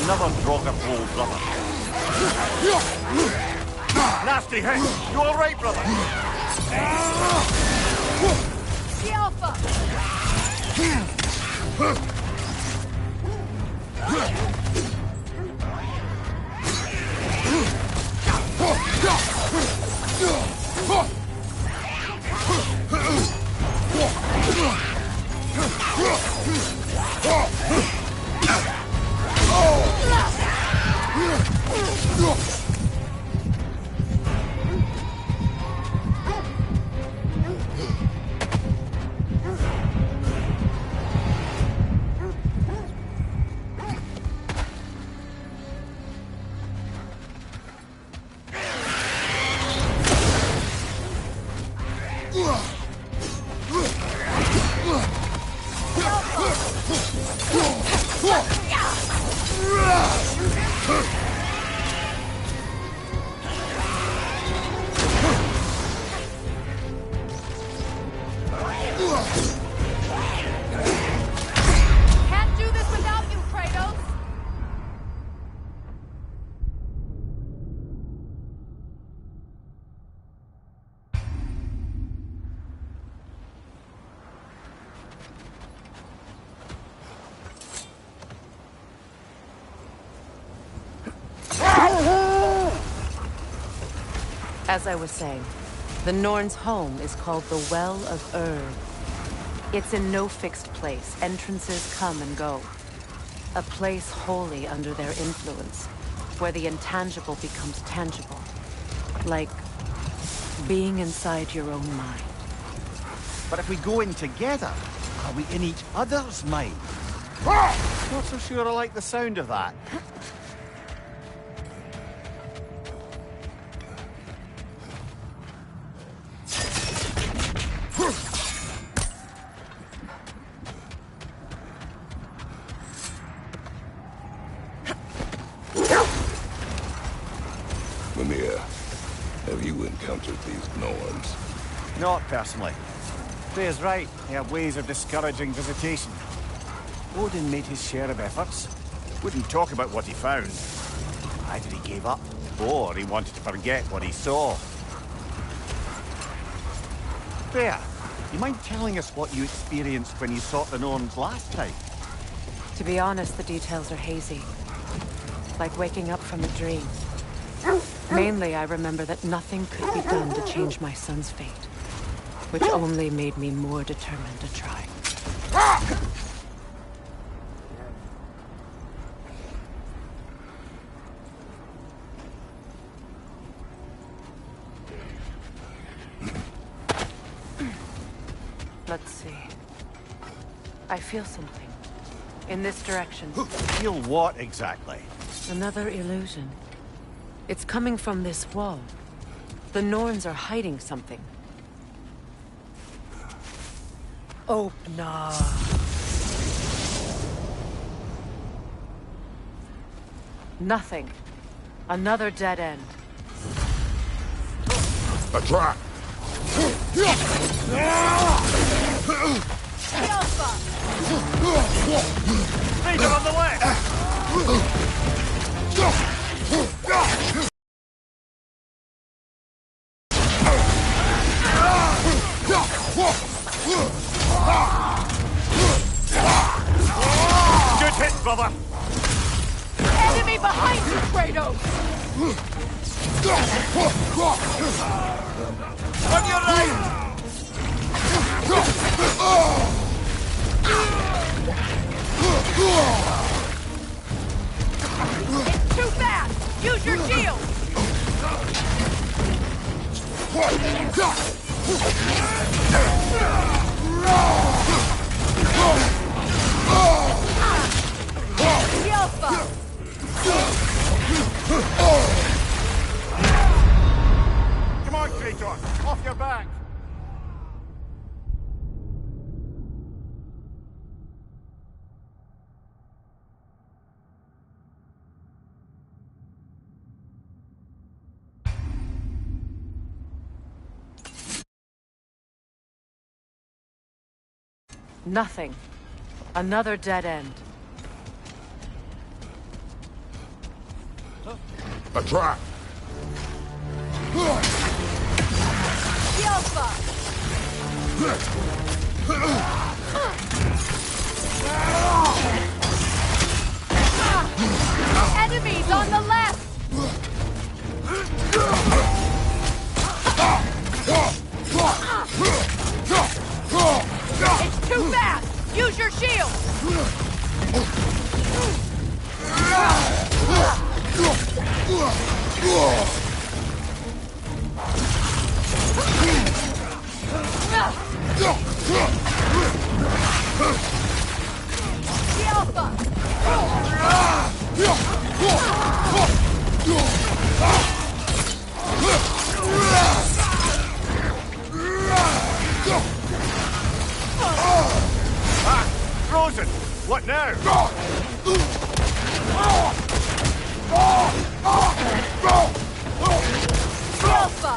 Another Draugr blow, brother. Nasty hit! You alright, brother? The Alpha! Can't do this without you, Kratos! As I was saying, the Norn's home is called the Well of Urd. It's in no fixed place. Entrances come and go. A place wholly under their influence, where the intangible becomes tangible. Like being inside your own mind. But if we go in together, are we in each other's mind? Not so sure I like the sound of that. Mimir, have you encountered these Norns? Not personally. Freya's right. They have ways of discouraging visitation. Odin made his share of efforts. Wouldn't talk about what he found. Either he gave up, or he wanted to forget what he saw. Freya, you mind telling us what you experienced when you sought the Norns last time? To be honest, the details are hazy. Like waking up from a dream. Mainly, I remember that nothing could be done to change my son's fate. Which only made me more determined to try. Let's see. I feel something. In this direction. Feel what exactly? Another illusion. It's coming from this wall. The Norns are hiding something. Oh, nah. Nothing. Another dead end. A trap! Leader on the left! Good hit, brother! Enemy behind you, Kratos! On your right! It's too fast! Use your shield! The Alpha! Come on, Kratos! Off your back! Nothing. Another dead end. A trap! The Alpha! Enemies on the left! It's too fast! Use your shield! The Alpha! Frozen! What now? The Alpha!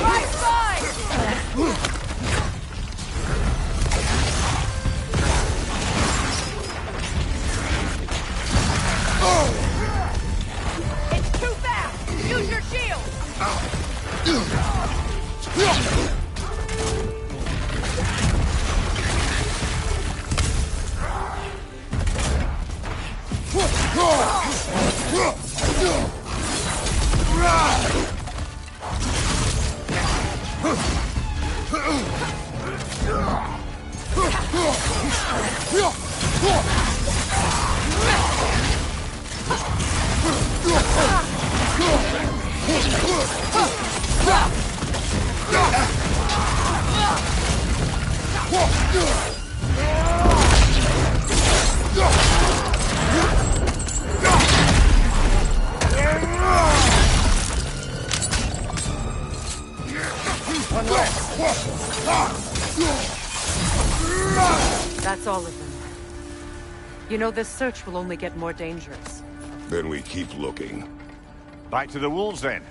Right side! It's too fast! Use your shield! That's all of them. You know, this search will only get more dangerous. Then we keep looking. Back to the wolves, then.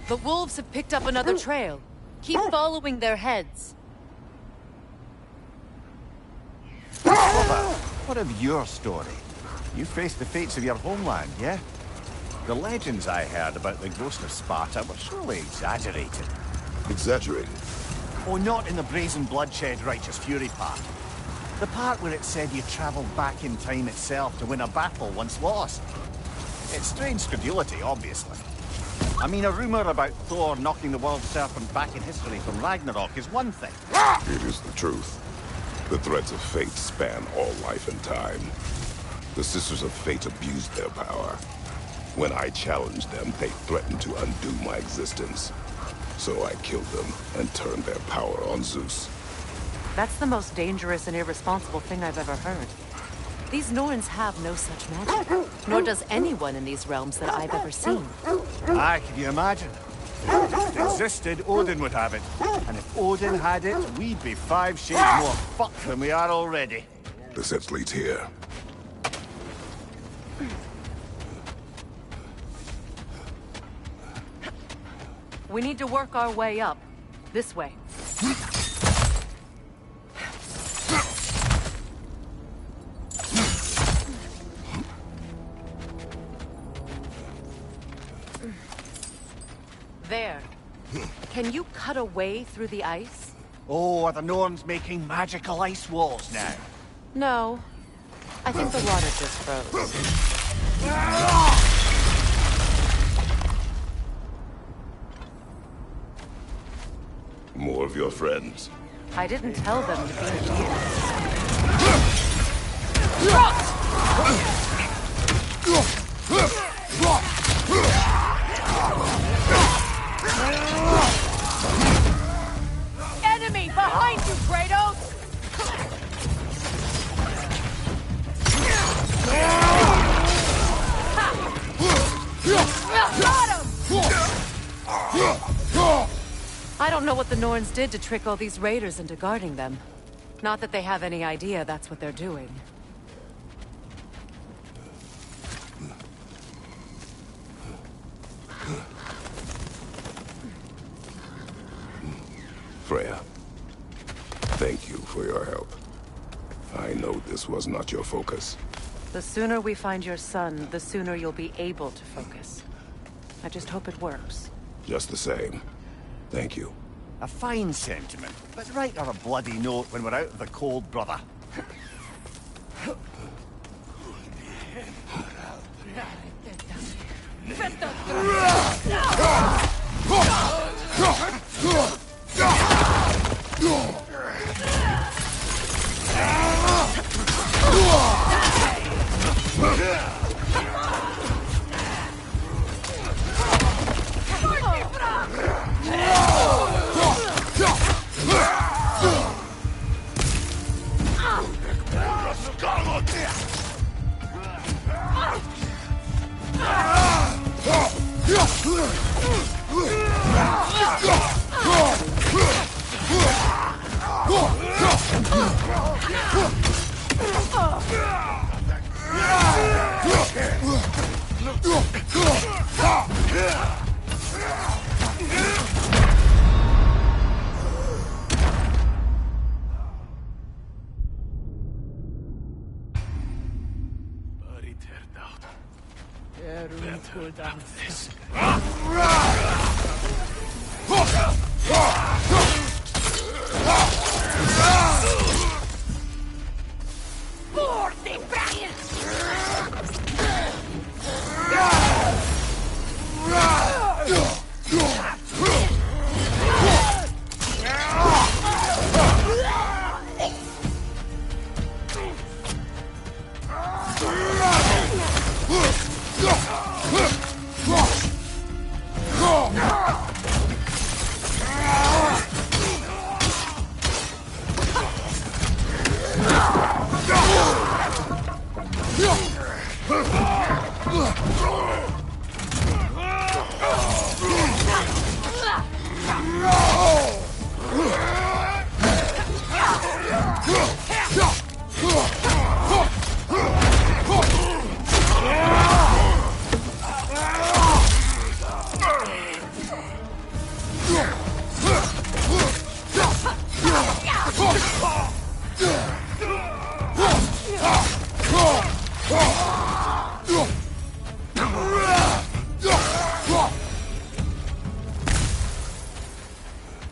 The wolves have picked up another trail. Keep following their heads. What of your story? You faced the fates of your homeland, yeah? The legends I heard about the ghost of Sparta were surely exaggerated. Exaggerated? Oh, not in the brazen bloodshed righteous fury part. The part where it said you travelled back in time itself to win a battle once lost. It's strange credulity, obviously. I mean, a rumour about Thor knocking the world serpent back in history from Ragnarok is one thing. It is the truth. The threads of fate span all life and time. The Sisters of Fate abused their power. When I challenged them, they threatened to undo my existence. So I killed them and turned their power on Zeus. That's the most dangerous and irresponsible thing I've ever heard. These Norns have no such magic, nor does anyone in these realms that I've ever seen. Aye, can you imagine? If it existed, Odin would have it. And if Odin had it, we'd be 5 shades more fucked than we are already. The set leads here. We need to work our way up. This way. There. Can you cut a way through the ice? Oh, are the Norns making magical ice walls now? No. I think the water just froze. More of your friends. I didn't tell them to be here. behind you, Kratos! Got him! I don't know what the Norns did to trick all these raiders into guarding them. Not that they have any idea that's what they're doing. Freya, thank you for your help. I know this was not your focus. The sooner we find your son, the sooner you'll be able to focus. I just hope it works. Just the same. Thank you. A fine sentiment, but write her a bloody note when we're out of the cold, brother.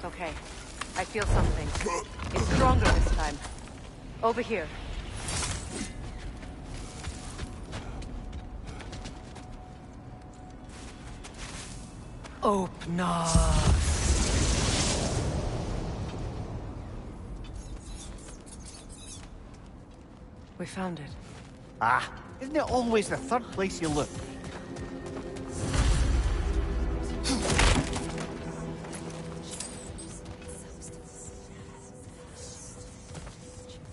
Okay, I feel something. It's stronger this time. Over here. Open up. We found it. Ah, isn't it always the third place you look?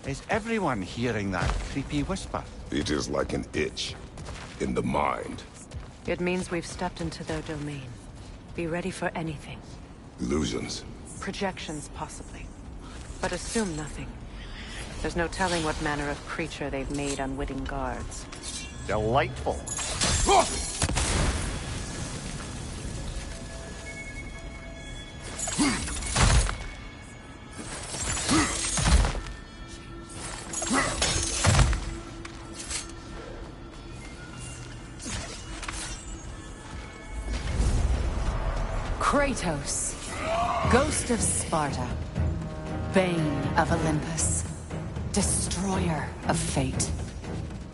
Is everyone hearing that creepy whisper? It is like an itch in the mind. It means we've stepped into their domain. Be ready for anything. Illusions. Projections, possibly. But assume nothing. There's no telling what manner of creature they've made unwitting guards. Delightful. Kratos, Ghost of Sparta, Bane of Olympus, Destroyer of Fate,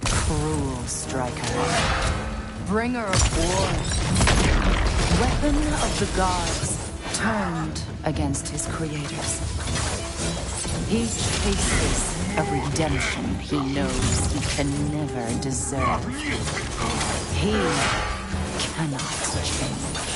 Cruel Striker, Bringer of War, Weapon of the Gods, turned against his creators. He chases a redemption he knows he can never deserve. He cannot change.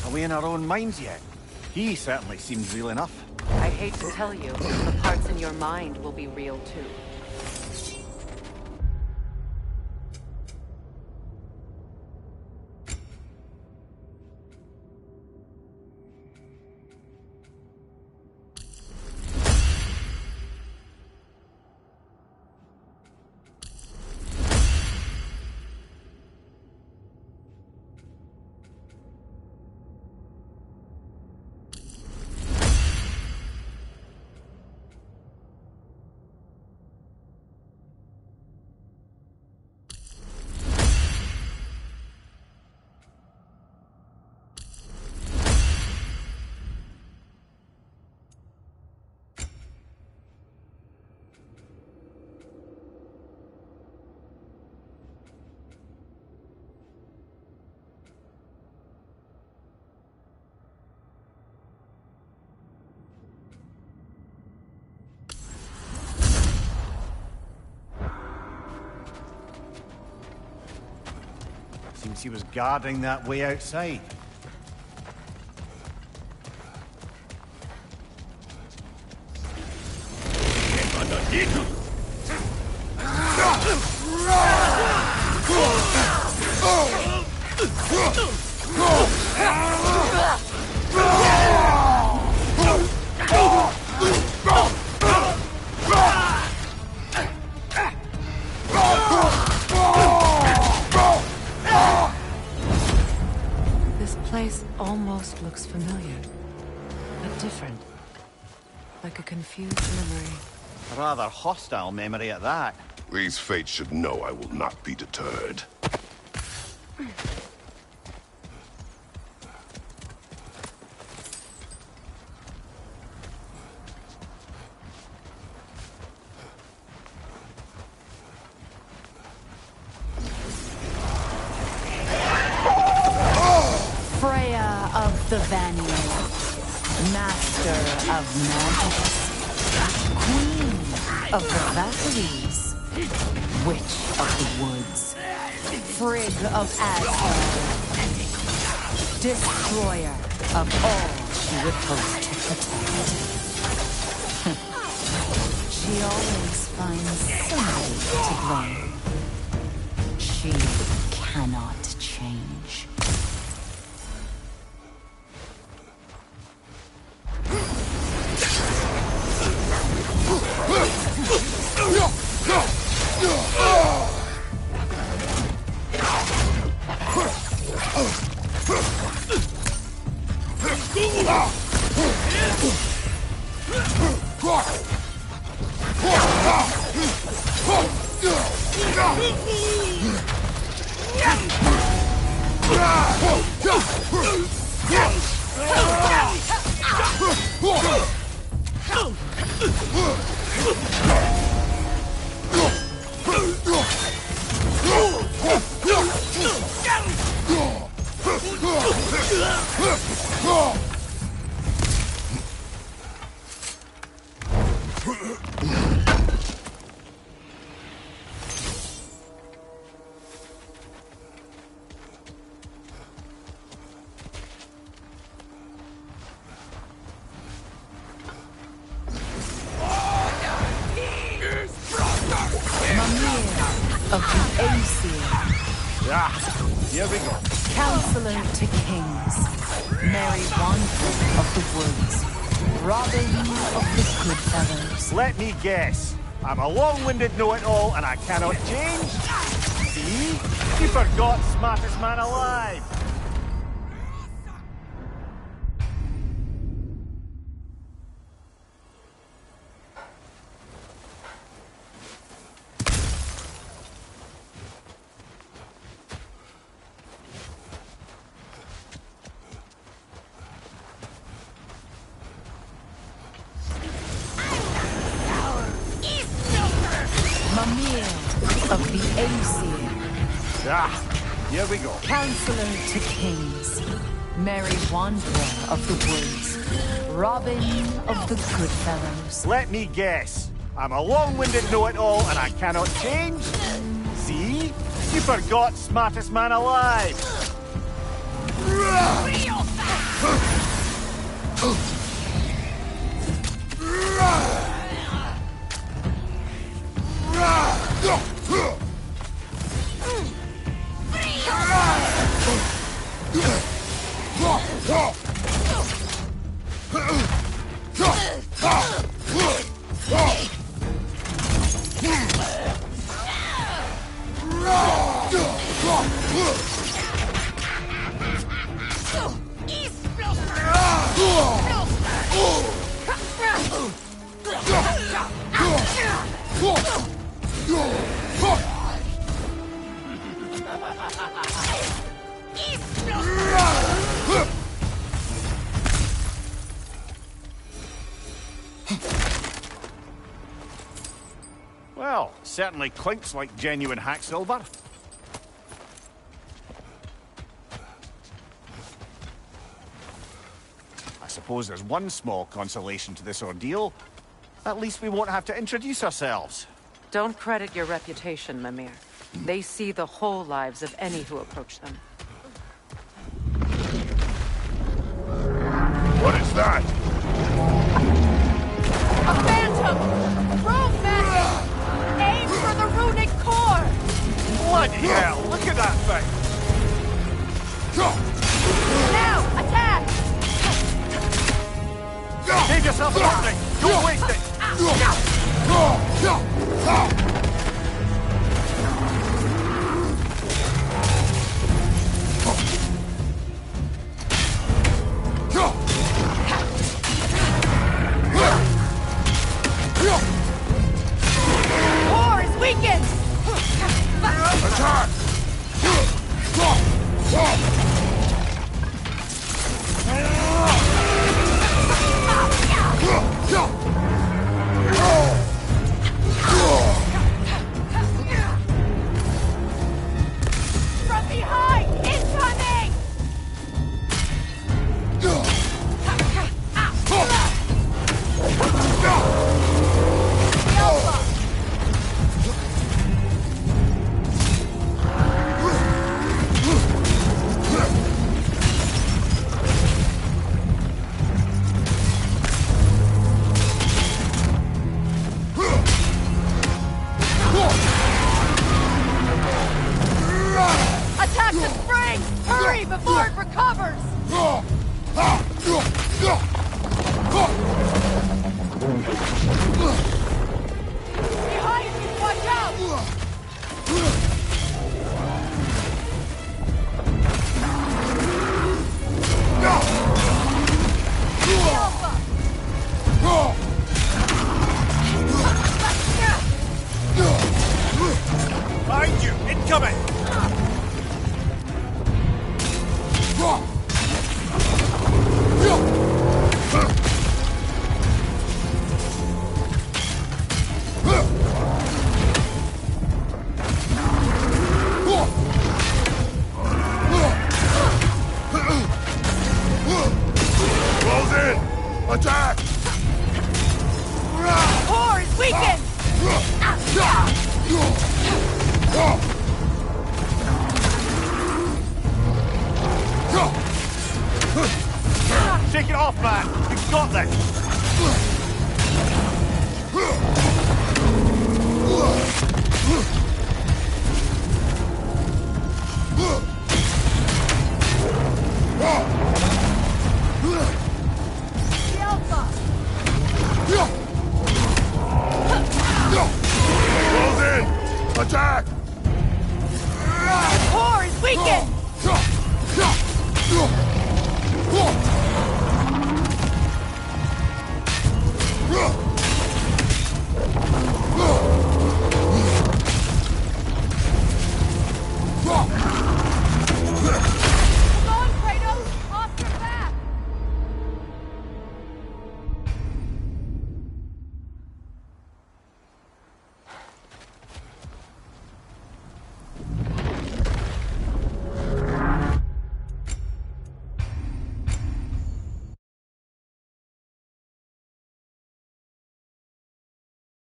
Are we in our own minds yet? He certainly seems real enough. I hate to tell you, the parts in your mind will be real too. Seems he was guarding that way outside. This place almost looks familiar, but different. Like a confused memory. A rather hostile memory at that. These fates should know I will not be deterred. Freya of the Vanir, master of magic, queen of the Valkyries, witch of the woods, Frigg of Asgard, destroyer of all she would hope to protect. She always finds somebody to blame. She cannot change. Of the Aesir. Here we go. Counselor to kings. Mary Wanford of the woods. Robin of the good fellows. Let me guess. I'm a long-winded know-it-all and I cannot change? See? You forgot smartest man alive. Aesir. Here we go. Counselor to kings. Merry wanderer of the woods. Robin of the good fellows. Let me guess. I'm a long-winded know-it-all and I cannot change? See? You forgot smartest man alive. Well, certainly clinks like genuine hack silver. I suppose there's one small consolation to this ordeal. At least we won't have to introduce ourselves. Don't credit your reputation, Mimir. They see the whole lives of any who approach them. What is that? A phantom! Rune magic! Aim for the runic core! Bloody hell, look at that thing! Now, attack! Give yourself an opening! Don't waste it! Core is weakened! Attack! From behind! Incoming! Attack the spring! Hurry before it recovers! Behind you! Watch out! Behind you! Incoming! Close in! Attack! Core is weakened! Shake it off, man! You've got this!